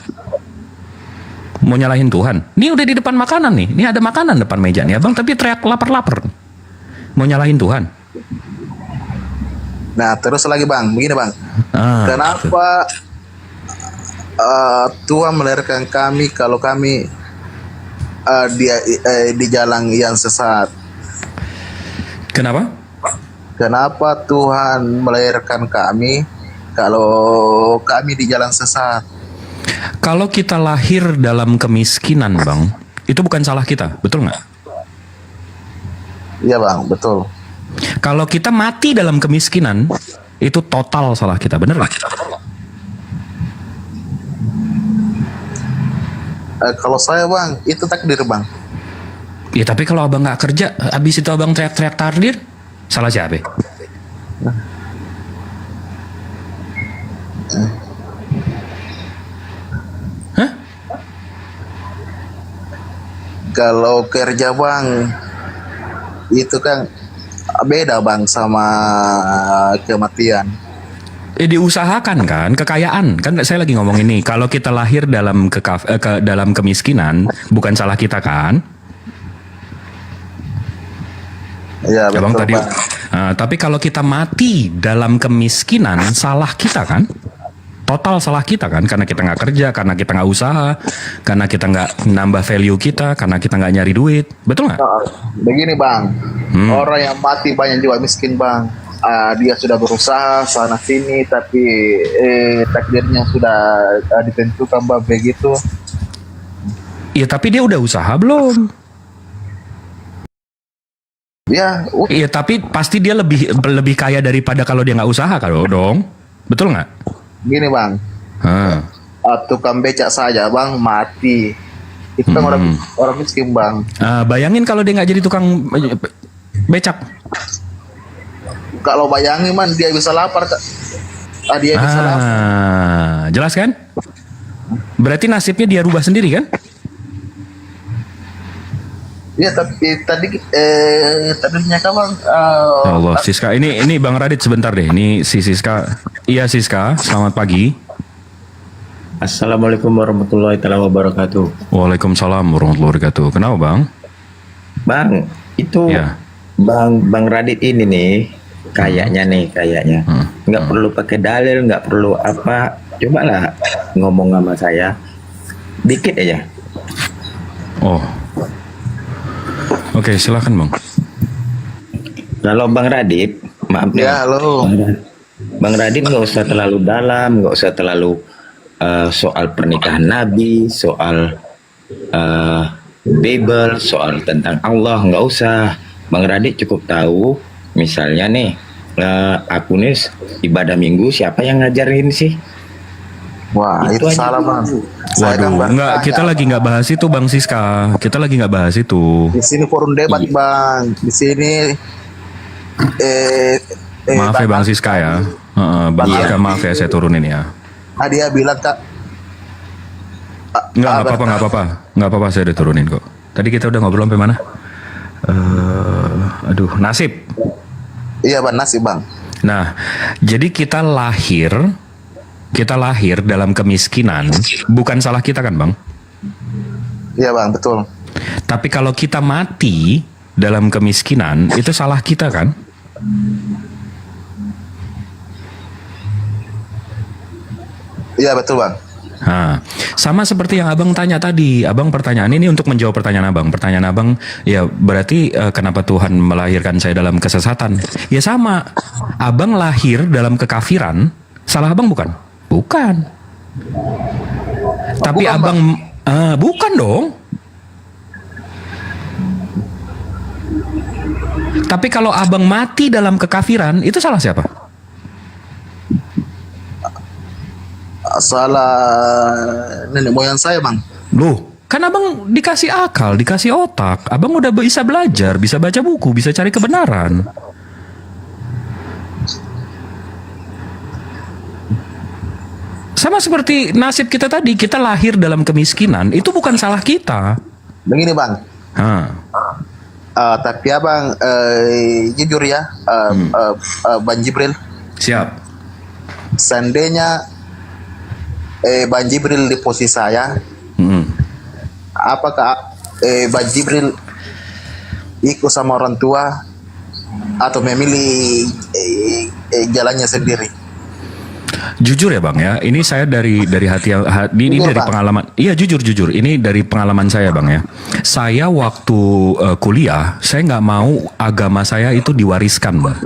[SPEAKER 2] Mau nyalahin Tuhan? Ini udah di depan makanan nih. Ini ada makanan depan meja nih abang, tapi teriak lapar. Mau nyalahin Tuhan?
[SPEAKER 6] Nah terus lagi bang, begini bang. Kenapa Tuhan melahirkan kami kalau kami di jalan yang sesat? Kenapa Tuhan melahirkan kami kalau kami di jalan sesat?
[SPEAKER 2] Kalau kita lahir dalam kemiskinan bang, itu bukan salah kita, betul nggak?
[SPEAKER 6] Iya bang, betul.
[SPEAKER 2] Kalau kita mati dalam kemiskinan, itu total salah kita, bener nggak?
[SPEAKER 6] Kalau saya bang, itu takdir bang.
[SPEAKER 2] Ya tapi kalau abang nggak kerja, abis itu abang teriak-teriak takdir, salah siapa? Hah?
[SPEAKER 6] Kalau kerja bang, itu kan beda bang sama kematian.
[SPEAKER 2] Diusahakan kan, kekayaan kan. Saya lagi ngomong ini, kalau kita lahir dalam dalam kemiskinan, bukan salah kita kan?
[SPEAKER 6] Ya betul
[SPEAKER 2] tadi. Tapi kalau kita mati dalam kemiskinan, salah kita kan? Total salah kita kan? Karena kita nggak kerja, karena kita nggak usaha, karena kita nggak nambah value kita, karena kita nggak nyari duit, betul nggak?
[SPEAKER 6] Begini bang, orang yang mati banyak juga miskin bang. Dia sudah berusaha sana sini, tapi takdirnya sudah ditentukan bang begitu.
[SPEAKER 2] Iya tapi dia udah usaha belum? Iya tapi pasti dia lebih kaya daripada kalau dia nggak usaha kalau dong, betul nggak?
[SPEAKER 6] Gini bang, tukang becak saja bang mati, itu kan orang miskin bang.
[SPEAKER 2] Bayangin kalau dia nggak jadi tukang becak.
[SPEAKER 6] Kalau bayangin man dia bisa lapar, dia bisa lapar.
[SPEAKER 2] Jelas kan? Berarti nasibnya dia rubah sendiri kan?
[SPEAKER 6] Ya tapi tadinya kawan.
[SPEAKER 2] Ya Allah, Siska. Ini Bang Radit sebentar deh. Ini si Siska. Iya Siska, selamat pagi.
[SPEAKER 14] Assalamualaikum warahmatullahi wabarakatuh.
[SPEAKER 2] Waalaikumsalam warahmatullahi wabarakatuh. Kenapa Bang?
[SPEAKER 14] Bang, itu ya. Bang Radit ini nih, kayaknya nggak perlu pakai dalil, nggak perlu apa. Cobalah ngomong sama saya, dikit aja.
[SPEAKER 2] Oh. Oke, silakan Bang.
[SPEAKER 14] Kalau Bang Radit, maaf nih.
[SPEAKER 6] Ya, halo.
[SPEAKER 14] Bang Radit nggak usah terlalu dalam, nggak usah terlalu soal pernikahan Nabi, soal Bible, soal tentang Allah, nggak usah. Bang Radit cukup tahu, misalnya nih, aku nih ibadah minggu siapa yang ngajarin sih?
[SPEAKER 6] Wah, itu
[SPEAKER 14] aja
[SPEAKER 6] salah bang. Saya
[SPEAKER 2] Waduh,
[SPEAKER 6] kan
[SPEAKER 2] enggak, kita lagi nggak bahas itu Bang Siska. Kita lagi nggak bahas itu.
[SPEAKER 6] di sini forum debat bang. Di sini
[SPEAKER 2] Maaf ya Bang Siska ya. Bang Siska maaf ya, saya turunin ya.
[SPEAKER 6] Dia bilang kak.
[SPEAKER 2] Nggak apa-apa, saya udah turunin kok. Tadi kita udah ngobrol sampai mana? Aduh, nasib.
[SPEAKER 6] Iya bang, nasib bang.
[SPEAKER 2] Nah, jadi kita lahir dalam kemiskinan, bukan salah kita kan Bang?
[SPEAKER 6] Iya bang, betul.
[SPEAKER 2] Tapi kalau kita mati dalam kemiskinan, itu salah kita kan?
[SPEAKER 6] Iya betul bang.
[SPEAKER 2] Nah, sama seperti yang Abang tanya tadi. Abang pertanyaan ini untuk menjawab pertanyaan Abang. Pertanyaan Abang, ya berarti kenapa Tuhan melahirkan saya dalam kesesatan? Ya sama. Abang lahir dalam kekafiran, salah Abang bukan? Bukan. Tapi
[SPEAKER 6] Bukan,
[SPEAKER 2] Abang bukan dong. Tapi kalau Abang mati dalam kekafiran, itu salah siapa?
[SPEAKER 6] Salah nenek moyang saya bang.
[SPEAKER 2] Loh, kan Abang dikasih akal, dikasih otak. Abang udah bisa belajar, bisa baca buku, bisa cari kebenaran. Sama seperti nasib kita tadi, kita lahir dalam kemiskinan, itu bukan salah kita.
[SPEAKER 6] Begini bang. Tapi abang jujur ya, Bang Jibril.
[SPEAKER 2] Siap.
[SPEAKER 6] Seandainya Bang Jibril di posisi saya, apakah Bang Jibril ikut sama orang tua atau memilih jalannya sendiri?
[SPEAKER 2] Jujur ya Bang ya, ini saya dari hati ini dari pengalaman. Iya jujur, ini dari pengalaman saya Bang ya. Saya waktu kuliah, saya nggak mau agama saya itu diwariskan Bang.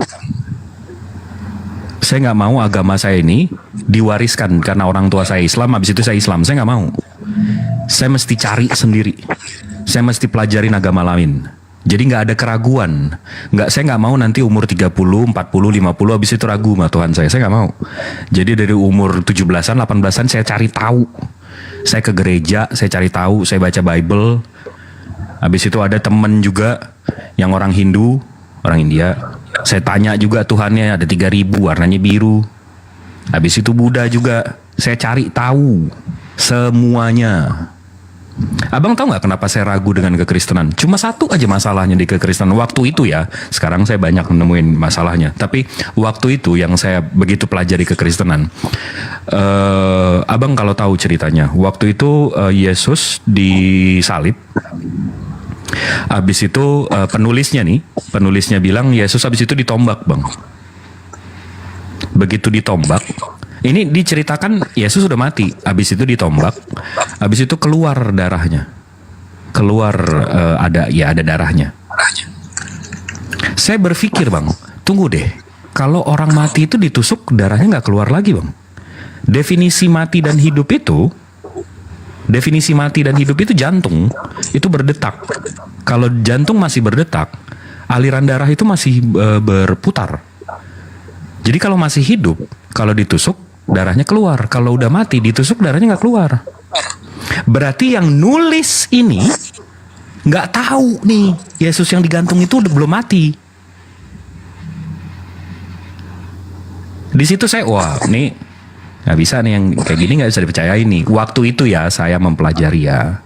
[SPEAKER 2] Saya nggak mau agama saya ini diwariskan karena orang tua saya Islam, habis itu saya Islam. Saya nggak mau. Saya mesti cari sendiri. Saya mesti pelajarin agama lain. Jadi nggak ada keraguan. Saya nggak mau nanti umur 30, 40, 50 habis itu ragu sama Tuhan saya. Saya nggak mau. Jadi dari umur 17-an, 18-an saya cari tahu. Saya ke gereja, saya cari tahu, saya baca Bible. Habis itu ada temen juga yang orang Hindu, orang India. Saya tanya juga Tuhannya, ada 3.000 warnanya biru. Habis itu Buddha juga. Saya cari tahu semuanya. Abang tahu nggak kenapa saya ragu dengan kekristenan? Cuma satu aja masalahnya di kekristenan waktu itu ya. Sekarang saya banyak menemuin masalahnya. Tapi waktu itu yang saya begitu pelajari kekristenan, abang kalau tahu ceritanya, waktu itu Yesus disalib. Habis itu penulisnya bilang Yesus habis itu ditombak bang. Begitu ditombak, ini diceritakan Yesus sudah mati, habis itu ditombak, habis itu keluar darahnya, ada darahnya. Saya berpikir bang, tunggu deh, kalau orang mati itu ditusuk darahnya nggak keluar lagi bang. Definisi mati dan hidup itu jantung itu berdetak. Kalau jantung masih berdetak, aliran darah itu masih berputar. Jadi kalau masih hidup, kalau ditusuk darahnya keluar. Kalau udah mati ditusuk darahnya nggak keluar. Berarti yang nulis ini nggak tahu nih Yesus yang digantung itu udah belum mati. Di situ saya nih nggak bisa nih yang kayak gini nggak bisa dipercayai nih. Waktu itu ya saya mempelajari ya.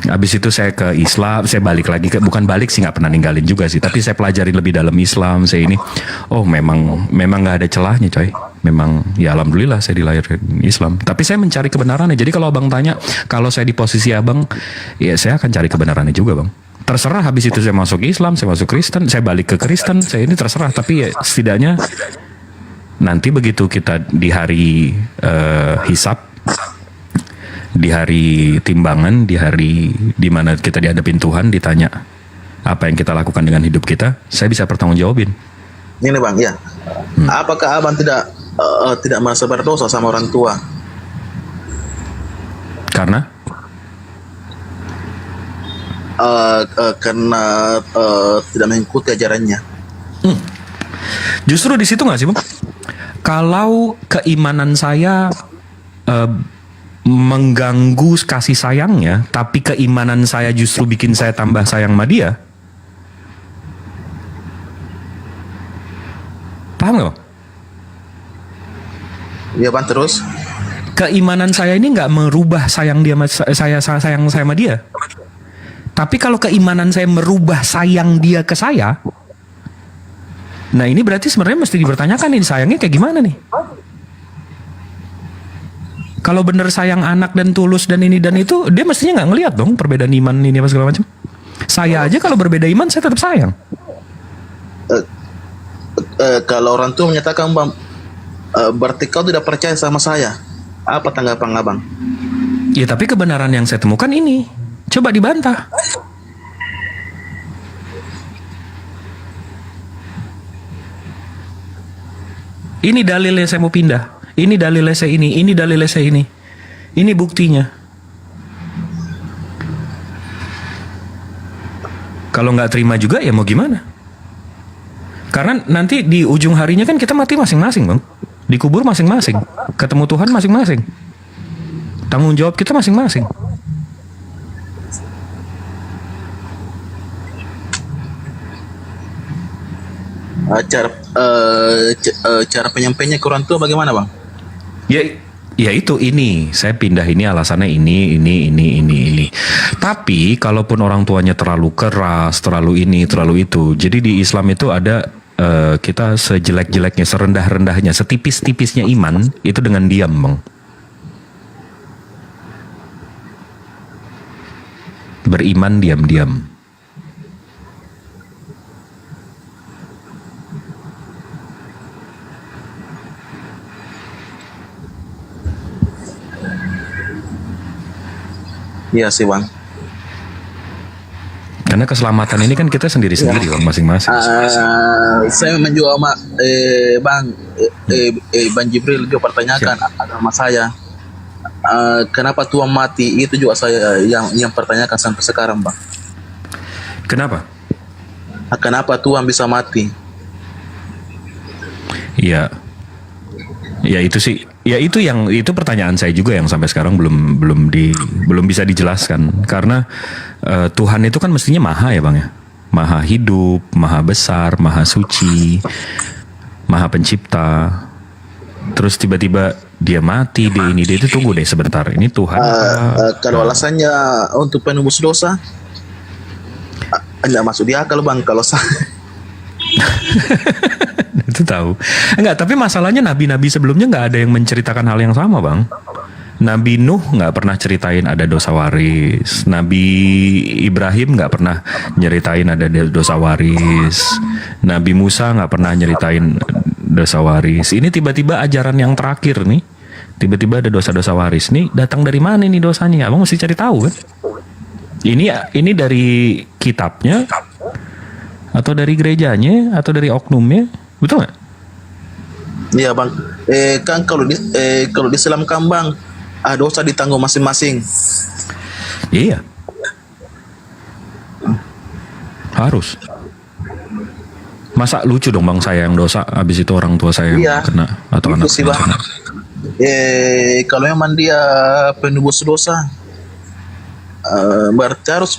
[SPEAKER 2] Habis itu saya ke Islam, saya balik lagi bukan balik sih, nggak pernah ninggalin juga sih, tapi saya pelajari lebih dalam Islam. Saya ini, memang nggak ada celahnya coy. Memang ya alhamdulillah saya dilahirkan Islam. Tapi saya mencari kebenarannya. Jadi kalau abang tanya, kalau saya di posisi abang, ya saya akan cari kebenarannya juga bang. Terserah habis itu saya masuk Islam, saya masuk Kristen, saya balik ke Kristen, saya ini terserah. Tapi ya setidaknya nanti begitu kita di hari hisab, di hari timbangan, di hari dimana kita dihadapin Tuhan, ditanya apa yang kita lakukan dengan hidup kita, saya bisa pertanggungjawabin.
[SPEAKER 6] Ini bang, ya. Apakah abang tidak tidak merasa berdosa sama orang tua.
[SPEAKER 2] Karena?
[SPEAKER 6] Karena tidak mengikuti ajarannya.
[SPEAKER 2] Justru di situ nggak sih, Bang? Kalau keimanan saya mengganggu kasih sayangnya, tapi keimanan saya justru bikin saya tambah sayang sama dia. Paham nggak, Bang?
[SPEAKER 6] Iya, Bang, terus?
[SPEAKER 2] Keimanan saya ini nggak merubah sayang dia, sayang saya sama dia. Tapi kalau keimanan saya merubah sayang dia ke saya, nah ini berarti sebenarnya mesti dipertanyakan nih, sayangnya kayak gimana nih? Kalau bener sayang anak dan tulus dan ini dan itu, dia mestinya nggak ngelihat dong perbedaan iman ini apa segala macam. Saya aja kalau berbeda iman saya tetap sayang.
[SPEAKER 6] Kalau orang tua menyatakan, Bang, berarti kau tidak percaya sama saya. Apa tanggapan Abang?
[SPEAKER 2] Ya tapi kebenaran yang saya temukan ini, coba dibantah. Ini dalilnya saya mau pindah. Ini dalilnya saya ini dalilnya saya ini. Ini buktinya. Kalau nggak terima juga ya mau gimana? Karena nanti di ujung harinya kan kita mati masing-masing, Bang. Dikubur masing-masing. Ketemu Tuhan masing-masing. Tanggung jawab kita masing-masing.
[SPEAKER 6] Cara penyampainya ke orang tua bagaimana, Bang?
[SPEAKER 2] Ya itu ini, saya pindah ini alasannya ini. Tapi kalaupun orang tuanya terlalu keras, terlalu ini, terlalu itu. Jadi di Islam itu ada kita sejelek-jeleknya, serendah-rendahnya, setipis-tipisnya iman itu dengan diam, Bang. Beriman diam-diam.
[SPEAKER 6] Iya sih, Bang.
[SPEAKER 2] Karena keselamatan ini kan kita sendiri-sendiri, Bang, masing-masing.
[SPEAKER 6] Saya menjual Bang, Bang Jibril juga pertanyakan agama saya. Kenapa Tuhan mati? Itu juga saya yang pertanyakan sampai sekarang, Bang.
[SPEAKER 2] Kenapa?
[SPEAKER 6] Kenapa Tuhan bisa mati?
[SPEAKER 2] Iya. Ya itu sih. Ya itu pertanyaan saya juga yang sampai sekarang belum bisa dijelaskan. Karena Tuhan itu kan mestinya maha ya, Bang ya. Maha hidup, maha besar, maha suci, maha pencipta. Terus tiba-tiba dia mati, dia itu tunggu deh sebentar. Ini Tuhan
[SPEAKER 6] kalau alasannya untuk penebus dosa, enggak masuk di akal, Bang, kalau saya.
[SPEAKER 2] Itu tahu. Enggak, tapi masalahnya nabi-nabi sebelumnya nggak ada yang menceritakan hal yang sama, Bang. Nabi Nuh nggak pernah ceritain ada dosa waris. Nabi Ibrahim nggak pernah nyeritain ada dosa waris. Nabi Musa nggak pernah nyeritain dosa waris. Ini tiba-tiba ajaran yang terakhir nih, tiba-tiba ada dosa-dosa waris. Nih datang dari mana nih dosanya? Abang mesti cari tahu kan? Ini dari kitabnya, atau dari gerejanya, atau dari oknumnya, betul nggak?
[SPEAKER 6] Iya, Bang. Kan kalau di Islam kan, Bang, dosa ditanggung masing-masing.
[SPEAKER 2] Iya. Harus. Masa lucu dong, Bang, saya yang dosa, habis itu orang tua saya yang kena atau
[SPEAKER 6] itu
[SPEAKER 2] anak
[SPEAKER 6] sih, Bang. Kalau memang dia penebus dosa, berarti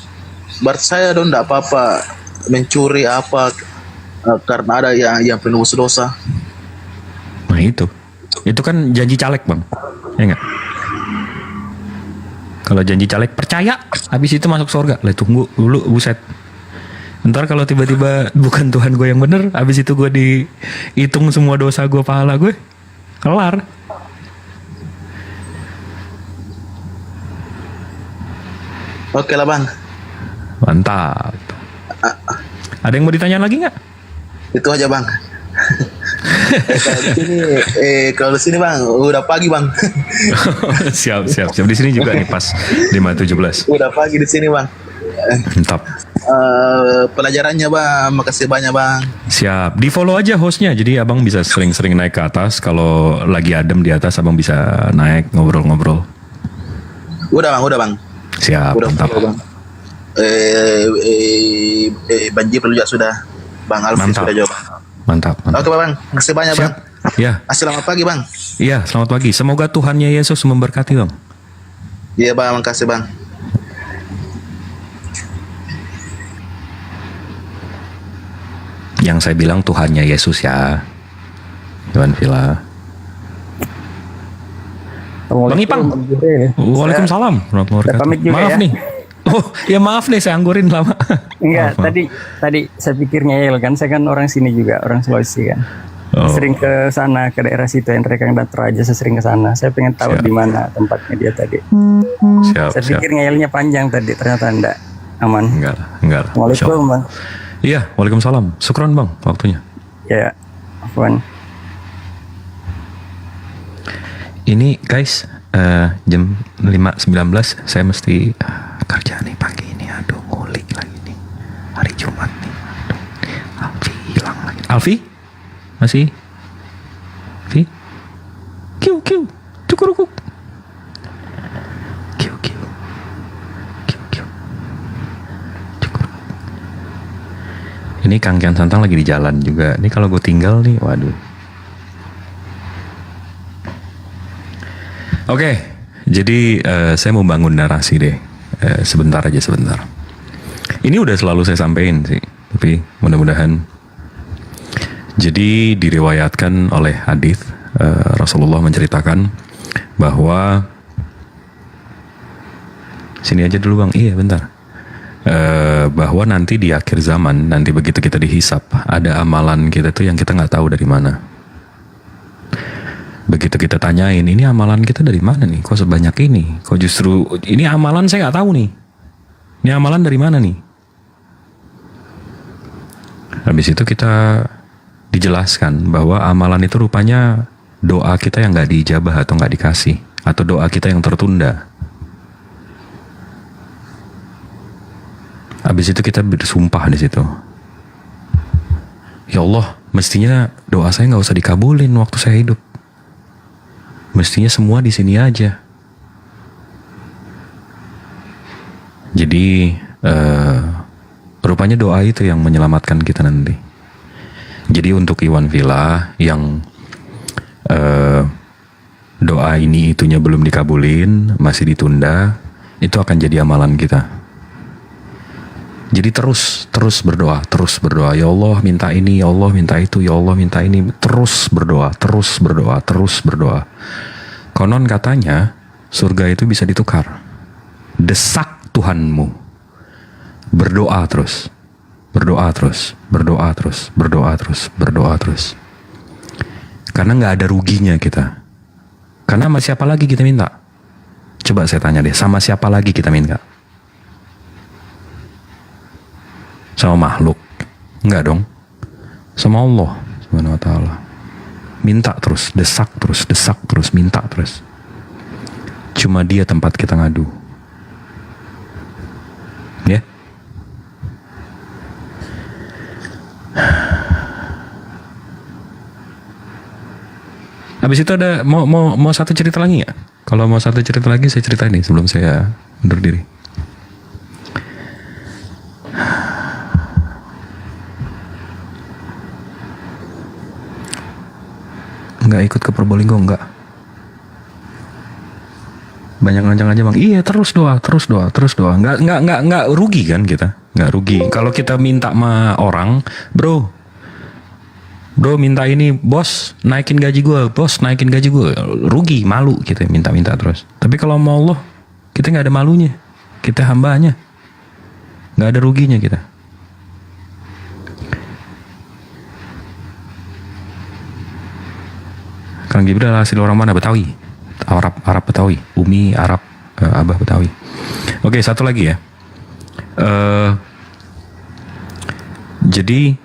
[SPEAKER 6] saya dong enggak apa-apa mencuri apa karena ada yang penebus dosa.
[SPEAKER 2] Nah itu kan janji caleg, Bang, ya nggak? Kalau janji caleg percaya, habis itu masuk surga. Lah tunggu dulu, buset. Ntar kalau tiba-tiba bukan Tuhan gue yang bener, habis itu gue dihitung semua dosa gue, pahala gue, kelar.
[SPEAKER 6] Oke lah, Bang.
[SPEAKER 2] Mantap. Ada yang mau ditanya lagi nggak?
[SPEAKER 6] Itu aja, Bang. Kalau di sini, Bang, udah pagi, Bang.
[SPEAKER 2] Siap. Di sini juga nih pas 5.17.
[SPEAKER 6] Udah pagi di sini, Bang.
[SPEAKER 2] Mantap.
[SPEAKER 6] Pelajarannya bang, makasih banyak bang.
[SPEAKER 2] Siap. Di follow aja hostnya. Jadi abang bisa sering-sering naik ke atas. Kalau lagi adem di atas, abang bisa naik ngobrol-ngobrol.
[SPEAKER 6] Udah bang.
[SPEAKER 2] Siap.
[SPEAKER 6] Udah
[SPEAKER 2] Mantap.
[SPEAKER 6] bang. Bang Jibril juga sudah. Bang Alfi
[SPEAKER 2] Mantap.
[SPEAKER 6] sudah jawab.
[SPEAKER 2] Mantap.
[SPEAKER 6] Oke bang, makasih banyak bang.
[SPEAKER 2] Ya.
[SPEAKER 6] Selamat pagi bang.
[SPEAKER 2] Iya, selamat pagi. Semoga Tuhannya Yesus memberkati bang.
[SPEAKER 6] Iya bang, makasih bang.
[SPEAKER 2] Yang saya bilang Tuhannya Yesus ya. Iwan Villa. Bang Ipang. Waalaikumsalam.
[SPEAKER 15] Pamit juga
[SPEAKER 2] Maaf
[SPEAKER 15] ya.
[SPEAKER 2] nih. Oh, ya maaf nih saya anggurin lama.
[SPEAKER 15] Enggak,
[SPEAKER 2] Maaf.
[SPEAKER 15] tadi saya pikir ngeyel kan, saya kan orang sini juga, orang Sulawesi kan.
[SPEAKER 2] Oh.
[SPEAKER 15] Sering ke sana, ke daerah situ yang Rekang dan Toraja, saya sering ke sana. Saya pengen tahu di mana tempatnya dia tadi. Saya pikir ngeyelnya panjang tadi, ternyata enggak. Aman.
[SPEAKER 2] Enggak.
[SPEAKER 15] Waalaikumsalam bang.
[SPEAKER 2] Iya, waalaikumsalam. Syukron bang waktunya.
[SPEAKER 15] Ya, Afwan.
[SPEAKER 2] Ini guys, jam 5.19 saya mesti kerja nih pagi ini. Aduh, ngulik lagi nih. Hari Jumat nih. Aduh, Alfi hilang lagi. Alfi? Masih? Alfi? Kiu. Cukurukuk. Kiu. Ini Kang Kian Santang lagi di jalan juga. Ini kalau gue tinggal nih, waduh. Oke, jadi saya mau bangun narasi deh. Sebentar. Ini udah selalu saya sampaikan sih, tapi mudah-mudahan. Jadi diriwayatkan oleh hadis Rasulullah menceritakan bahwa sini aja dulu bang. Iya bentar. Bahwa nanti di akhir zaman, nanti begitu kita dihisap, ada amalan kita tuh yang kita nggak tahu dari mana. Begitu kita tanyain, ini amalan kita dari mana nih? Kok sebanyak ini? Kok justru ini amalan saya nggak tahu nih. Ini amalan dari mana nih? Habis itu kita dijelaskan bahwa amalan itu rupanya doa kita yang nggak diijabah atau nggak dikasih, atau doa kita yang tertunda. Habis itu kita bersumpah di situ. Ya Allah, mestinya doa saya nggak usah dikabulin waktu saya hidup. Mestinya semua di sini aja. Jadi rupanya doa itu yang menyelamatkan kita nanti. Jadi untuk Iwan Villa yang doa ini itunya belum dikabulin, masih ditunda, itu akan jadi amalan kita. Jadi terus berdoa. Ya Allah minta ini, ya Allah minta itu, ya Allah minta ini. Terus berdoa. Konon katanya surga itu bisa ditukar. Desak Tuhanmu. Berdoa terus. Karena nggak ada ruginya kita. Karena sama siapa lagi kita minta? Coba saya tanya deh, sama siapa lagi kita minta? Sama makhluk? Enggak dong. Sama Allah Subhanahu wa taala. Minta terus, desak terus, minta terus. Cuma Dia tempat kita ngadu. Ya. Habis itu ada mau satu cerita lagi nggak? Kalau mau satu cerita lagi saya cerita ini sebelum saya undur diri. Nggak ikut ke Probolinggo, nggak. Banyak ngancang aja bang. Iya terus doa. Nggak rugi kan kita, nggak rugi. Kalau kita minta sama orang, bro minta ini, bos naikin gaji gue, rugi, malu kita minta terus. Tapi kalau mau Allah, kita nggak ada malunya, kita hambanya, nggak ada ruginya kita. Kang Gibril hasil orang mana? Betawi, Arab Betawi, Umi Arab, Abah Betawi. Oke, satu lagi ya. Jadi,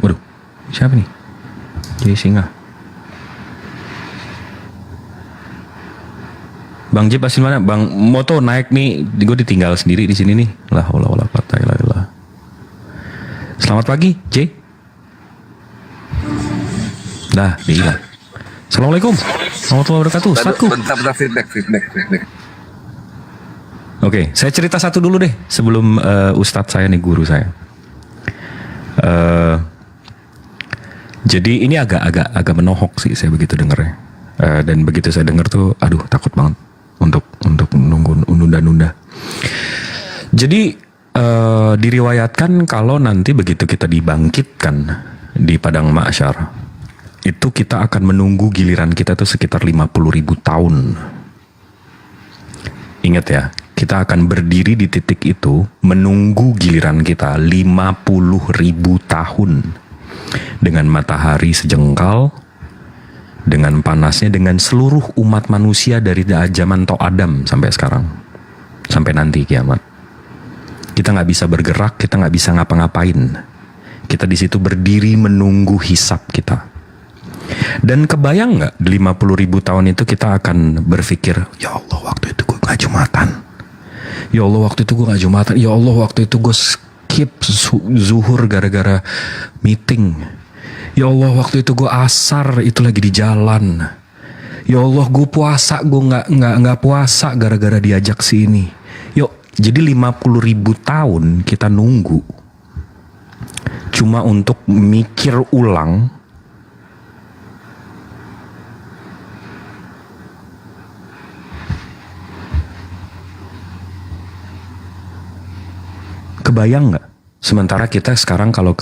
[SPEAKER 2] waduh, siapa nih? Jadi singa. Bang Jib hasil mana? Bang Moto naik nih, gue ditinggal sendiri di sini nih. Lah, Selamat pagi, J. Nah, hilang. Assalamualaikum warahmatullahi wabarakatuh. Ustadku.
[SPEAKER 10] Bentar feedback.
[SPEAKER 2] Oke, saya cerita satu dulu deh sebelum Ustadz saya nih, guru saya. Jadi ini agak menohok sih saya begitu dengernya. Dan begitu saya denger tuh, aduh takut banget untuk nunggu nunda. Jadi diriwayatkan kalau nanti begitu kita dibangkitkan di padang mahsyar, itu kita akan menunggu giliran kita tuh sekitar 50.000 tahun. Ingat ya, kita akan berdiri di titik itu menunggu giliran kita 50.000 tahun. Dengan matahari sejengkal, dengan panasnya, dengan seluruh umat manusia dari zaman Tok Adam sampai sekarang, sampai nanti kiamat. Kita nggak bisa bergerak, kita nggak bisa ngapa-ngapain. Kita di situ berdiri menunggu hisab kita. Dan kebayang nggak 50.000 tahun itu kita akan berpikir, ya Allah waktu itu gue nggak Jumatan, ya Allah waktu itu gue nggak Jumatan, ya Allah waktu itu gue skip zuhur gara-gara meeting. Ya Allah waktu itu gue asar itu lagi di jalan. Ya Allah gue puasa, gue nggak puasa gara-gara diajak sini. Yuk, jadi 50.000 tahun kita nunggu cuma untuk mikir ulang kebayang nggak? Sementara kita sekarang kalau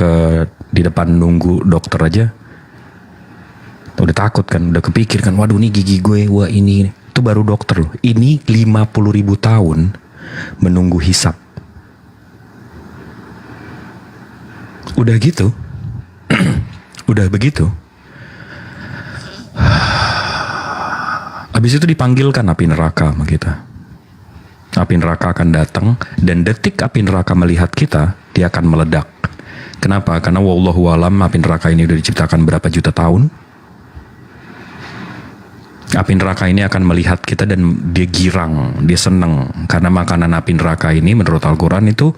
[SPEAKER 2] di depan nunggu dokter aja udah takut kan, udah kepikir kan, waduh nih gigi gue, wah ini. Itu baru dokter loh. Ini 50.000 tahun menunggu hisab. Udah gitu. Udah begitu. Habis itu dipanggilkan api neraka sama kita. Api neraka akan datang, dan detik api neraka melihat kita, dia akan meledak. Kenapa? Karena wallahu alam api neraka ini udah diciptakan berapa juta tahun. Api neraka ini akan melihat kita dan dia girang, dia seneng. Karena makanan api neraka ini menurut Al-Quran itu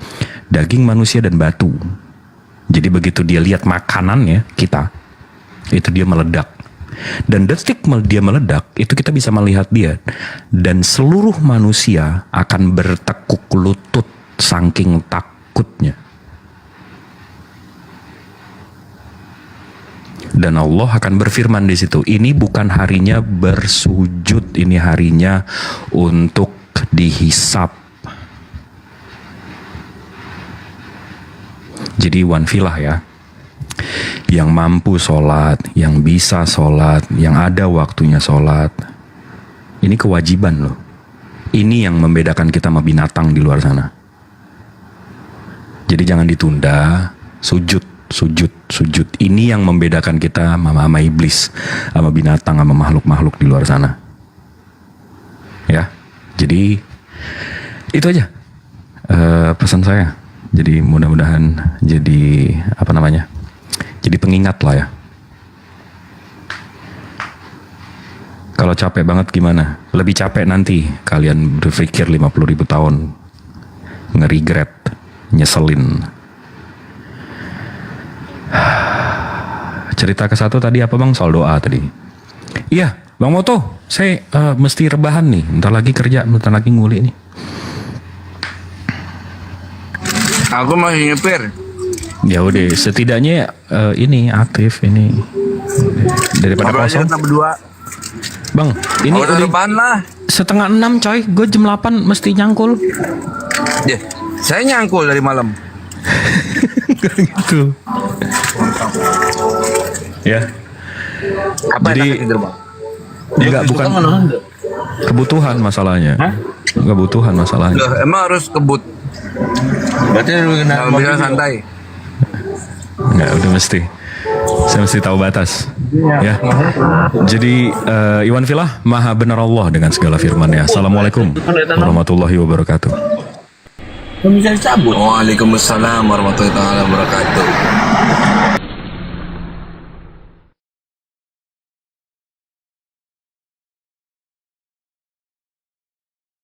[SPEAKER 2] daging manusia dan batu. Jadi begitu dia lihat makanannya kita, itu dia meledak. Dan detik dia meledak, itu kita bisa melihat dia. Dan seluruh manusia akan bertekuk lutut saking takutnya. Dan Allah akan berfirman di situ, ini bukan harinya bersujud, ini harinya untuk dihisap. Jadi wanfilah ya, yang mampu sholat, yang bisa sholat, yang ada waktunya sholat. Ini kewajiban loh. Ini yang membedakan kita sama binatang di luar sana. Jadi jangan ditunda, sujud. Ini yang membedakan kita sama iblis, sama binatang, sama makhluk-makhluk di luar sana. Ya, jadi itu aja pesan saya. Jadi mudah-mudahan jadi jadi pengingat lah ya. Kalau capek banget gimana? Lebih capek nanti kalian berpikir 50.000 tahun nge-regret, nyeselin. Cerita ke satu tadi apa bang? Soal doa tadi. Iya Bang Moto, saya mesti rebahan nih. Bentar lagi kerja, bentar lagi nguli nih.
[SPEAKER 10] Aku masih nyepir.
[SPEAKER 2] Ya udah, setidaknya ini aktif ini daripada kosong. Bang, ini udah
[SPEAKER 10] depan lah.
[SPEAKER 2] 5:30 coy, gue jam 8 mesti nyangkul.
[SPEAKER 10] Ya, saya nyangkul dari malam.
[SPEAKER 2] Gitu. Ya.
[SPEAKER 10] Apa
[SPEAKER 2] jadi
[SPEAKER 10] tidur, Bang?
[SPEAKER 2] Enggak, bukan kebutuhan masalahnya. Kebutuhan masalahnya.
[SPEAKER 10] Loh, emang harus kebut. Berarti bisa santai.
[SPEAKER 2] Enggak, udah mesti. Saya mesti tahu batas. Ya. Jadi Iwan Filah, Maha benar Allah dengan segala firman-Nya. Assalamualaikum warahmatullahi wabarakatuh.
[SPEAKER 10] Bisa dicabut. Waalaikumsalam warahmatullahi wabarakatuh.